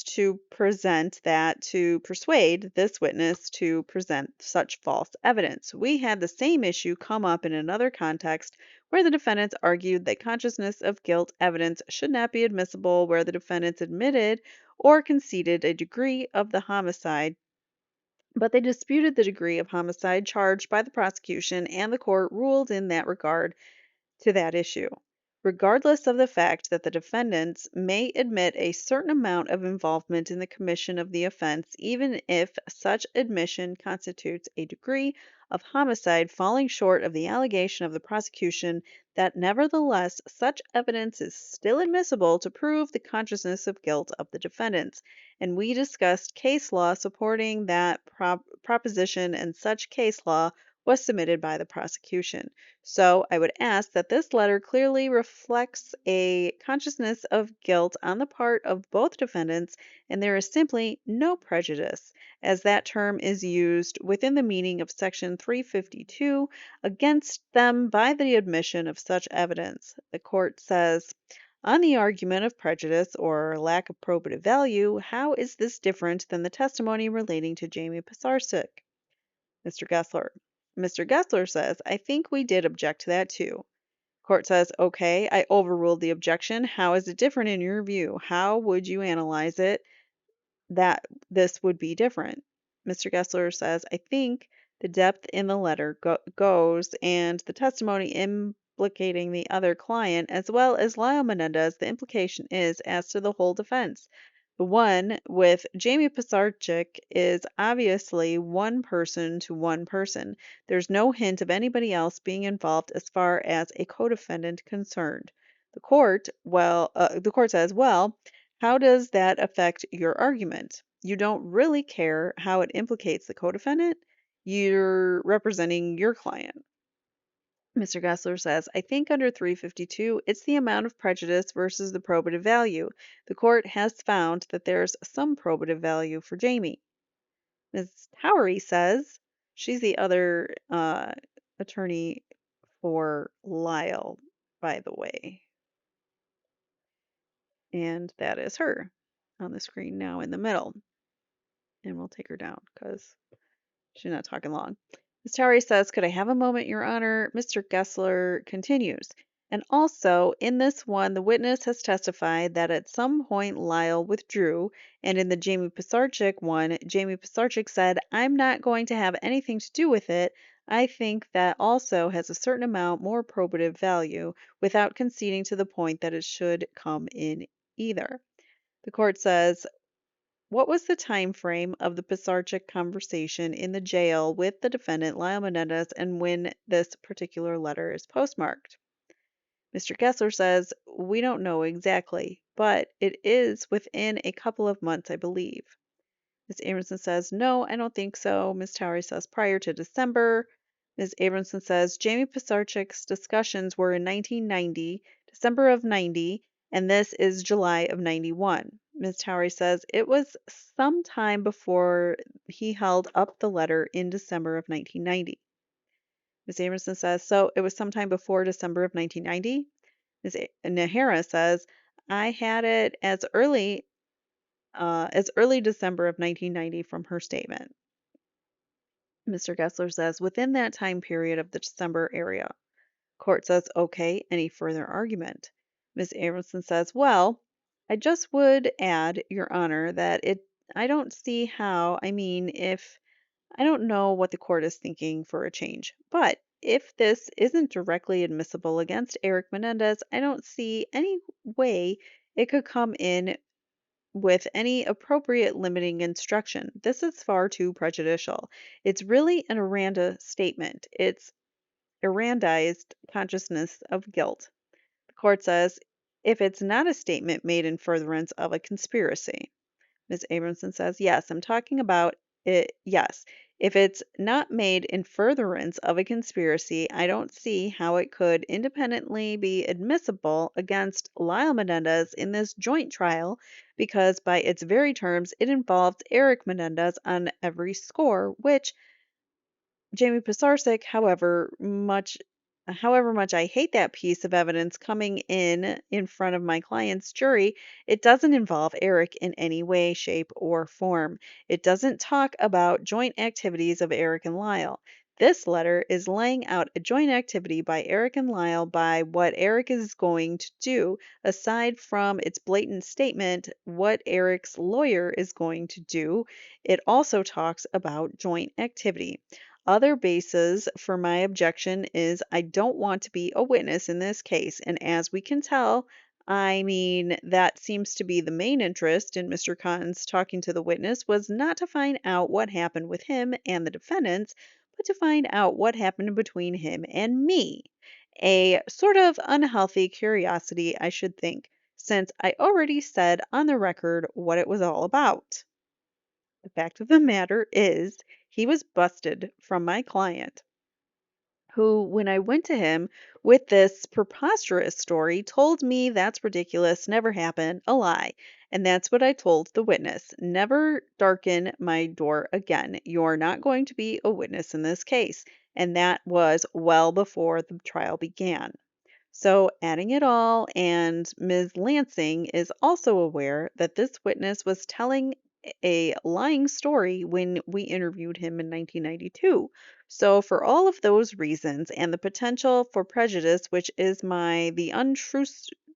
to persuade this witness to present such false evidence. We had the same issue come up in another context where the defendants argued that consciousness of guilt evidence should not be admissible where the defendants admitted or conceded a degree of the homicide, but they disputed the degree of homicide charged by the prosecution, and the court ruled in that regard to that issue. Regardless of the fact that the defendants may admit a certain amount of involvement in the commission of the offense, even if such admission constitutes a degree of homicide falling short of the allegation of the prosecution, that nevertheless such evidence is still admissible to prove the consciousness of guilt of the defendants. And we discussed case law supporting that proposition, and such case law was submitted by the prosecution. So I would ask that this letter clearly reflects a consciousness of guilt on the part of both defendants, and there is simply no prejudice, as that term is used within the meaning of Section 352 against them by the admission of such evidence. The court says, on the argument of prejudice or lack of probative value, how is this different than the testimony relating to Jamie Pisarcik? Mr. Gessler. Mr. Gessler says, I think we did object to that too. Court says, okay, I overruled the objection. How is it different in your view? How would you analyze it that this would be different? Mr. Gessler says, I think the depth in the letter goes, and the testimony implicating the other client, as well as Lyle Menendez, the implication is as to the whole defense. The one with Jamie Pisarcik is obviously one person to one person. There's no hint of anybody else being involved as far as a co-defendant concerned. The court says, well, how does that affect your argument? You don't really care how it implicates the co-defendant. You're representing your client. Mr. Gessler says, I think under 352, it's the amount of prejudice versus the probative value. The court has found that there's some probative value for Jamie. Ms. Towery says, she's the other attorney for Lyle, by the way. And that is her on the screen now in the middle. And we'll take her down because she's not talking long. Ms. Towery says, could I have a moment, Your Honor? Mr. Gessler continues. And also, in this one, the witness has testified that at some point Lyle withdrew, and in the Jamie Pisarcik one, Jamie Pisarcik said, I'm not going to have anything to do with it. I think that also has a certain amount more probative value without conceding to the point that it should come in either. The court says, what was the time frame of the Pisarcik conversation in the jail with the defendant, Lyle Menendez, and when this particular letter is postmarked? Mr. Gessler says, we don't know exactly, but it is within a couple of months, I believe. Ms. Abramson says, no, I don't think so. Ms. Towery says, prior to December. Ms. Abramson says, Jamie Pisarcik's discussions were in 1990, December of 90, and this is July of 91. Ms. Towery says, it was sometime before he held up the letter in December of 1990. Ms. Abramson says, so it was sometime before December of 1990. Ms. Nahara says, I had it as early December of 1990 from her statement. Mr. Gessler says, within that time period of the December area. Court says, okay, any further argument? Ms. Abramson says, well, I just would add, Your Honor, that I don't see how, if I don't know what the court is thinking for a change, but if this isn't directly admissible against Erik Menendez, I don't see any way it could come in with any appropriate limiting instruction. This is far too prejudicial. It's really an Aranda statement. It's Arandized consciousness of guilt. The court says if it's not a statement made in furtherance of a conspiracy. Ms. Abramson says, yes, I'm talking about it. Yes. If it's not made in furtherance of a conspiracy, I don't see how it could independently be admissible against Lyle Menendez in this joint trial because by its very terms, it involved Erik Menendez on every score, which Jamie Pisarcik, however much I hate that piece of evidence coming in front of my client's jury, it doesn't involve Erik in any way, shape, or form. It doesn't talk about joint activities of Erik and Lyle. This letter is laying out a joint activity by Erik and Lyle by what Erik is going to do, aside from its blatant statement, what Erik's lawyer is going to do. It also talks about joint activity. Other basis for my objection is I don't want to be a witness in this case, and as we can tell, that seems to be the main interest in Mr. Cotton's talking to the witness was not to find out what happened with him and the defendants, but to find out what happened between him and me. A sort of unhealthy curiosity, I should think, since I already said on the record what it was all about. The fact of the matter is, he was busted from my client, who, when I went to him with this preposterous story, told me that's ridiculous, never happened, a lie. And that's what I told the witness. Never darken my door again. You're not going to be a witness in this case. And that was well before the trial began. So, adding it all, and Ms. Lansing is also aware that this witness was telling a lying story when we interviewed him in 1992. So, for all of those reasons and the potential for prejudice, which is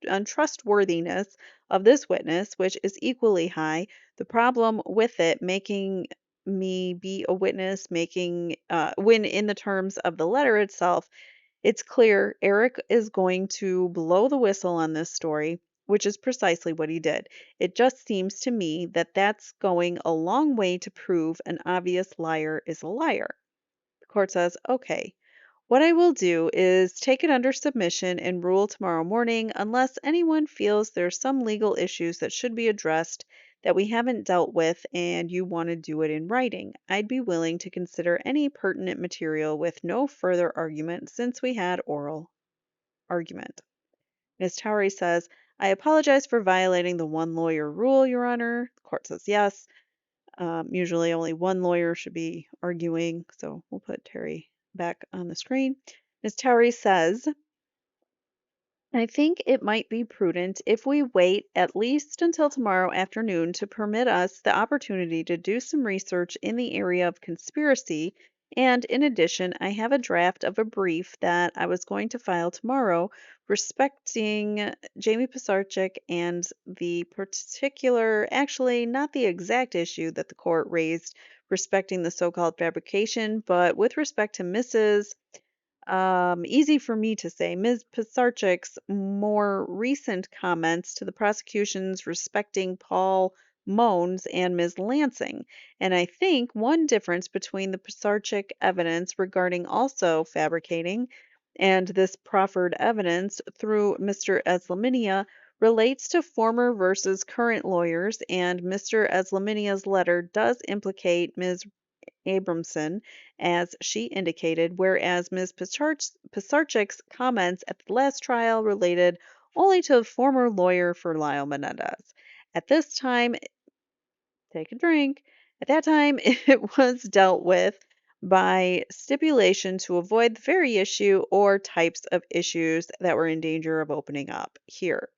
untrustworthiness of this witness, which is equally high, the problem with it making me be a witness, when in the terms of the letter itself, it's clear Erik is going to blow the whistle on this story, which is precisely what he did. It just seems to me that that's going a long way to prove an obvious liar is a liar. The court says, okay, what I will do is take it under submission and rule tomorrow morning unless anyone feels there's some legal issues that should be addressed that we haven't dealt with and you want to do it in writing. I'd be willing to consider any pertinent material with no further argument since we had oral argument. Ms. Towery says, I apologize for violating the one lawyer rule, Your Honor. The court says yes. Usually only one lawyer should be arguing, so we'll put Terry back on the screen. Ms. Towery says, I think it might be prudent if we wait at least until tomorrow afternoon to permit us the opportunity to do some research in the area of conspiracy. And in addition, I have a draft of a brief that I was going to file tomorrow respecting Jamie Pisarcik and the particular, actually not the exact issue that the court raised respecting the so-called fabrication, but with respect to easy for me to say, Ms. Pisarcik's more recent comments to the prosecution's respecting Paul Moans and Ms. Lansing. And I think one difference between the Pisarcik evidence regarding also fabricating and this proffered evidence through Mr. Eslaminia relates to former versus current lawyers, and Mr. Eslaminia's letter does implicate Ms. Abramson, as she indicated, whereas Ms. Pisarcik's comments at the last trial related only to the former lawyer for Lyle Menendez. At this time, take a drink. At that time, it was dealt with by stipulation to avoid the very issue or types of issues that were in danger of opening up here.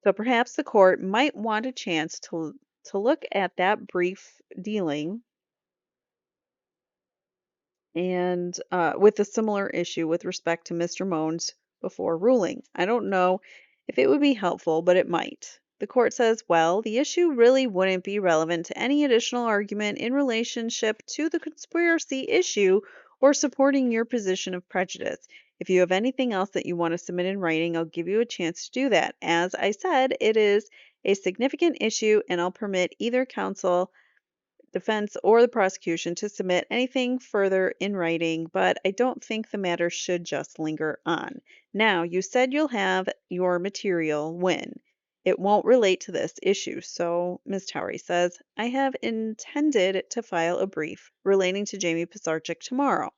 So perhaps the court might want a chance to look at that brief dealing and with a similar issue with respect to Mr. Moans before ruling. I don't know if it would be helpful, but it might. The court says, well, the issue really wouldn't be relevant to any additional argument in relationship to the conspiracy issue or supporting your position of prejudice. If you have anything else that you want to submit in writing, I'll give you a chance to do that. As I said, it is a significant issue, and I'll permit either counsel, defense, or the prosecution to submit anything further in writing, but I don't think the matter should just linger on. Now, you said you'll have your material when? It won't relate to this issue, so Ms. Towery says, I have intended to file a brief relating to Jamie Pisarcik tomorrow.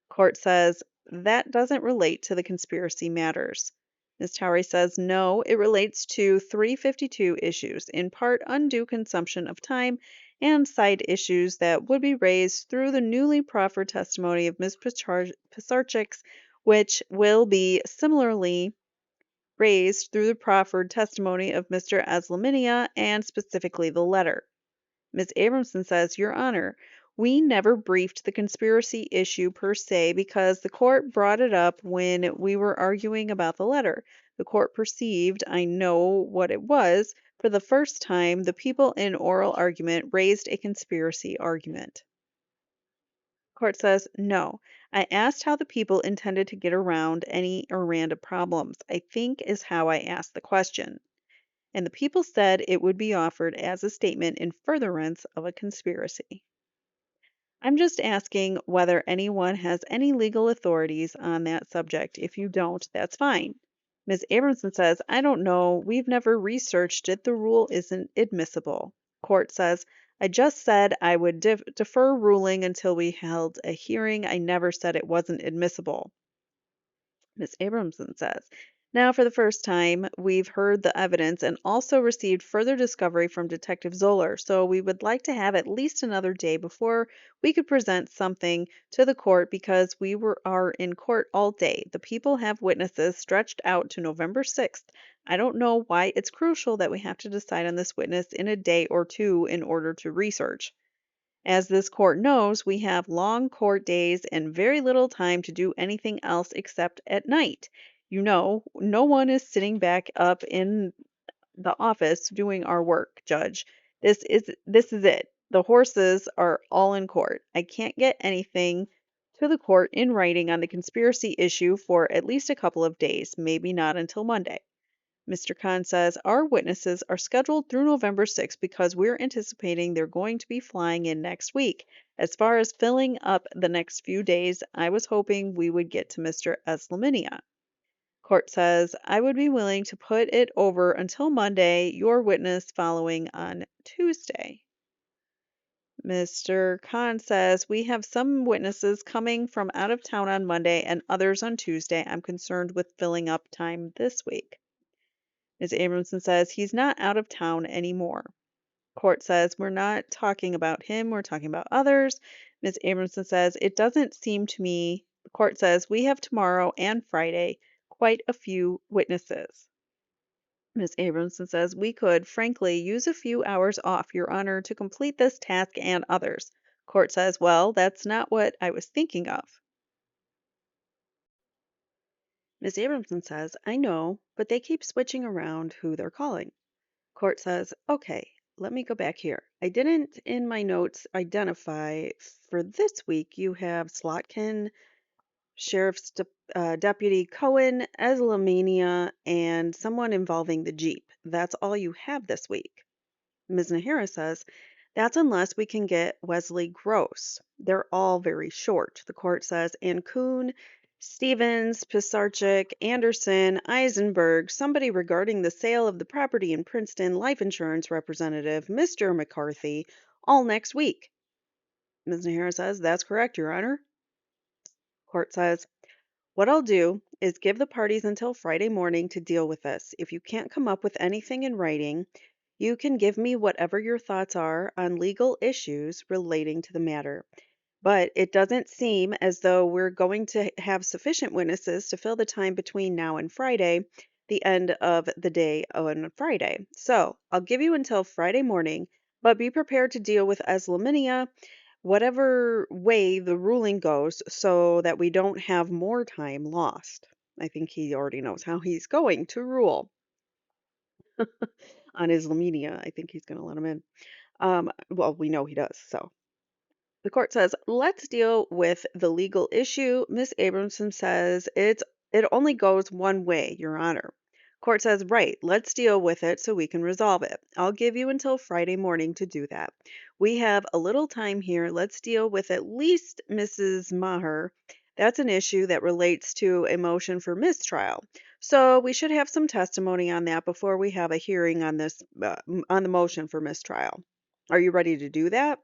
Court says, that doesn't relate to the conspiracy matters. Ms. Towery says, no, it relates to 352 issues, in part undue consumption of time and side issues that would be raised through the newly proffered testimony of Ms. Pisarcik's, which will be similarly raised through the proffered testimony of Mr. Eslaminia and specifically the letter. Ms. Abramson says, Your Honor, we never briefed the conspiracy issue per se because the court brought it up when we were arguing about the letter. The court perceived, I know what it was, for the first time, the people in oral argument raised a conspiracy argument. Court says, no. I asked how the people intended to get around any random problems, I think is how I asked the question. And the people said it would be offered as a statement in furtherance of a conspiracy. I'm just asking whether anyone has any legal authorities on that subject. If you don't, that's fine. Ms. Abramson says, I don't know. We've never researched it. The rule isn't admissible. Court says, I just said I would defer ruling until we held a hearing. I never said it wasn't admissible. Ms. Abramson says, now for the first time, we've heard the evidence and also received further discovery from Detective Zoeller, so we would like to have at least another day before we could present something to the court because are in court all day. The people have witnesses stretched out to November 6th. I don't know why it's crucial that we have to decide on this witness in a day or two in order to research. As this court knows, we have long court days and very little time to do anything else except at night. You know, no one is sitting back up in the office doing our work, Judge. This is it. The horses are all in court. I can't get anything to the court in writing on the conspiracy issue for at least a couple of days, maybe not until Monday. Mr. Khan says, our witnesses are scheduled through November 6th because we're anticipating they're going to be flying in next week. As far as filling up the next few days, I was hoping we would get to Mr. Eslaminia. Court says, I would be willing to put it over until Monday, your witness following on Tuesday. Mr. Khan says, we have some witnesses coming from out of town on Monday and others on Tuesday. I'm concerned with filling up time this week. Ms. Abramson says he's not out of town anymore. Court says we're not talking about him, we're talking about others. Ms. Abramson says it doesn't seem to me. The court says we have tomorrow and Friday quite a few witnesses. Ms. Abramson says we could, frankly, use a few hours off, Your Honor, to complete this task and others. Court says, well, that's not what I was thinking of. Ms. Abramson says, I know, but they keep switching around who they're calling. Court says, okay, let me go back here. I didn't in my notes identify for this week you have Slotkin, Sheriff's Deputy Cohen, Eslaminia, and someone involving the Jeep. That's all you have this week. Ms. Nahara says, that's unless we can get Wesley Gross. They're all very short. The court says, and Kuhn, Stevens, Pisarcik, Anderson, Eisenberg, somebody regarding the sale of the property in Princeton, life insurance representative, Mr. McCarthy, all next week. Ms. Nahara says, that's correct, Your Honor. Court says, what I'll do is give the parties until Friday morning to deal with this. If you can't come up with anything in writing, you can give me whatever your thoughts are on legal issues relating to the matter. But it doesn't seem as though we're going to have sufficient witnesses to fill the time between now and Friday, the end of the day on Friday. So I'll give you until Friday morning, but be prepared to deal with Eslaminia whatever way the ruling goes so that we don't have more time lost. I think he already knows how he's going to rule on Islaminia. I think he's going to let him in. Well, we know he does, so. The court says, let's deal with the legal issue. Miss Abramson says, it only goes one way, Your Honor. Court says, right, let's deal with it so we can resolve it. I'll give you until Friday morning to do that. We have a little time here. Let's deal with at least Mrs. Mahar. That's an issue that relates to a motion for mistrial. So we should have some testimony on that before we have a hearing on this, on the motion for mistrial. Are you ready to do that?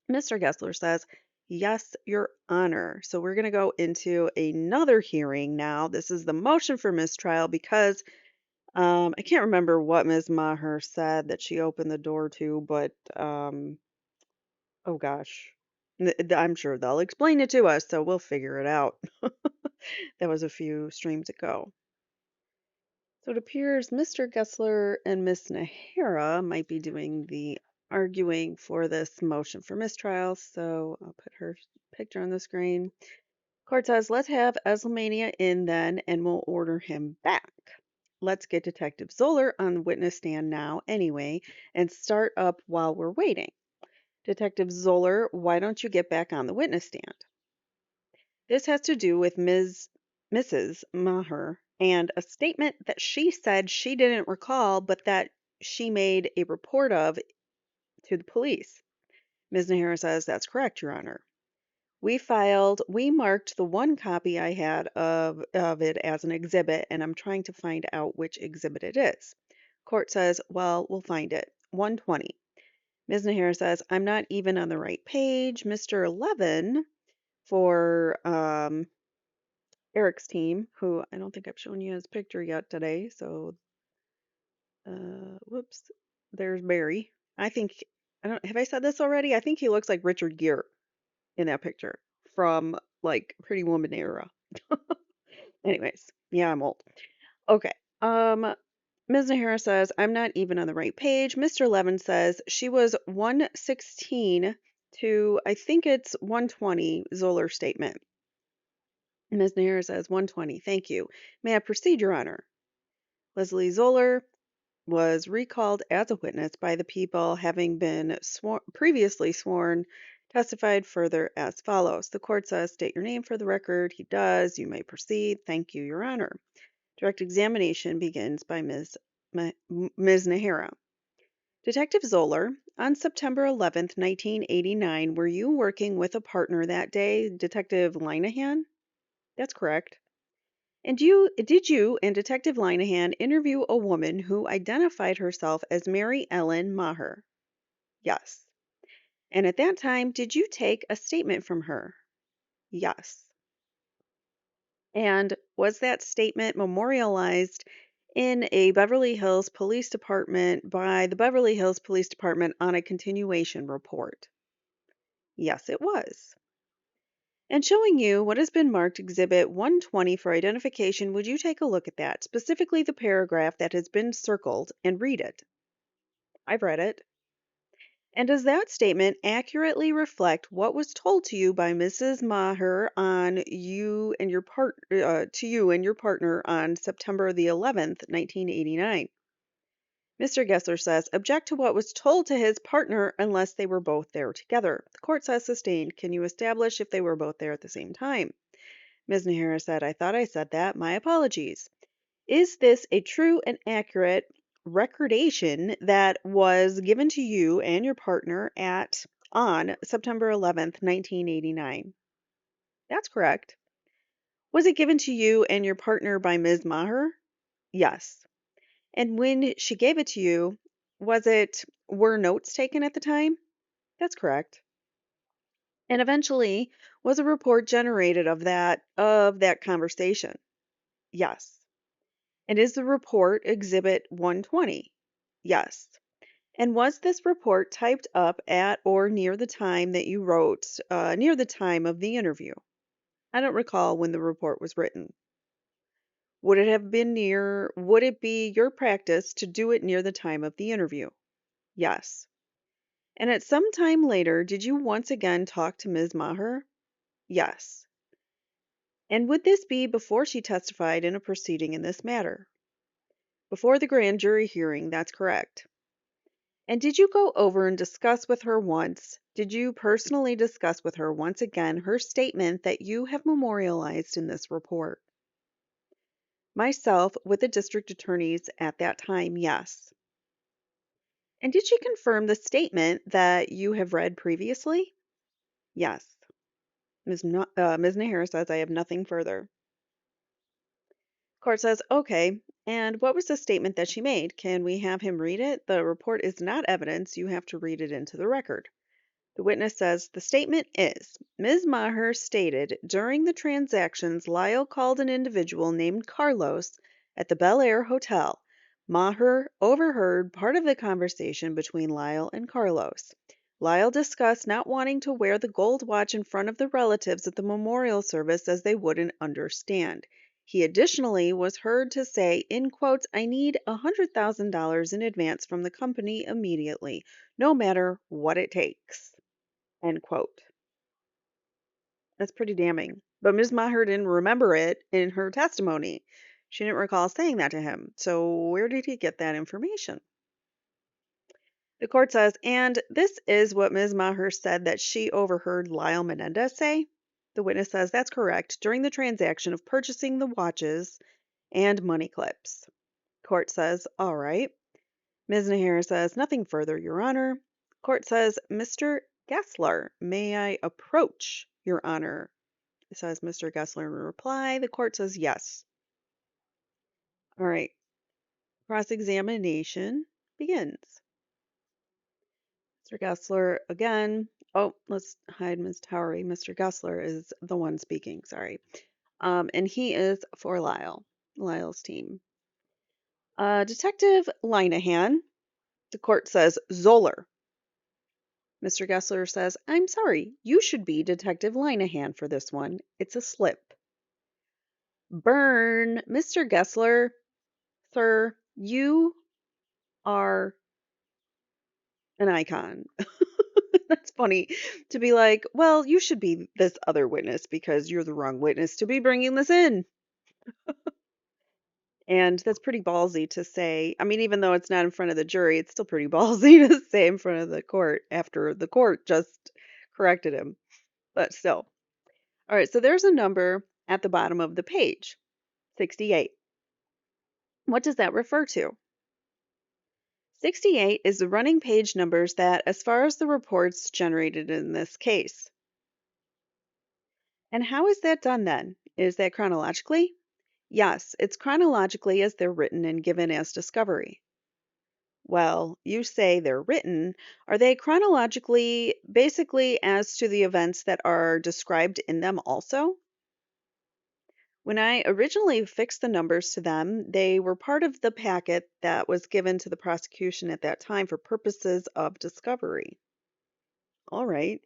Mr. Gessler says, yes, Your Honor. So we're going to go into another hearing now. This is the motion for mistrial because I can't remember what Ms. Maher said that she opened the door to, but oh gosh. I'm sure they'll explain it to us, so we'll figure it out. That was a few streams ago. So it appears Mr. Gessler and Miss Nahara might be doing the arguing for this motion for mistrial. So I'll put her picture on the screen. Court says, let's have Eslaminia in then and we'll order him back. Let's get Detective Zoeller on the witness stand now anyway and start up while we're waiting. Detective Zoeller, why don't you get back on the witness stand? This has to do with Mrs. Maher and a statement that she said she didn't recall, but that she made a report of to the police. Ms. Nahara says, that's correct, Your Honor. We marked the one copy I had of it as an exhibit, and I'm trying to find out which exhibit it is. Court says, well, we'll find it. 120. Ms. Nahara says, I'm not even on the right page. Mr. Levin for Eric's team, who I don't think I've shown you his picture yet today. So, whoops, there's Barry. I don't, have I said this already? I think he looks like Richard Gere in that picture from like Pretty Woman era. Anyways, yeah, I'm old. Okay. Ms. Nahara says, I'm not even on the right page. Mr. Levin says she was 116 to, I think it's 120, Zoeller statement. Ms. Nahara says, 120. Thank you. May I proceed, Your Honor? Leslie Zoeller was recalled as a witness by the people having been previously sworn, testified further as follows. The court says, state your name for the record. He does. You may proceed. Thank you, Your Honor. Direct examination begins by Ms. Nahara. Detective Zoeller, on September 11th, 1989, were you working with a partner that day, Detective Linehan? That's correct. And did you and Detective Linehan interview a woman who identified herself as Mary Ellen Maher? Yes. And at that time, did you take a statement from her? Yes. And was that statement memorialized in a Beverly Hills Police Department by the Beverly Hills Police Department on a continuation report? Yes, it was. And showing you what has been marked Exhibit 120 for identification, would you take a look at that, specifically the paragraph that has been circled, and read it? I've read it. And does that statement accurately reflect what was told to you by Mrs. Maher on you and your to you and your partner on September the 11th, 1989? Mr. Gessler says, object to what was told to his partner unless they were both there together. The court says sustained. Can you establish if they were both there at the same time? Ms. Nahara said, I thought I said that. My apologies. Is this a true and accurate recordation that was given to you and your partner on September 11th, 1989. That's correct. Was it given to you and your partner by Ms. Maher? Yes. And when she gave it to you, were notes taken at the time? That's correct. And eventually, was a report generated of that conversation? Yes. And is the report Exhibit 120? Yes. And was this report typed up at or near the time that you wrote, near the time of the interview? I don't recall when the report was written. Would it be your practice to do it near the time of the interview? Yes. And at some time later, did you once again talk to Ms. Maher? Yes. And would this be before she testified in a proceeding in this matter? Before the grand jury hearing, that's correct. And did you go over and discuss with her once? Did you personally discuss with her once again her statement that you have memorialized in this report? Myself, with the district attorneys at that time, yes. And did she confirm the statement that you have read previously? Yes. Ms. Nahara says, I have nothing further. Court says, okay. And what was the statement that she made? Can we have him read it? The report is not evidence. You have to read it into the record. The witness says, the statement is, Ms. Maher stated during the transactions, Lyle called an individual named Carlos at the Bel Air Hotel. Maher overheard part of the conversation between Lyle and Carlos. Lyle discussed not wanting to wear the gold watch in front of the relatives at the memorial service as they wouldn't understand. He additionally was heard to say, in quotes, I need $100,000 in advance from the company immediately, no matter what it takes. End quote. That's pretty damning. But Ms. Maher didn't remember it in her testimony. She didn't recall saying that to him. So where did he get that information? The court says, and this is what Ms. Maher said that she overheard Lyle Menendez say. The witness says that's correct during the transaction of purchasing the watches and money clips. Court says, all right. Ms. Nahara says, nothing further, Your Honor. Court says, Mr. Gessler, may I approach, Your Honor? Says Mr. Gessler in reply. The court says yes. All right. Cross-examination begins. Mr. Gessler again. Oh, let's hide Ms. Towery. Mr. Gessler is the one speaking. Sorry. And he is for Lyle's team. Detective Linehan. The court says Zoeller. Mr. Gessler says, I'm sorry, you should be Detective Linehan for this one. It's a slip. Burn, Mr. Gessler. Sir, you are an icon. That's funny to be like, well, you should be this other witness because you're the wrong witness to be bringing this in. And that's pretty ballsy to say. I mean, even though it's not in front of the jury, it's still pretty ballsy to say in front of the court after the court just corrected him. But still. All right, so there's a number at the bottom of the page, 68. What does that refer to? 68 is the running page numbers that, as far as the reports generated in this case. And how is that done then? Is that chronologically? Yes, it's chronologically as they're written and given as discovery. Well, you say they're written. Are they chronologically, basically as to the events that are described in them also? When I originally fixed the numbers to them, they were part of the packet that was given to the prosecution at that time for purposes of discovery. All right,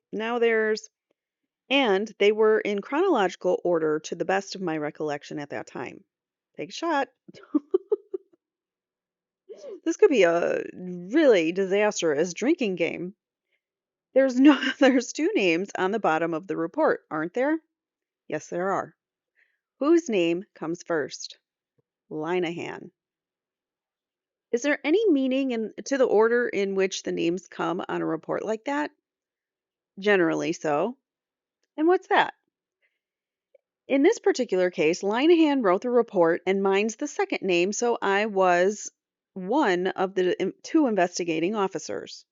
and they were in chronological order to the best of my recollection at that time. Take a shot. This could be a really disastrous drinking game. There's two names on the bottom of the report, aren't there? Yes, there are. Whose name comes first? Linehan. Is there any meaning to the order in which the names come on a report like that? Generally so. And what's that? In this particular case, Linehan wrote the report and mine's the second name, so I was one of the two investigating officers.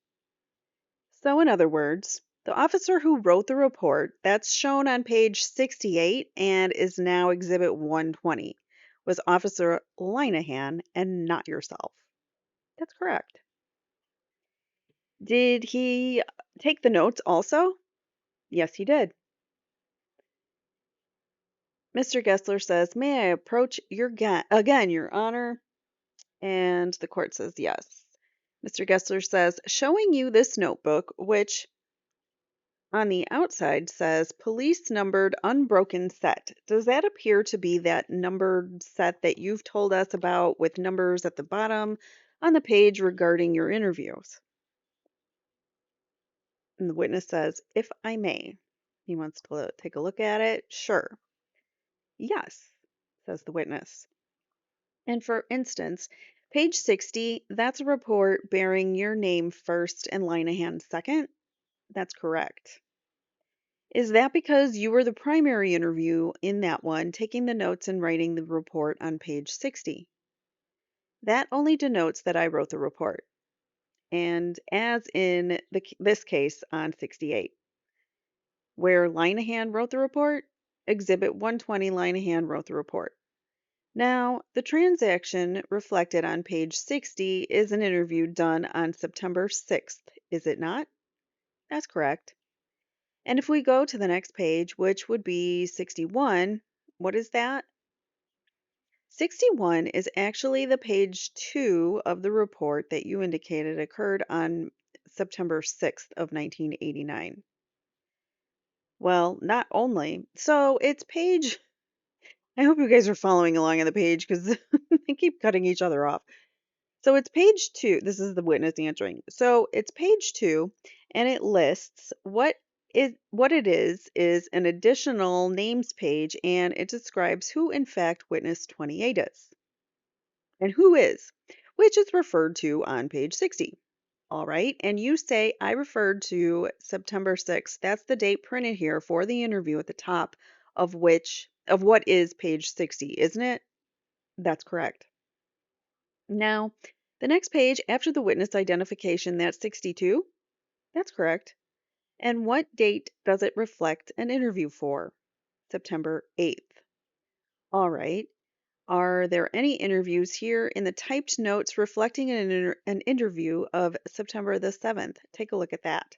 So, in other words, the officer who wrote the report that's shown on page 68 and is now Exhibit 120 was Officer Linehan and not yourself. That's correct. Did he take the notes also? Yes, he did. Mr. Gessler says, "May I approach again, Your Honor?" And the court says yes. Mr. Gessler says, "Showing you this notebook, which on the outside says police numbered unbroken set. Does that appear to be that numbered set that you've told us about with numbers at the bottom on the page regarding your interviews?" And the witness says, "If I may." He wants to take a look at it. Sure. Yes, says the witness. And for instance, page 60, that's a report bearing your name first and Linehan second. That's correct. Is that because you were the primary interview in that one, taking the notes and writing the report on page 60? That only denotes that I wrote the report, and as in this case on 68, where Linehan wrote the report, Exhibit 120 Linehan wrote the report. Now, the transaction reflected on page 60 is an interview done on September 6th, is it not? That's correct. And if we go to the next page, which would be 61, what is that? 61 is actually the page 2 of the report that you indicated occurred on September 6th of 1989. Well, not only. So it's page, I hope you guys are following along on the page because they keep cutting each other off. So it's page 2. This is the witness answering. So it's page 2, and it lists what it is an additional names page, and it describes who in fact witness 28 is and who is, which is referred to on page 60. All right, and you say I referred to September 6th. That's the date printed here for the interview at the top of what is page 60, isn't it? That's correct. Now, the next page after the witness identification, that's 62. That's correct. And what date does it reflect an interview for? September 8th. All right. Are there any interviews here in the typed notes reflecting an interview of September the 7th? Take a look at that.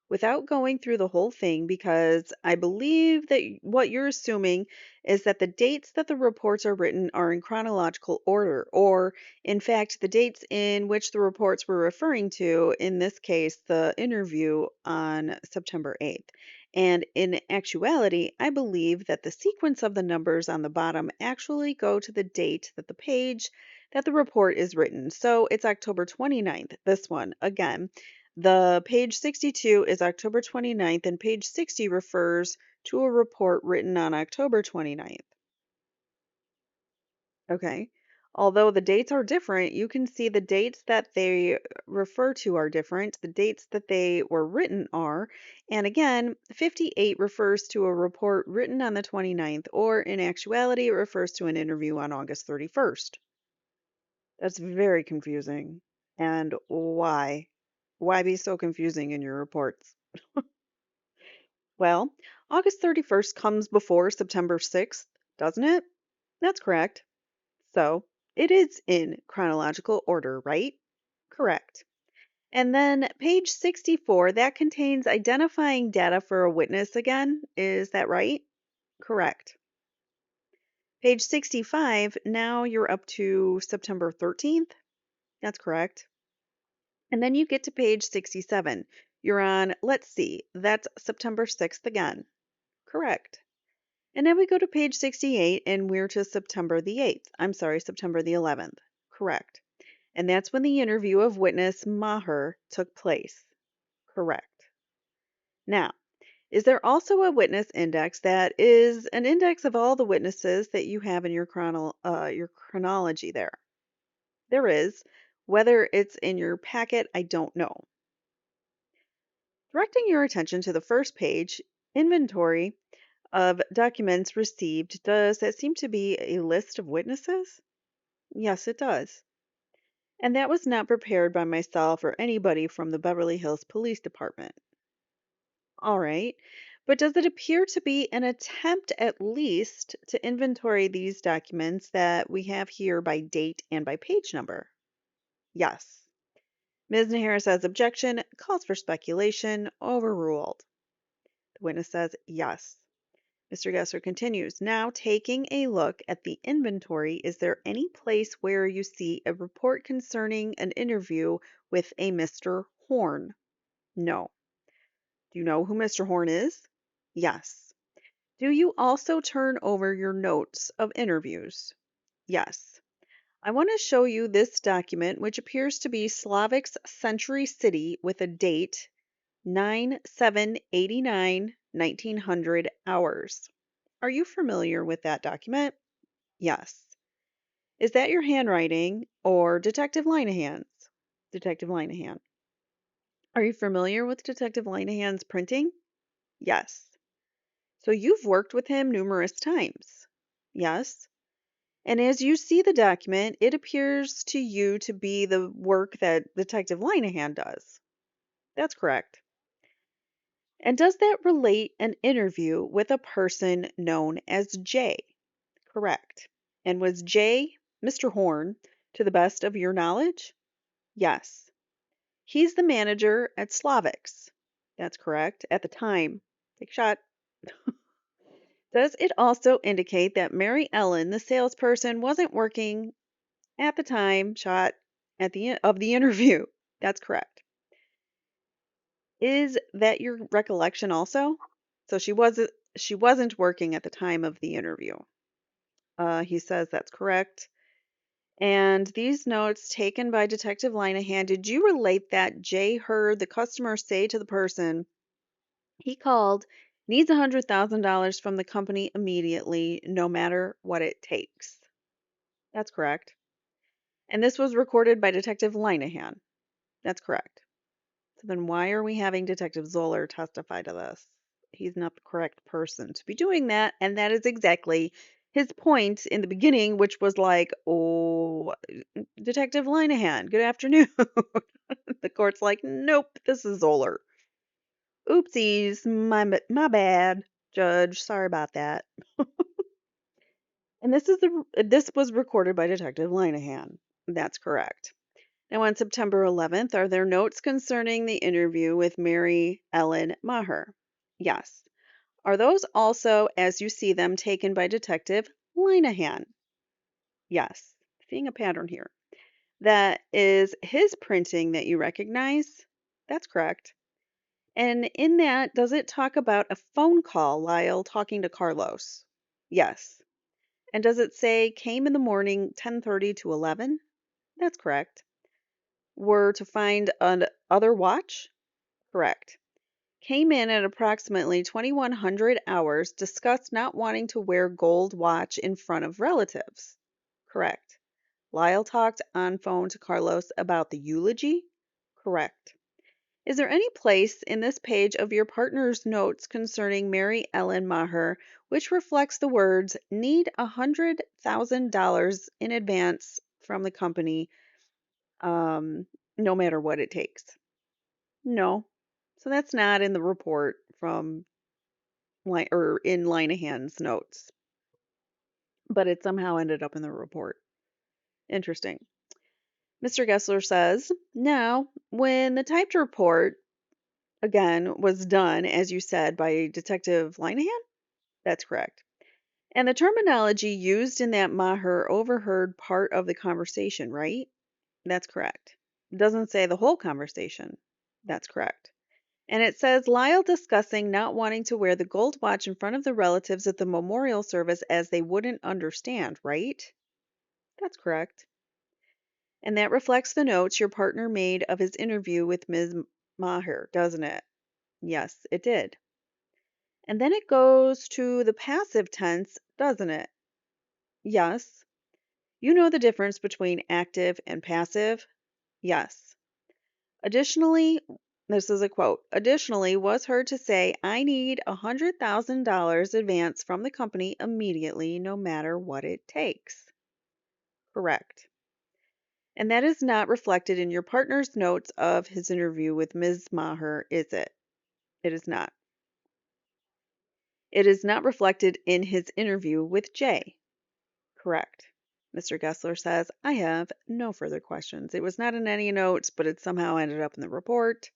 Without going through the whole thing, because I believe that what you're assuming is that the dates that the reports are written are in chronological order, or in fact, the dates in which the reports were referring to, in this case, the interview on September 8th. And in actuality, I believe that the sequence of the numbers on the bottom actually go to the date that the page that the report is written. So it's October 29th, this one, again. The page 62 is October 29th, and page 60 refers to a report written on October 29th. Okay. Although the dates are different, you can see the dates that they refer to are different. The dates that they were written are. And again, 58 refers to a report written on the 29th, or in actuality, it refers to an interview on August 31st. That's very confusing. And why? Why be so confusing in your reports? Well, August 31st comes before September 6th, doesn't it? That's correct. So it is in chronological order, right? Correct. And then page 64, that contains identifying data for a witness again. Is that right? Correct. Page 65, now you're up to September 13th. That's correct. And then you get to page 67. You're on, let's see, that's September 6th again. Correct. And then we go to page 68 and we're to September the 8th. I'm sorry, September the 11th. Correct. And that's when the interview of witness Mahar took place. Correct. Now, is there also a witness index that is an index of all the witnesses that you have in your chronology there? There is. Whether it's in your packet, I don't know. Directing your attention to the first page, inventory of documents received, does that seem to be a list of witnesses? Yes, it does. And that was not prepared by myself or anybody from the Beverly Hills Police Department. All right. But does it appear to be an attempt, at least, to inventory these documents that we have here by date and by page number? Yes. Ms. Nahara says objection, calls for speculation, overruled. The witness says yes. Mr. Gesser continues, now taking a look at the inventory, is there any place where you see a report concerning an interview with a Mr. Horn? No. Do you know who Mr. Horn is? Yes. Do you also turn over your notes of interviews? Yes. I want to show you this document, which appears to be Slavik's Century City with a date 9/7/89, 1900 hours. Are you familiar with that document? Yes. Is that your handwriting or Detective Linehan's? Detective Linehan. Are you familiar with Detective Linehan's printing? Yes. So you've worked with him numerous times? Yes. And as you see the document, it appears to you to be the work that Detective Linehan does. That's correct. And does that relate an interview with a person known as Jay? Correct. And was Jay Mr. Horn to the best of your knowledge? Yes. He's the manager at Slavik's. That's correct. At the time. Take a shot. Does it also indicate that Mary Ellen, the salesperson, wasn't working at the time shot at the end of the interview? That's correct. Is that your recollection also? So she wasn't working at the time of the interview. He says that's correct. And these notes taken by Detective Linehan, did you relate that Jay heard the customer say to the person he called, needs $100,000 from the company immediately, no matter what it takes? That's correct. And this was recorded by Detective Linehan. That's correct. So then why are we having Detective Zoeller testify to this? He's not the correct person to be doing that, and that is exactly his point in the beginning, which was like, oh, Detective Linehan, good afternoon. The court's like, nope, this is Zoeller. Oopsies, my bad, Judge. Sorry about that. And this was recorded by Detective Linehan. That's correct. Now, on September 11th, are there notes concerning the interview with Mary Ellen Maher? Yes. Are those also, as you see them, taken by Detective Linehan? Yes. Seeing a pattern here. That is his printing that you recognize? That's correct. And in that, does it talk about a phone call, Lyle talking to Carlos? Yes. And does it say came in the morning 10:30 to 11? That's correct. Were to find an other watch? Correct. Came in at approximately 2100 hours, discussed not wanting to wear gold watch in front of relatives. Correct. Lyle talked on phone to Carlos about the eulogy. Correct. Is there any place in this page of your partner's notes concerning Mary Ellen Maher which reflects the words need $100,000 in advance from the company, no matter what it takes? No. So that's not in the report from or in Linehan's notes, but it somehow ended up in the report. Interesting. Mr. Gessler says, now, when the typed report, again, was done, as you said, by Detective Linehan? That's correct. And the terminology used in that Maher overheard part of the conversation, right? That's correct. It doesn't say the whole conversation. That's correct. And it says Lyle discussing not wanting to wear the gold watch in front of the relatives at the memorial service as they wouldn't understand, right? That's correct. And that reflects the notes your partner made of his interview with Ms. Maher, doesn't it? Yes, it did. And then it goes to the passive tense, doesn't it? Yes. You know the difference between active and passive? Yes. Additionally, this is a quote. Additionally, was heard to say, I need $100,000 advance from the company immediately, no matter what it takes. Correct. And that is not reflected in your partner's notes of his interview with Ms. Maher, is it? It is not. It is not reflected in his interview with Jay. Correct. Mr. Gessler says, I have no further questions. It was not in any notes, but it somehow ended up in the report.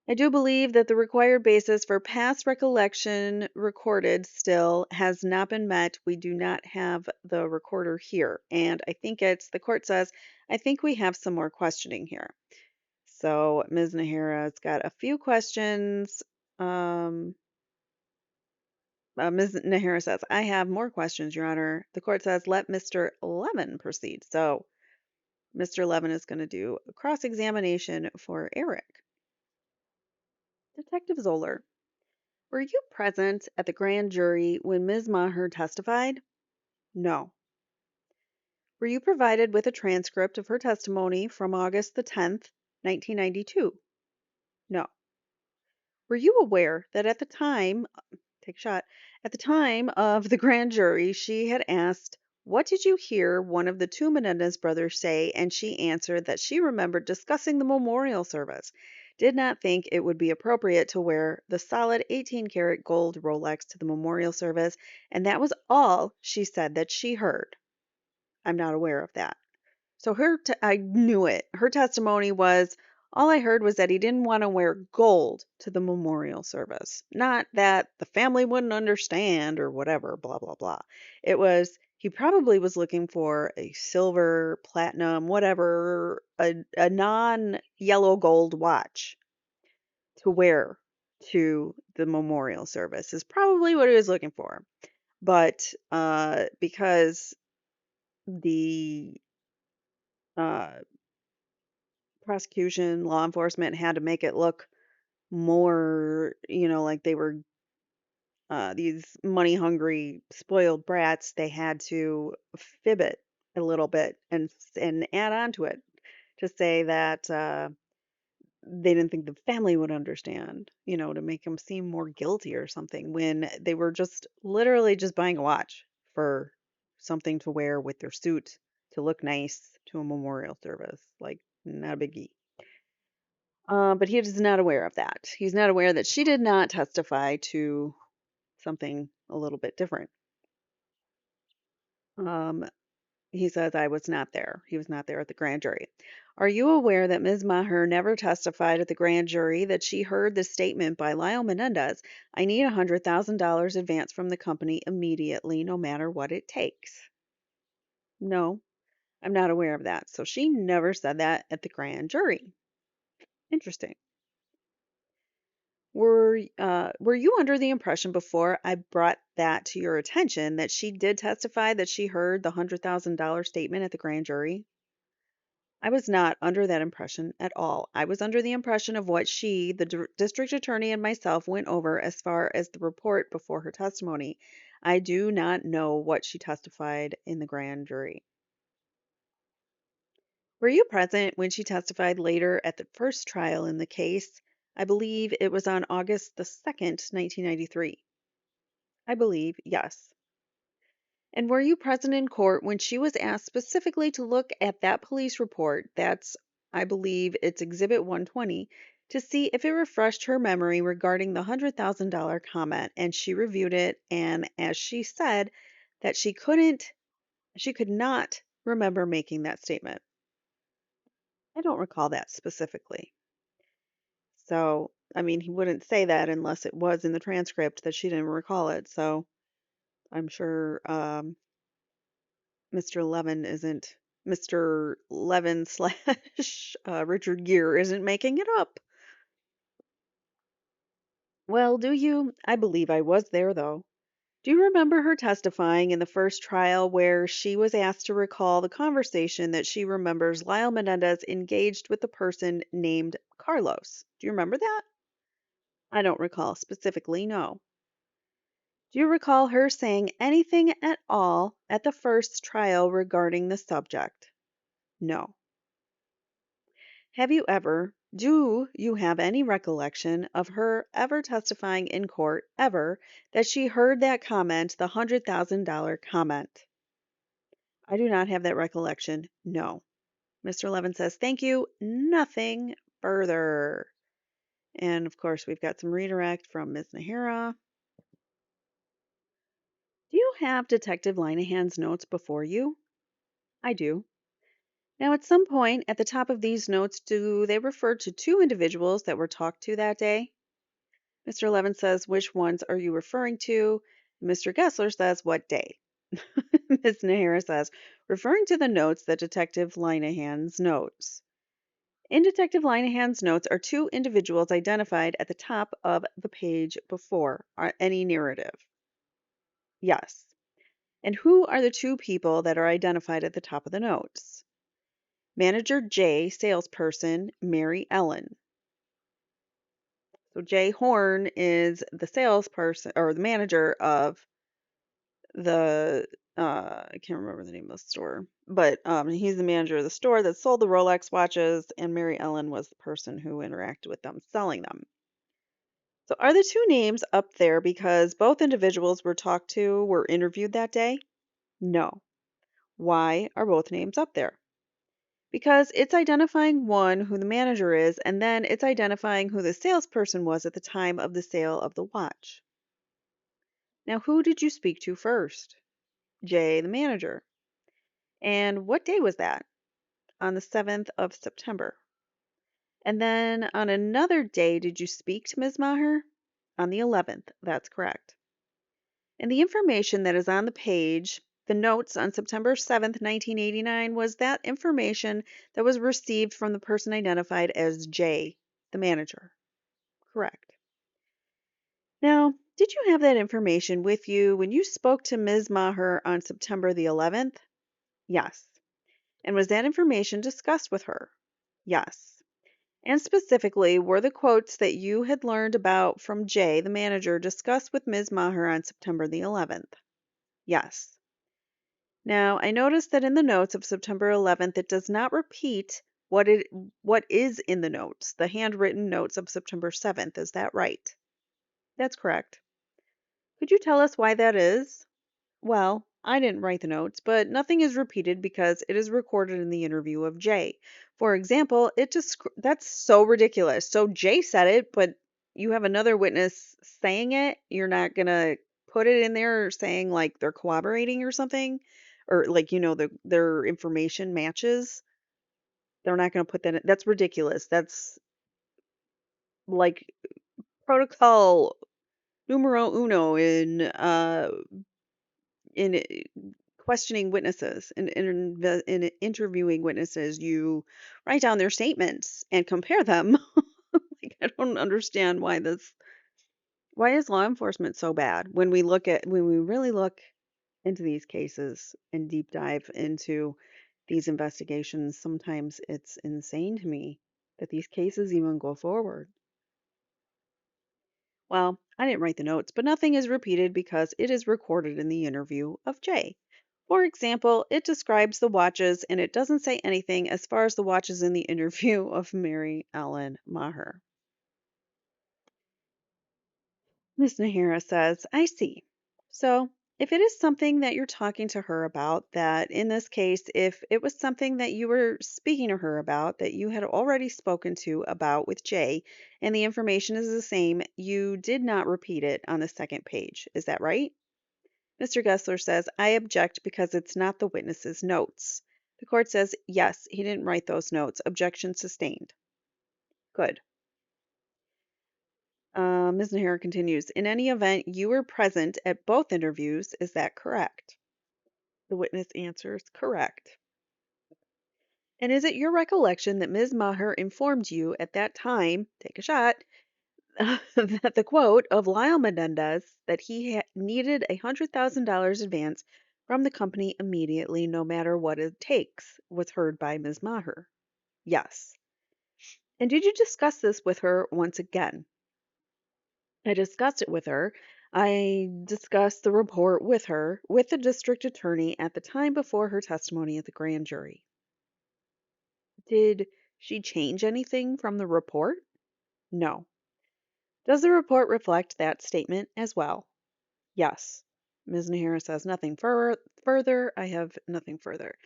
I do believe that the required basis for past recollection recorded still has not been met. We do not have the recorder here. And I think the court says, I think we have some more questioning here. So Ms. Nahara's got a few questions. Ms. Nahara says, I have more questions, Your Honor. The court says, let Mr. Levin proceed. So Mr. Levin is going to do a cross-examination for Erik. Detective Zoeller, were you present at the grand jury when Ms. Maher testified? No. Were you provided with a transcript of her testimony from August the 10th, 1992? No. Were you aware that at the time, take a shot, at the time of the grand jury, she had asked, what did you hear one of the two Menendez brothers say? And she answered that she remembered discussing the memorial service, did not think it would be appropriate to wear the solid 18-karat gold Rolex to the memorial service, and that was all she said that she heard. I'm not aware of that. So I knew it. Her testimony was, all I heard was that he didn't want to wear gold to the memorial service. Not that the family wouldn't understand or whatever, blah, blah, blah. It was, he probably was looking for a silver, platinum, whatever, a non-yellow gold watch to wear to the memorial service is probably what he was looking for. But because the uh, prosecution, law enforcement had to make it look more, like they were these money hungry, spoiled brats. They had to fib it a little bit and add on to it to say that they didn't think the family would understand, to make them seem more guilty or something when they were just literally just buying a watch for something to wear with their suit to look nice to a memorial service. Like, not a biggie. But he is not aware of that. He's not aware that she did not testify to something a little bit different. Um, he says, I was not there. He was not there at the grand jury. Are you aware that Ms. Maher never testified at the grand jury that she heard the statement by Lyle Menendez, I need $100,000 advance from the company immediately, no matter what it takes? No, I'm not aware of that. So she never said that at the grand jury. Interesting. Were you under the impression before I brought that to your attention that she did testify that she heard the $100,000 statement at the grand jury? I was not under that impression at all. I was under the impression of what she, the district attorney, and myself went over as far as the report before her testimony. I do not know what she testified in the grand jury. Were you present when she testified later at the first trial in the case? I believe it was on August the 2nd, 1993. I believe, yes. And were you present in court when she was asked specifically to look at that police report? That's, I believe, it's Exhibit 120, to see if it refreshed her memory regarding the $100,000 comment. And she reviewed it, and as she said, that she could not remember making that statement. I don't recall that specifically. So, I mean, he wouldn't say that unless it was in the transcript that she didn't recall it. So I'm sure Mr. Levin isn't, Mr. Levin slash Richard Gere isn't making it up. Well, do you? I believe I was there, though. Do you remember her testifying in the first trial where she was asked to recall the conversation that she remembers Lyle Menendez engaged with a person named Carlos? Do you remember that? I don't recall specifically, no. Do you recall her saying anything at all at the first trial regarding the subject? No. Do you have any recollection of her ever testifying in court, ever, that she heard that comment, the $100,000 comment? I do not have that recollection, no. Mr. Levin says, thank you, nothing further. And of course, we've got some redirect from Ms. Nahara. Do you have Detective Linehan's notes before you? I do. Now, at some point at the top of these notes, do they refer to two individuals that were talked to that day? Mr. Levin says, which ones are you referring to? Mr. Gessler says, what day? Ms. Nahara says, referring to the notes that Detective Linehan's notes. In Detective Linehan's notes are two individuals identified at the top of the page before any narrative. Yes. And who are the two people that are identified at the top of the notes? Manager J, salesperson, Mary Ellen. So Jay Horn is the salesperson or the manager of the I can't remember the name of the store, but he's the manager of the store that sold the Rolex watches, and Mary Ellen was the person who interacted with them selling them. So are the two names up there because both individuals were interviewed that day? No. Why are both names up there? Because it's identifying one, who the manager is, and then it's identifying who the salesperson was at the time of the sale of the watch. Now, who did you speak to first? Jay, the manager. And what day was that? On the 7th of September. And then on another day, did you speak to Ms. Maher? On the 11th. That's correct. And the information that is on the page, the notes on September 7th, 1989, was that information that was received from the person identified as Jay, the manager. Correct. Now, did you have that information with you when you spoke to Ms. Maher on September the 11th? Yes. And was that information discussed with her? Yes. And specifically, were the quotes that you had learned about from Jay, the manager, discussed with Ms. Maher on September the 11th? Yes. Now, I noticed that in the notes of September 11th, it does not repeat what is in the notes, the handwritten notes of September 7th. Is that right? That's correct. Could you tell us why that is? Well, I didn't write the notes, but nothing is repeated because it is recorded in the interview of Jay. For example, that's so ridiculous. So Jay said it, but you have another witness saying it. You're not gonna put it in there saying like they're corroborating or something, or like their information matches. They're not gonna put that in. That's ridiculous. That's like protocol numero uno in questioning witnesses and in interviewing witnesses. You write down their statements and compare them. Like, I don't understand why is law enforcement so bad when we really look into these cases and deep dive into these investigations. Sometimes it's insane to me that these cases even go forward. Well, I didn't write the notes, but nothing is repeated because it is recorded in the interview of Jay. For example, it describes the watches and it doesn't say anything as far as the watches in the interview of Mary Ellen Maher. Miss Nahara says, I see. So, if it is something that you're talking to her about, that in this case, if it was something that you were speaking to her about, that you had already spoken to about with Jay, and the information is the same, you did not repeat it on the second page. Is that right? Mr. Gessler says, I object because it's not the witness's notes. The court says, yes, he didn't write those notes. Objection sustained. Good. Ms. Nahara continues, in any event, you were present at both interviews. Is that correct? The witness answers, correct. And is it your recollection that Ms. Maher informed you at that time, take a shot, that the quote of Lyle Menendez that he needed $100,000 advance from the company immediately, no matter what it takes, was heard by Ms. Maher? Yes. And did you discuss this with her once again? I discussed it with her. I discussed the report with her, with the district attorney at the time before her testimony at the grand jury. Did she change anything from the report? No. Does the report reflect that statement as well? Yes. Ms. Nahara says nothing further. I have nothing further.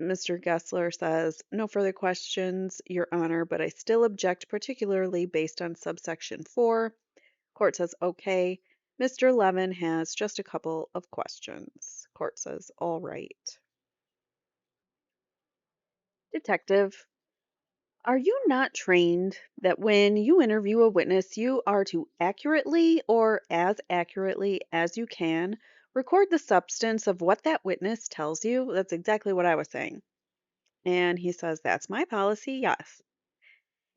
Mr. Gessler says, no further questions, Your Honor, but I still object, particularly based on subsection 4. Court says, okay. Mr. Levin has just a couple of questions. Court says, all right. Detective, are you not trained that when you interview a witness, you are to accurately or as accurately as you can record the substance of what that witness tells you? That's exactly what I was saying. And he says, that's my policy, yes.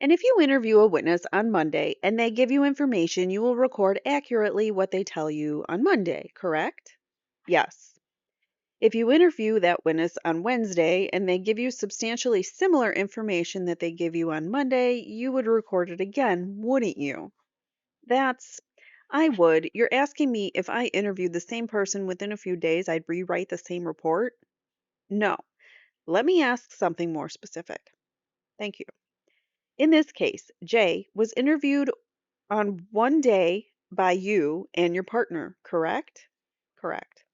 And if you interview a witness on Monday and they give you information, you will record accurately what they tell you on Monday, correct? Yes. If you interview that witness on Wednesday and they give you substantially similar information that they give you on Monday, you would record it again, wouldn't you? That's, I would. You're asking me if I interviewed the same person within a few days, I'd rewrite the same report? No. Let me ask something more specific. Thank you. In this case, Jay was interviewed on one day by you and your partner, correct? Correct.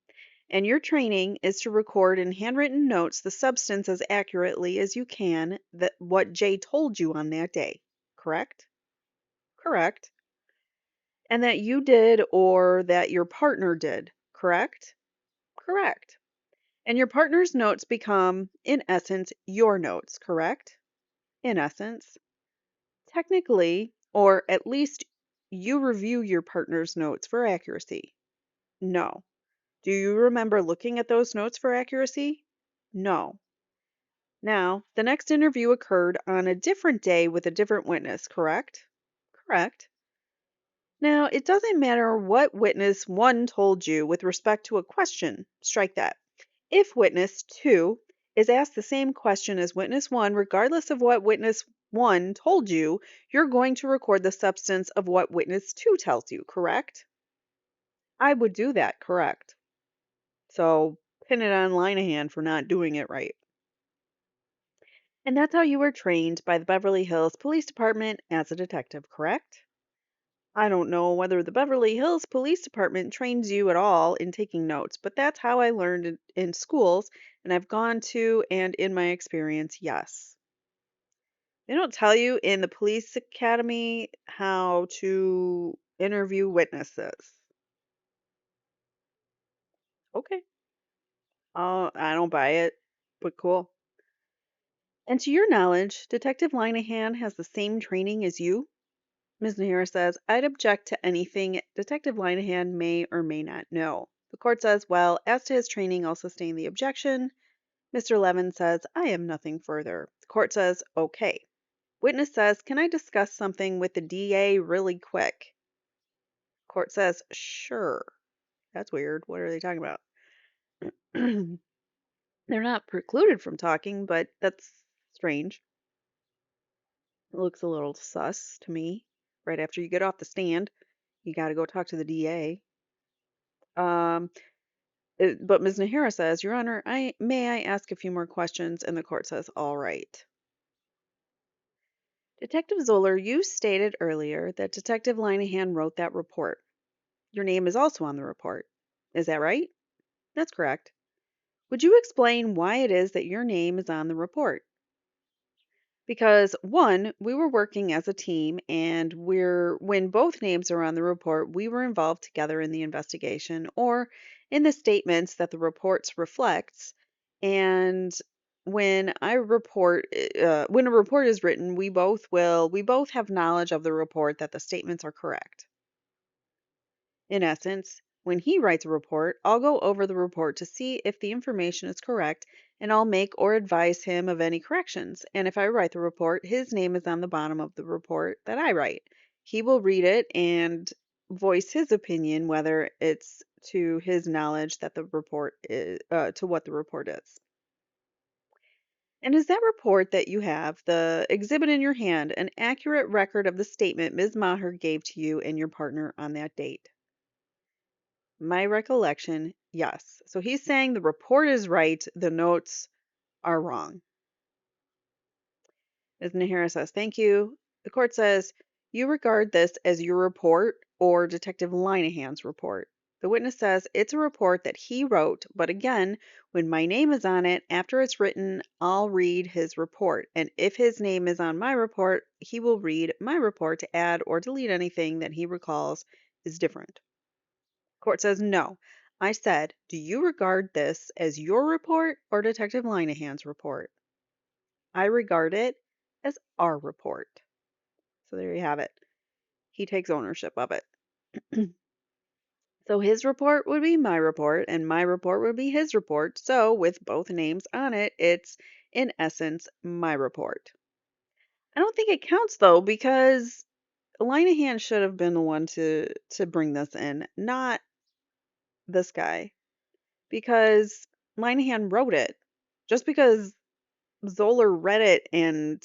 And your training is to record in handwritten notes the substance as accurately as you can that what Jay told you on that day, correct? Correct. And that you did or that your partner did, correct? Correct. And your partner's notes become, in essence, your notes, correct? In essence. Technically, or at least you review your partner's notes for accuracy. No. Do you remember looking at those notes for accuracy? No. Now, the next interview occurred on a different day with a different witness, correct? Correct. Now, it doesn't matter what witness 1 told you with respect to a question. Strike that. If witness 2 is asked the same question as witness 1, regardless of what witness 1 told you, you're going to record the substance of what witness 2 tells you, correct? I would do that, correct. So, pin it on Linehan for not doing it right. And that's how you were trained by the Beverly Hills Police Department as a detective, correct? I don't know whether the Beverly Hills Police Department trains you at all in taking notes, but that's how I learned in schools, and I've gone to, and in my experience, yes. They don't tell you in the police academy how to interview witnesses. Okay. I don't buy it, but cool. And to your knowledge, Detective Linehan has the same training as you? Ms. Nahara says, I'd object to anything Detective Linehan may or may not know. The court says, well, as to his training, I'll sustain the objection. Mr. Levin says, I have nothing further. The court says, okay. Witness says, can I discuss something with the DA really quick? Court says, sure. That's weird. What are they talking about? They're not precluded from talking, but that's strange. It looks a little sus to me. Right after you get off the stand, you got to go talk to the DA. But Ms. Nahara says, Your Honor, I ask a few more questions? And the court says, all right. Detective Zoeller, you stated earlier that Detective Linehan wrote that report. Your name is also on the report. Is that right? That's correct. Would you explain why it is that your name is on the report? Because one, we were working as a team, and when both names are on the report, we were involved together in the investigation or in the statements that the reports reflects. And when a report is written, we both have knowledge of the report that the statements are correct. In essence, when he writes a report, I'll go over the report to see if the information is correct, and I'll make or advise him of any corrections. And if I write the report, his name is on the bottom of the report that I write. He will read it and voice his opinion, whether it's to his knowledge that the report is, to what the report is. And is that report that you have, the exhibit in your hand, an accurate record of the statement Ms. Maher gave to you and your partner on that date? My recollection, yes. So he's saying the report is right, the notes are wrong. Ms. Nahara says, thank you. The court says, you regard this as your report or Detective Linehan's report? The witness says it's a report that he wrote, but again, when my name is on it, after it's written, I'll read his report. And if his name is on my report, he will read my report to add or delete anything that he recalls is different. Court says no. I said, do you regard this as your report or Detective Linehan's report? I regard it as our report. So there you have it. He takes ownership of it. So his report would be my report, and my report would be his report. So with both names on it, it's in essence my report. I don't think it counts though, because Linehan should have been the one to bring this in, not this guy, because Linehan wrote it. Just because Zoeller read it and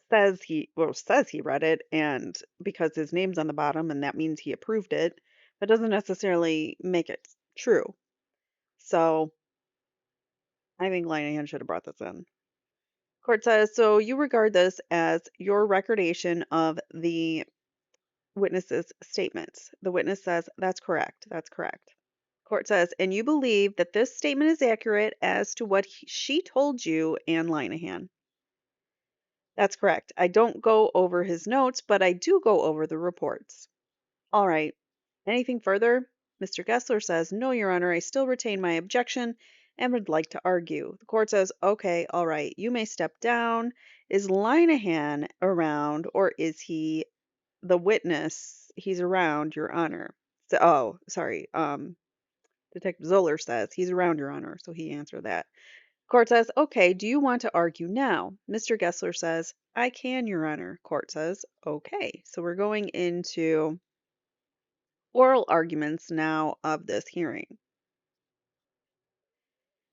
says he read it, and because his name's on the bottom and that means he approved it, that doesn't necessarily make it true. So I think Linehan should have brought this in. Court says, so you regard this as your recordation of the witness's statements. The witness says, that's correct. That's correct. Court says, and you believe that this statement is accurate as to what she told you and Linehan. That's correct. I don't go over his notes, but I do go over the reports. All right. Anything further? Mr. Gessler says, no, Your Honor, I still retain my objection and would like to argue. The court says, okay, all right, you may step down. Is Linehan around, or is he the witness? He's around, Your Honor. So, oh, sorry. Detective Zoeller says he's around, Your Honor, so he answered that. Court says, okay, do you want to argue now? Mr. Gessler says, I can, Your Honor. Court says, okay. So we're going into oral arguments now of this hearing.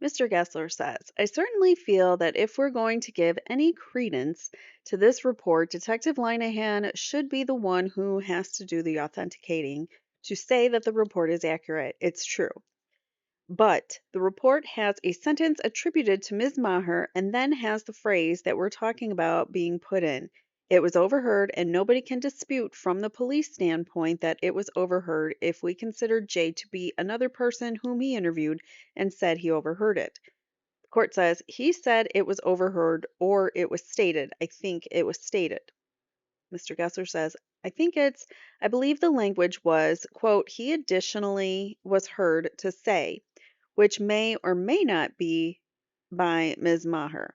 Mr. Gessler says, I certainly feel that if we're going to give any credence to this report, Detective Linehan should be the one who has to do the authenticating to say that the report is accurate. It's true. But the report has a sentence attributed to Ms. Maher and then has the phrase that we're talking about being put in. It was overheard, and nobody can dispute from the police standpoint that it was overheard if we consider Jay to be another person whom he interviewed and said he overheard it. The court says he said it was overheard or it was stated. I think it was stated. Mr. Gessler says, I believe the language was, quote, he additionally was heard to say, which may or may not be by Ms. Maher.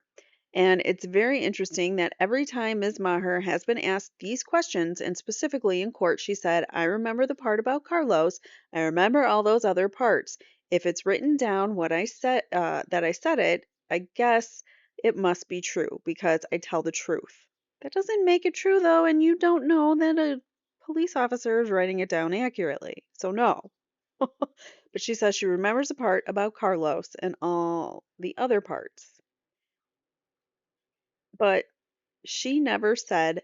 And it's very interesting that every time Ms. Maher has been asked these questions, and specifically in court, she said, I remember the part about Carlos. I remember all those other parts. If it's written down what I said, that I said it, I guess it must be true because I tell the truth. That doesn't make it true, though, and you don't know that a police officer is writing it down accurately. So, no. But she says she remembers the part about Carlos and all the other parts. But she never said,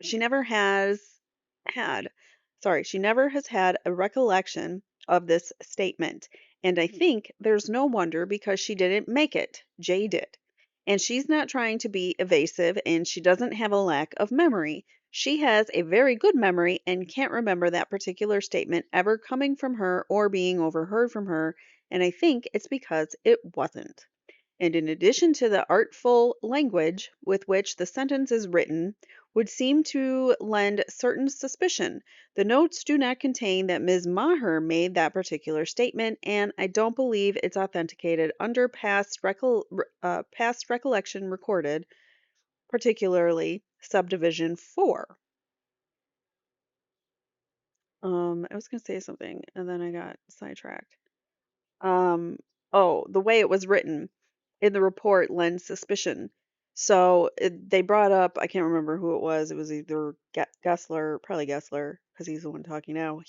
she never has had, she never has had a recollection of this statement. And I think there's no wonder because she didn't make it. Jay did. And she's not trying to be evasive and she doesn't have a lack of memory. She has a very good memory and can't remember that particular statement ever coming from her or being overheard from her. And I think it's because it wasn't. And in addition to the artful language with which the sentence is written, would seem to lend certain suspicion. The notes do not contain that Ms. Maher made that particular statement, and I don't believe it's authenticated under past recollection recorded, particularly subdivision 4. I was going to say something, and then I got sidetracked. Um, the way it was written in the report lends suspicion. So they brought up, I can't remember who it was. It was either Gessler, probably Gessler, because he's the one talking now.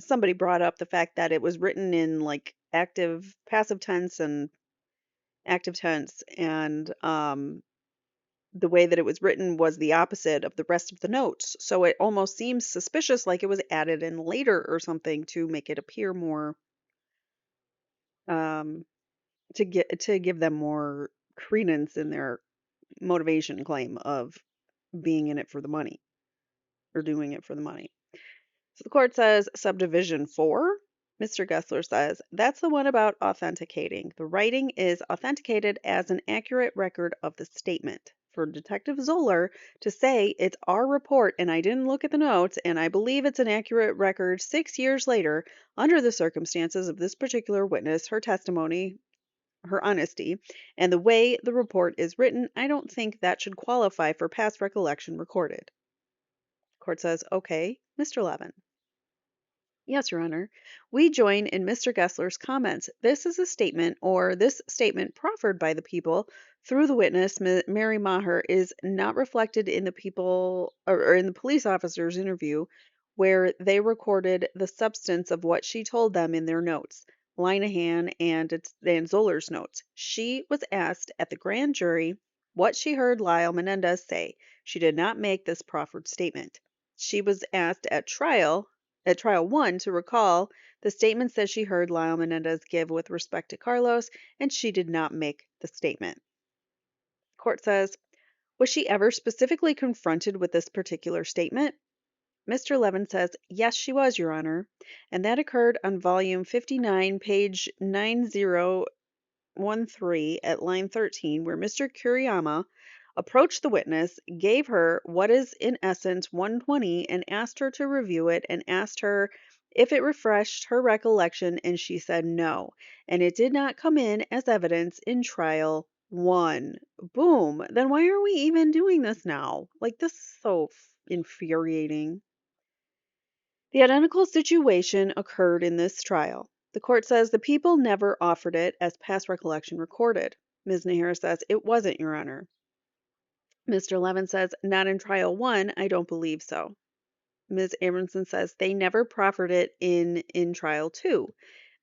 Somebody brought up the fact that it was written in like passive tense and active tense, and the way that it was written was the opposite of the rest of the notes. So it almost seems suspicious, like it was added in later or something to make it appear more um, to give them more credence in their motivation claim of being in it for the money or doing it for the money. So the court says subdivision 4. Mr. Gessler says that's the one about authenticating. The writing is authenticated as an accurate record of the statement. For Detective Zoeller to say it's our report and I didn't look at the notes and I believe it's an accurate record 6 years later, under the circumstances of this particular witness, her testimony, her honesty, and the way the report is written, I don't think that should qualify for past recollection recorded. Court says, okay, Mr. Levin. Yes, Your Honor. We join in Mr. Gessler's comments. This is a statement, or this statement proffered by the people through the witness, Mary Mahar, is not reflected in the people or in the police officer's interview, where they recorded the substance of what she told them in their notes, Linehan and Zoller's notes. She was asked at the grand jury what she heard Lyle Menendez say. She did not make this proffered statement. She was asked at trial 1 to recall the statements that she heard Lyle Menendez give with respect to Carlos, and she did not make the statement. Court says, was she ever specifically confronted with this particular statement? Mr. Levin says, yes, she was, Your Honor, and that occurred on volume 59, page 9013 at line 13, where Mr. Kuriyama approached the witness, gave her what is in essence 120, and asked her to review it and asked her if it refreshed her recollection, and she said no, and it did not come in as evidence in trial 1. Boom. Then why are we even doing this now? Like, this is so infuriating. The identical situation occurred in this trial. The court says the people never offered it as past recollection recorded. Ms. Nahara says it wasn't, Your Honor. Mr. Levin says, not in trial 1, I don't believe so. Ms. Abramson says they never proffered it in trial 2.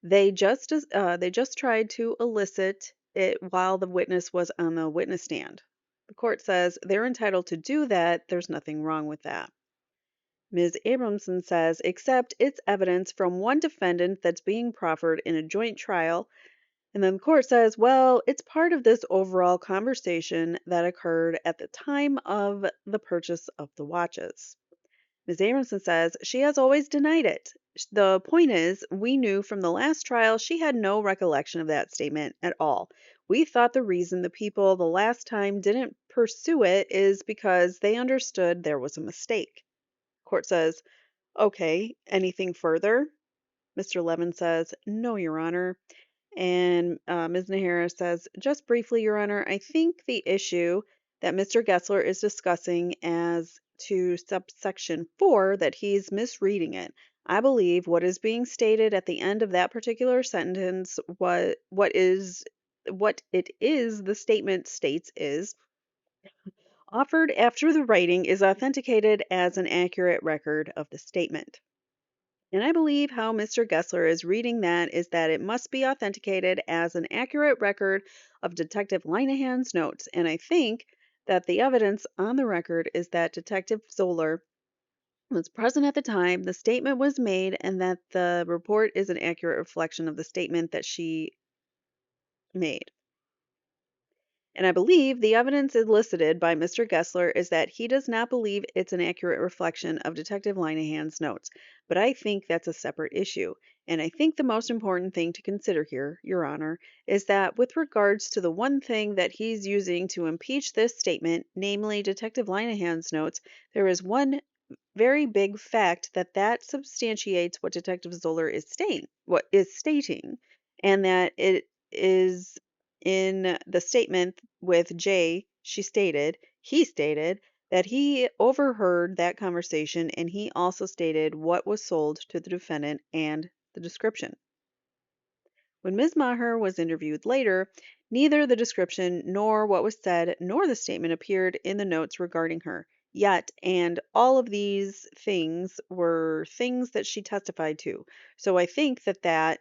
They just tried to elicit it while the witness was on the witness stand. The court says they're entitled to do that. There's nothing wrong with that. Ms. Abramson says, except it's evidence from one defendant that's being proffered in a joint trial. And then the court says, well, it's part of this overall conversation that occurred at the time of the purchase of the watches. Ms. Abramson says she has always denied it. The point is, we knew from the last trial she had no recollection of that statement at all. We thought the reason the people the last time didn't pursue it is because they understood there was a mistake. Court says, okay, anything further? Mr. Levin says, no, Your Honor. And Ms. Nahara says, just briefly, Your Honor, I think the issue that Mr. Gessler is discussing as to subsection 4, that he's misreading it. I believe what is being stated at the end of that particular sentence, what it is the statement states is, offered after the writing is authenticated as an accurate record of the statement. And I believe how Mr. Gessler is reading that is that it must be authenticated as an accurate record of Detective Linehan's notes. And I think that the evidence on the record is that Detective Zoeller was present at the time the statement was made and that the report is an accurate reflection of the statement that she made. And I believe the evidence elicited by Mr. Gessler is that he does not believe it's an accurate reflection of Detective Linehan's notes. But I think that's a separate issue. And I think the most important thing to consider here, Your Honor, is that with regards to the one thing that he's using to impeach this statement, namely Detective Linehan's notes, there is one very big fact that substantiates what Detective Zoeller is stating, and that it is in the statement with Jay, he stated that he overheard that conversation and he also stated what was sold to the defendant and the description. When Ms. Maher was interviewed later, neither the description nor what was said nor the statement appeared in the notes regarding her. Yet, and all of these things were things that she testified to. So I think that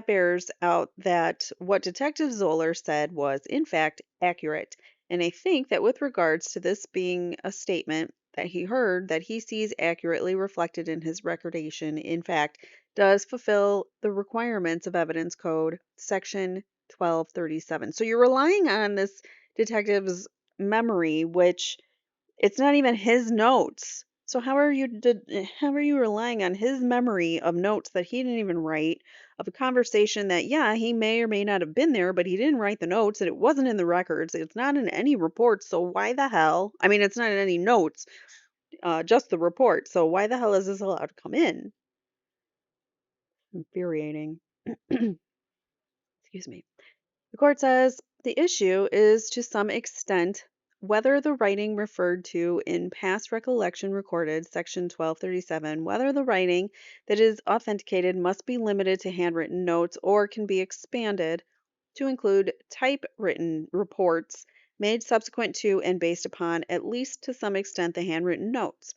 bears out that what Detective Zoeller said was in fact accurate. And I think that with regards to this being a statement that he heard that he sees accurately reflected in his recordation, in fact, does fulfill the requirements of Evidence Code Section 1237. So you're relying on this detective's memory, which it's not even his notes. So how are you relying on his memory of notes that he didn't even write, of a conversation that, yeah, he may or may not have been there, but he didn't write the notes and it wasn't in the records. It's not in any reports. So why the hell? I mean, it's not in any notes, just the report. So why the hell is this allowed to come in? Infuriating. Excuse me. The court says the issue is to some extent whether the writing referred to in past recollection recorded, section 1237, whether the writing that is authenticated must be limited to handwritten notes or can be expanded to include typewritten reports made subsequent to and based upon, at least to some extent, the handwritten notes.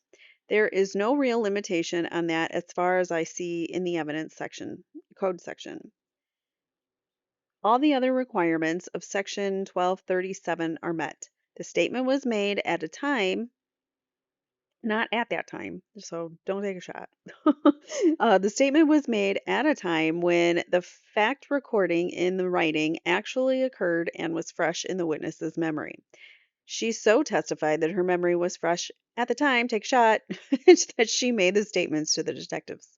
There is no real limitation on that as far as I see in the evidence section, code section. All the other requirements of Section 1237 are met. The statement was made at a time, not at that time, so don't take a shot. The statement was made at a time when the fact recording in the writing actually occurred and was fresh in the witness's memory. She so testified that her memory was fresh at the time, take a shot, that she made the statements to the detectives.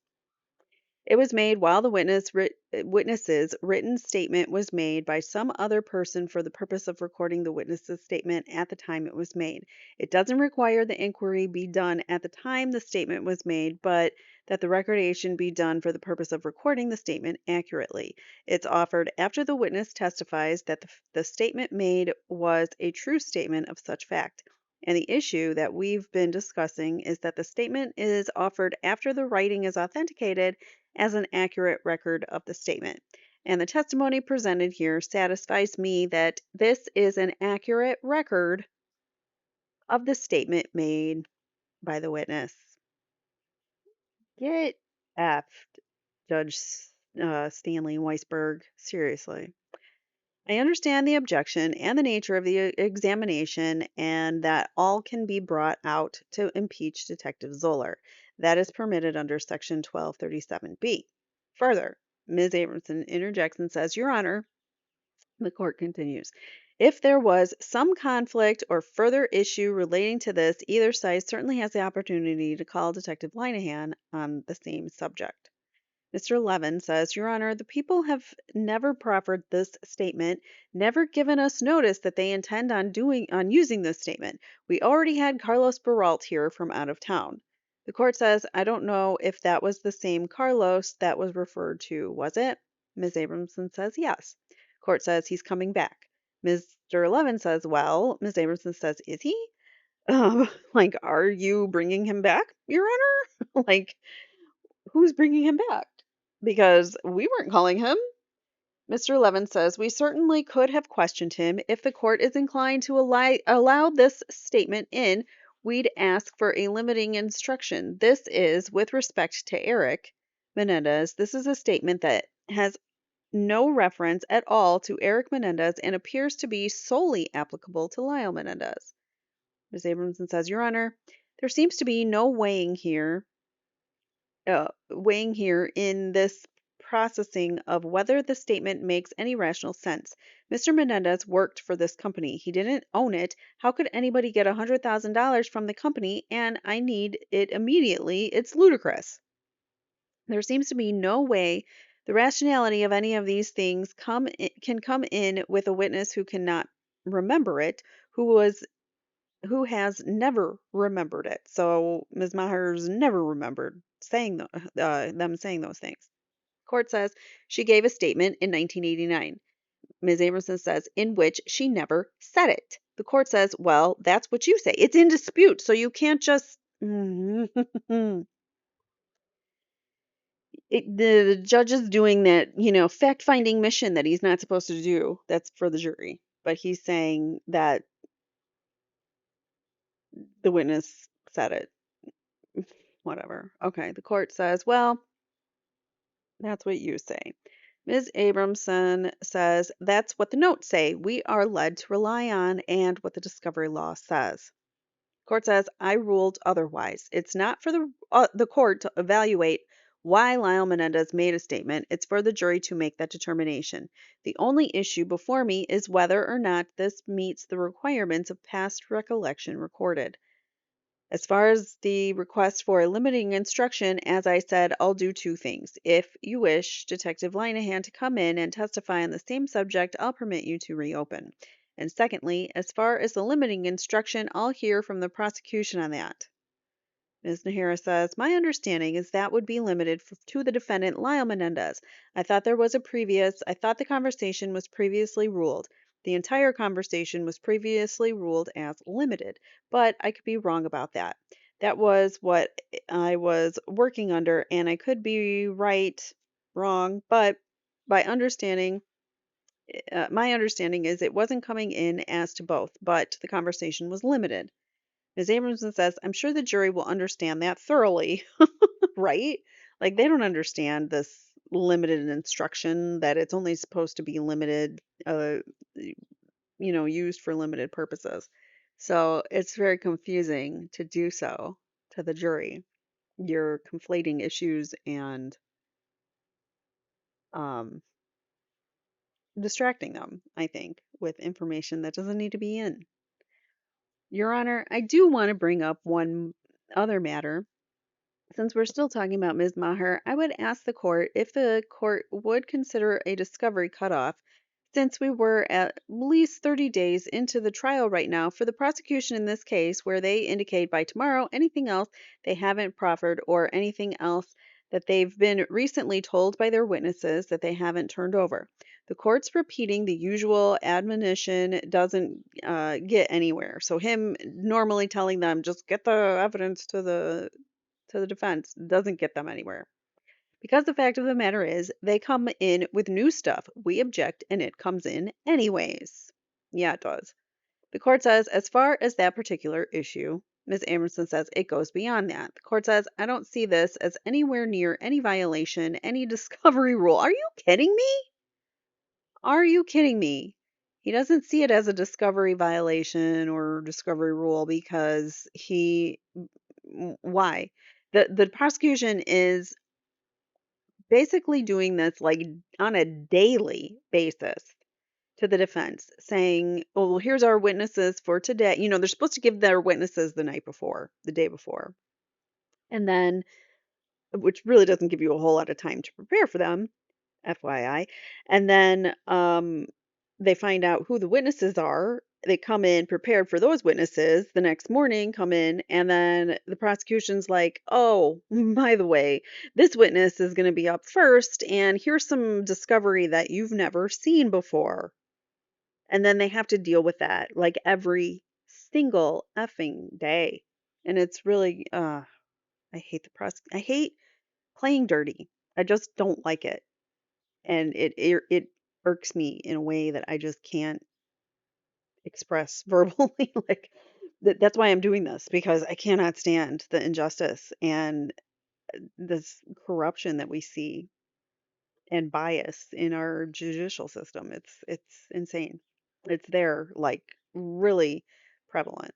It was made while the witness's written statement was made by some other person for the purpose of recording the witness's statement at the time it was made. It doesn't require the inquiry be done at the time the statement was made, but that the recordation be done for the purpose of recording the statement accurately. It's offered after the witness testifies that the statement made was a true statement of such fact. And the issue that we've been discussing is that the statement is offered after the writing is authenticated as an accurate record of the statement. And the testimony presented here satisfies me that this is an accurate record of the statement made by the witness. Get effed, Judge Stanley Weisberg. Seriously. I understand the objection and the nature of the examination, and that all can be brought out to impeach Detective Zoeller. That is permitted under Section 1237B. Further, Ms. Abramson interjects and says, Your Honor, the court continues, if there was some conflict or further issue relating to this, either side certainly has the opportunity to call Detective Linehan on the same subject. Mr. Levin says, Your Honor, the people have never proffered this statement, never given us notice that they intend on using this statement. We already had Carlos Baralt here from out of town. The court says, I don't know if that was the same Carlos that was referred to, was it? Ms. Abramson says, yes. Court says he's coming back. Mr. Levin says, well, Ms. Abramson says, is he? Are you bringing him back, Your Honor? Who's bringing him back? Because we weren't calling him. Mr. Levin says, we certainly could have questioned him. If the court is inclined to allow this statement in, we'd ask for a limiting instruction. This is, with respect to Erik Menendez, this is a statement that has no reference at all to Erik Menendez and appears to be solely applicable to Lyle Menendez. Ms. Abramson says, Your Honor, there seems to be no weighing here in this processing of whether the statement makes any rational sense. Mr. Menendez worked for this company. He didn't own it. How could anybody get $100,000 from the company and I need it immediately? It's ludicrous. There seems to be no way the rationality of any of these things can come in with a witness who cannot remember it, who has never remembered it. So Ms. Maher's never remembered them saying those things. Court says she gave a statement in 1989. Ms. Abramson says in which she never said it. The court says, well, that's what you say. It's in dispute, so you can't just. The judge is doing that, fact-finding mission that he's not supposed to do. That's for the jury. But he's saying that the witness said it. Whatever. Okay, the court says, well, that's what you say. Ms. Abramson says, that's what the notes say. We are led to rely on and what the discovery law says. Court says, I ruled otherwise. It's not for the court to evaluate why Lyle Menendez made a statement. It's for the jury to make that determination. The only issue before me is whether or not this meets the requirements of past recollection recorded. As far as the request for a limiting instruction, as I said, I'll do two things. If you wish Detective Linehan to come in and testify on the same subject, I'll permit you to reopen. And secondly, as far as the limiting instruction, I'll hear from the prosecution on that. Ms. Nahara says, my understanding is that would be limited to the defendant Lyle Menendez. I thought the conversation was previously ruled. The entire conversation was previously ruled as limited, but I could be wrong about that. That was what I was working under, and I could be right, wrong, but by understanding, my understanding is it wasn't coming in as to both, but the conversation was limited. Ms. Abramson says, I'm sure the jury will understand that thoroughly, right? Like, they don't understand this limited instruction, that it's only supposed to be limited, used for limited purposes. So it's very confusing to do so to the jury. You're conflating issues and um, distracting them, I think, with information that doesn't need to be in. Your Honor, I do want to bring up one other matter. Since we're still talking about Ms. Maher, I would ask the court if the court would consider a discovery cutoff, since we were at least 30 days into the trial right now for the prosecution in this case, where they indicate by tomorrow anything else they haven't proffered or anything else that they've been recently told by their witnesses that they haven't turned over. The court's repeating the usual admonition doesn't get anywhere. So him normally telling them just get the evidence to the defense doesn't get them anywhere. Because the fact of the matter is, they come in with new stuff. We object, and it comes in anyways. Yeah, it does. The court says, as far as that particular issue, Ms. Amerson says it goes beyond that. The court says, I don't see this as anywhere near any violation, any discovery rule. Are you kidding me? Are you kidding me? He doesn't see it as a discovery violation or discovery rule because why? The prosecution is basically doing this like on a daily basis to the defense, saying, "Oh, well, here's our witnesses for today." They're supposed to give their witnesses the night before, the day before, and then, which really doesn't give you a whole lot of time to prepare for them, FYI. And then they find out who the witnesses are. They come in prepared for those witnesses the next morning, come in, and then the prosecution's like, oh, by the way, this witness is going to be up first, and here's some discovery that you've never seen before. And then they have to deal with that like every single effing day. And it's really, I hate I hate playing dirty. I just don't like it. And it irks me in a way that I just can't express verbally. Like that's why I'm doing this, because I cannot stand the injustice and this corruption that we see and bias in our judicial system. It's insane. It's there, like, really prevalent.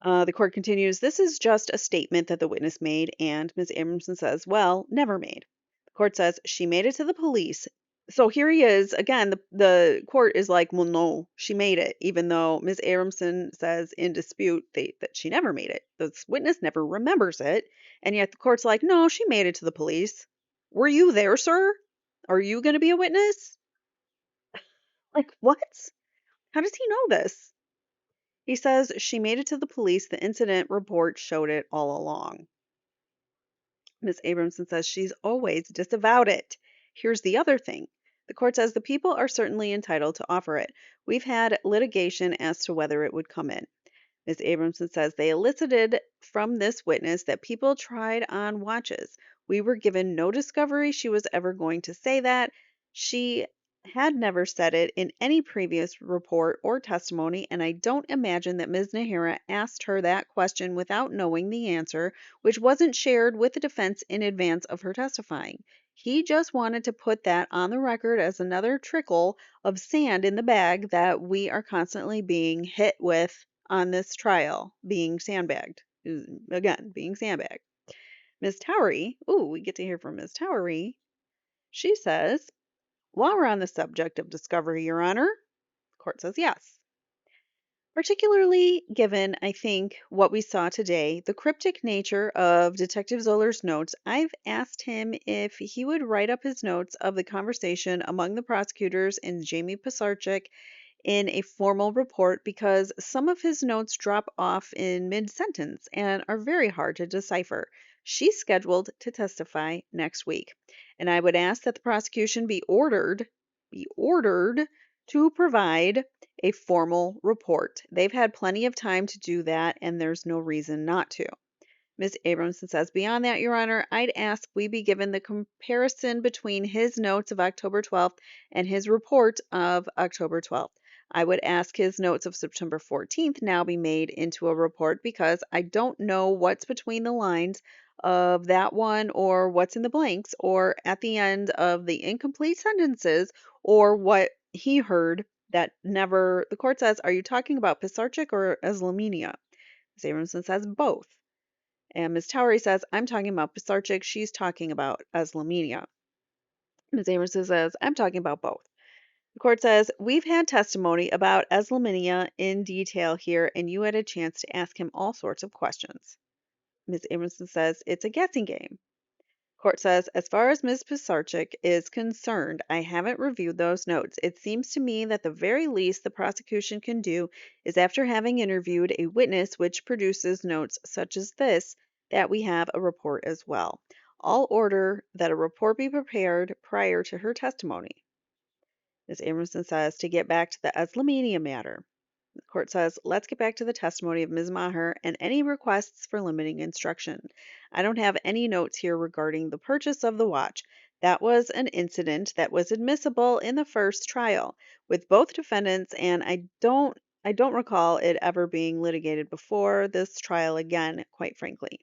The court continues, this is just a statement that the witness made, and Ms. Abramson says, well, never made. The court says she made it to the police. So here he is again. The court is like, well, no, she made it, even though Ms. Abramson says in dispute that she never made it. This witness never remembers it, and yet the court's like, no, she made it to the police. Were you there, sir? Are you going to be a witness? Like, what? How does he know this? He says she made it to the police. The incident report showed it all along. Ms. Abramson says she's always disavowed it. Here's the other thing. The court says the people are certainly entitled to offer it. We've had litigation as to whether it would come in. Ms. Abramson says they elicited from this witness that people tried on watches. We were given no discovery she was ever going to say that. She had never said it in any previous report or testimony, and I don't imagine that Ms. Nahara asked her that question without knowing the answer, which wasn't shared with the defense in advance of her testifying. He just wanted to put that on the record as another trickle of sand in the bag that we are constantly being hit with on this trial, being sandbagged. Again, being sandbagged. Ms. Towery, ooh, we get to hear from Ms. Towery. She says, while we're on the subject of discovery, Your Honor, the court says yes. Particularly given, I think, what we saw today, the cryptic nature of Detective Zoller's notes, I've asked him if he would write up his notes of the conversation among the prosecutors and Jamie Pisarcik in a formal report because some of his notes drop off in mid sentence and are very hard to decipher. She's scheduled to testify next week, and I would ask that the prosecution be ordered to provide a formal report. They've had plenty of time to do that, and there's no reason not to. Ms. Abramson says, beyond that, Your Honor, I'd ask we be given the comparison between his notes of October 12th and his report of October 12th. I would ask his notes of September 14th now be made into a report because I don't know what's between the lines of that one or what's in the blanks or at the end of the incomplete sentences or what he heard that never. The court says, are you talking about Pisarcik or Eslaminia? Ms. Abramson says both. And Ms. Towery says, I'm talking about Pisarcik. She's talking about Eslaminia. Ms. Amerson says, I'm talking about both. The court says, we've had testimony about Eslaminia in detail here, and you had a chance to ask him all sorts of questions. Ms. Amerson says, it's a guessing game. Court says, as far as Ms. Pisarcik is concerned, I haven't reviewed those notes. It seems to me that the very least the prosecution can do is, after having interviewed a witness which produces notes such as this, that we have a report as well. I'll order that a report be prepared prior to her testimony. Ms. Amerson says, to get back to the Eslaminia matter. The court says, let's get back to the testimony of Ms. Mahar and any requests for limiting instruction. I don't have any notes here regarding the purchase of the watch. That was an incident that was admissible in the first trial with both defendants, and I don't recall it ever being litigated before this trial again, quite frankly.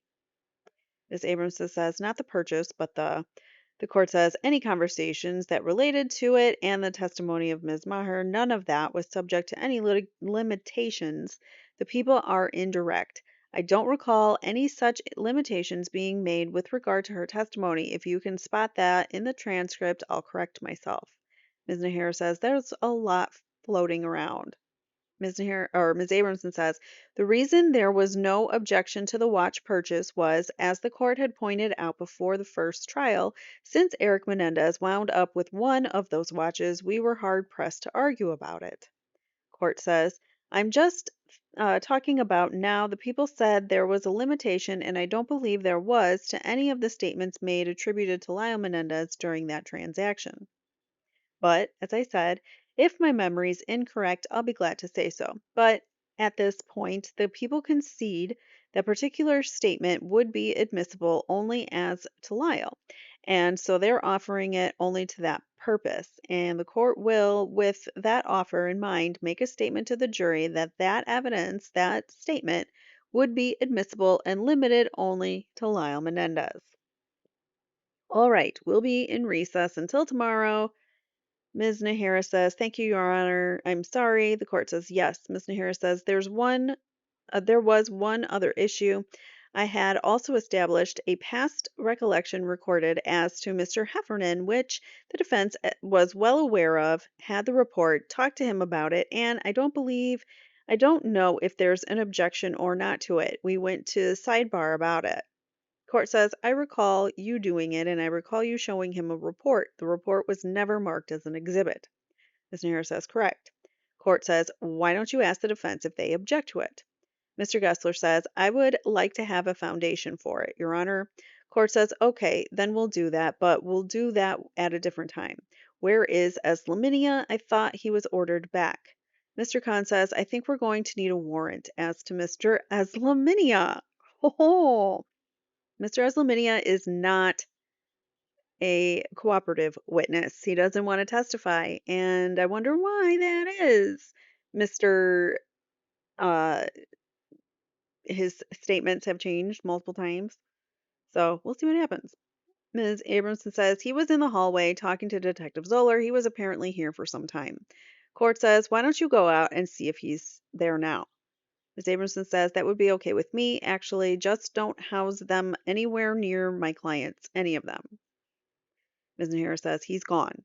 Ms. Abrams says, not the purchase, but the court says any conversations that related to it and the testimony of Ms. Maher, none of that was subject to any limitations. The people are indirect. I don't recall any such limitations being made with regard to her testimony. If you can spot that in the transcript, I'll correct myself. Ms. Nahara says there's a lot floating around. Ms. Abramson says the reason there was no objection to the watch purchase was, as the court had pointed out before the first trial, since Erik Menendez wound up with one of those watches, we were hard pressed to argue about it. Court says, I'm just talking about now. The people said there was a limitation, and I don't believe there was, to any of the statements made attributed to Lyle Menendez during that transaction. But, as I said, if my memory's incorrect, I'll be glad to say so. But at this point, the people concede that particular statement would be admissible only as to Lyle. And so they're offering it only to that purpose. And the court will, with that offer in mind, make a statement to the jury that that evidence, that statement, would be admissible and limited only to Lyle Menendez. All right, we'll be in recess until tomorrow. Ms. Nahara says, thank you, Your Honor. I'm sorry. The court says, yes. Ms. Nahara says, there was one other issue. I had also established a past recollection recorded as to Mr. Heffernan, which the defense was well aware of, had the report, talked to him about it, and I don't know if there's an objection or not to it. We went to sidebar about it. Court says, I recall you doing it, and I recall you showing him a report. The report was never marked as an exhibit. Ms. Nahara says, correct. Court says, why don't you ask the defense if they object to it? Mr. Gessler says, I would like to have a foundation for it, Your Honor. Court says, okay, then we'll do that, but we'll do that at a different time. Where is Eslaminia? I thought he was ordered back. Mr. Khan says, I think we're going to need a warrant as to Mr. Eslaminia. Oh, Mr. Eslaminia is not a cooperative witness. He doesn't want to testify, and I wonder why that is. Mr. Uh, his statements have changed multiple times, so we'll see what happens. Ms. Abramson says he was in the hallway talking to Detective Zoeller. He was apparently here for some time. Court says, why don't you go out and see if he's there now? Ms. Abramson says that would be okay with me. Actually, just don't house them anywhere near my clients, any of them. Ms. Nahara says he's gone.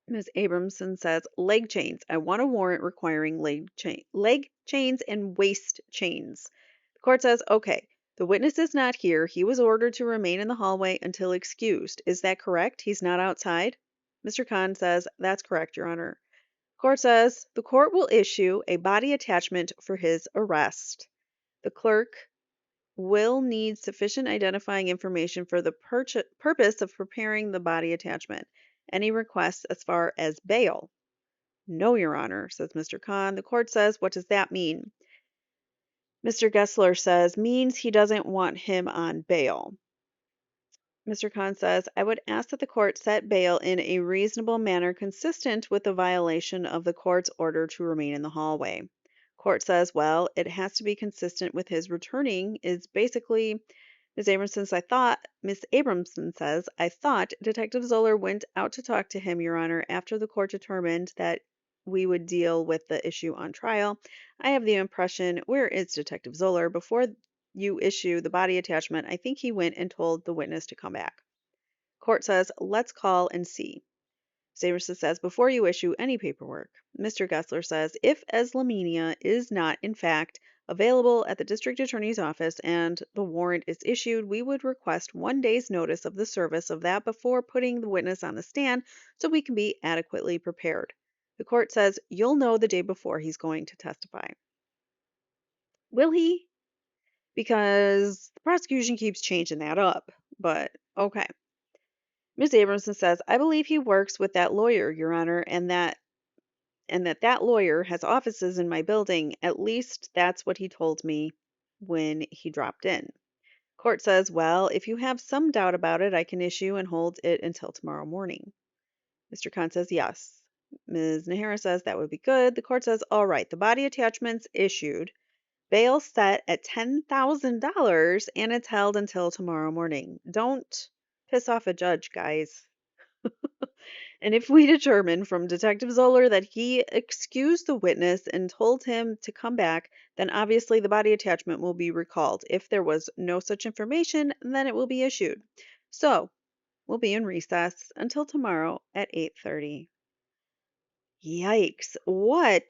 Ms. Abramson says, leg chains. I want a warrant requiring leg chains and waist chains. The court says, okay, the witness is not here. He was ordered to remain in the hallway until excused. Is that correct? He's not outside? Mr. Khan says, that's correct, Your Honor. Court says, the court will issue a body attachment for his arrest. The clerk will need sufficient identifying information for the purpose of preparing the body attachment. Any requests as far as bail? No, Your Honor, says Mr. Khan. The court says, what does that mean? Mr. Gessler says, means he doesn't want him on bail. Mr. Khan says, I would ask that the court set bail in a reasonable manner consistent with the violation of the court's order to remain in the hallway. Court says, well, it has to be consistent with his returning is basically Miss Abramson says, I thought Detective Zoeller went out to talk to him, Your Honor, after the court determined that we would deal with the issue on trial. I have the impression, where is Detective Zoeller? Before you issue the body attachment, I think he went and told the witness to come back. Court says, let's call and see. Saberson says, before you issue any paperwork. Mr. Gessler says, if Eslaminia is not, in fact, available at the district attorney's office and the warrant is issued, we would request 1 day's notice of the service of that before putting the witness on the stand so we can be adequately prepared. The court says, you'll know the day before he's going to testify. Will he? Because the prosecution keeps changing that up, but okay. Ms. Abramson says, I believe he works with that lawyer, Your Honor, and that lawyer has offices in my building. At least that's what he told me when he dropped in. Court says, well, if you have some doubt about it, I can issue and hold it until tomorrow morning. Mr. Khan says, yes. Ms. Nahara says, that would be good. The court says, all right, the body attachment's issued. Bail set at $10,000 and it's held until tomorrow morning. Don't piss off a judge, guys. And if we determine from Detective Zoeller that he excused the witness and told him to come back, then obviously the body attachment will be recalled. If there was no such information, then it will be issued. So, we'll be in recess until tomorrow at 8:30. Yikes. What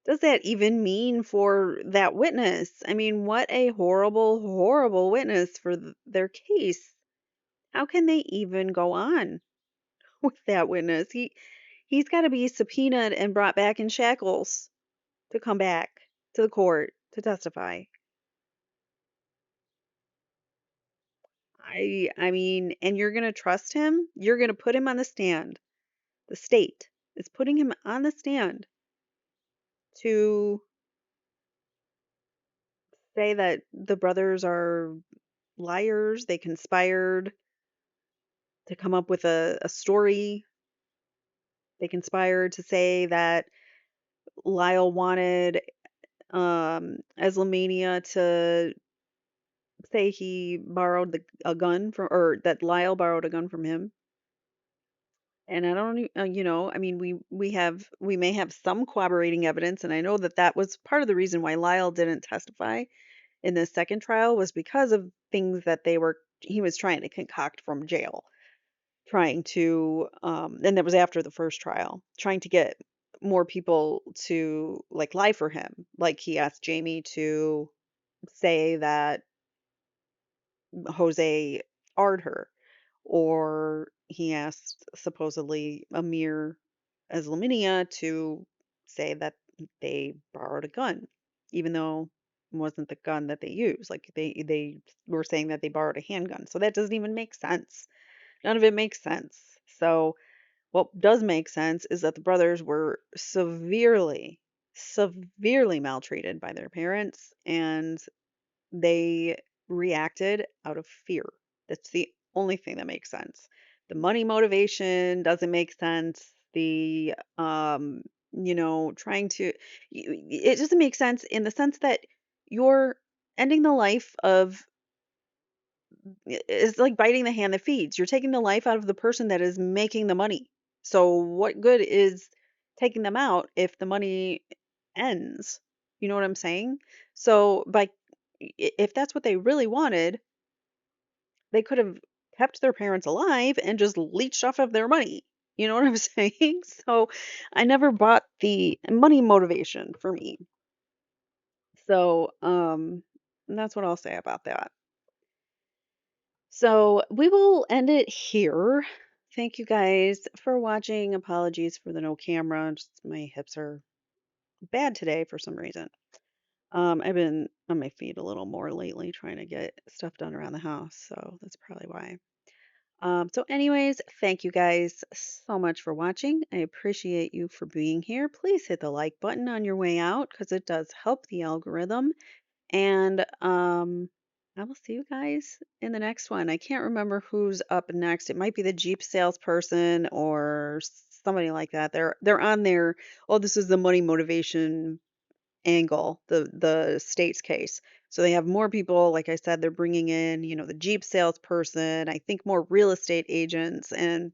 does that even mean for that witness? I mean, what a horrible, horrible witness for their case. How can they even go on with that witness? He's got to be subpoenaed and brought back in shackles to come back to the court to testify. I mean, and you're going to trust him? You're going to put him on the stand. The state is putting him on the stand to say that the brothers are liars, they conspired to come up with a story. They conspired to say that Lyle wanted Eslaminia to say he borrowed a gun from, or that Lyle borrowed a gun from him. And I don't, I mean, we may have some corroborating evidence, and I know that that was part of the reason why Lyle didn't testify in the second trial was because of things that he was trying to concoct from jail, trying to, and that was after the first trial, trying to get more people to like lie for him. Like he asked Jamie to say that Jose r'd her, or he asked supposedly Amir Eslaminia to say that they borrowed a gun, even though it wasn't the gun that they used. Like they were saying that they borrowed a handgun. So that doesn't even make sense. None of it makes sense. So what does make sense is that the brothers were severely, severely maltreated by their parents, and they reacted out of fear. That's the only thing that makes sense. The money motivation doesn't make sense. The trying to it doesn't make sense in the sense that you're ending the life of it's like biting the hand that feeds. You're taking the life out of the person that is making the money. So what good is taking them out if the money ends? You know what I'm saying? So if that's what they really wanted, they could have kept their parents alive and just leached off of their money. You know what I'm saying? So I never bought the money motivation for me. So that's what I'll say about that. So we will end it here. Thank you guys for watching. Apologies for the no camera. Just my hips are bad today for some reason. I've been on my feet a little more lately trying to get stuff done around the house, so that's probably why. So anyways, thank you guys so much for watching. I appreciate you for being here. Please hit the like button on your way out because it does help the algorithm. And I will see you guys in the next one. I can't remember who's up next. It might be the Jeep salesperson or somebody like that. They're on there. Oh, this is the money motivation angle, the state's case. So they have more people, like I said, they're bringing in, the Jeep salesperson, I think more real estate agents and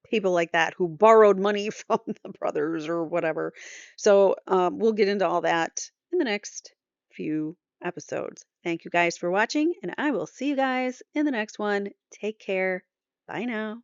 people like that who borrowed money from the brothers or whatever. So we'll get into all that in the next few episodes. Thank you guys for watching, and I will see you guys in the next one. Take care. Bye now.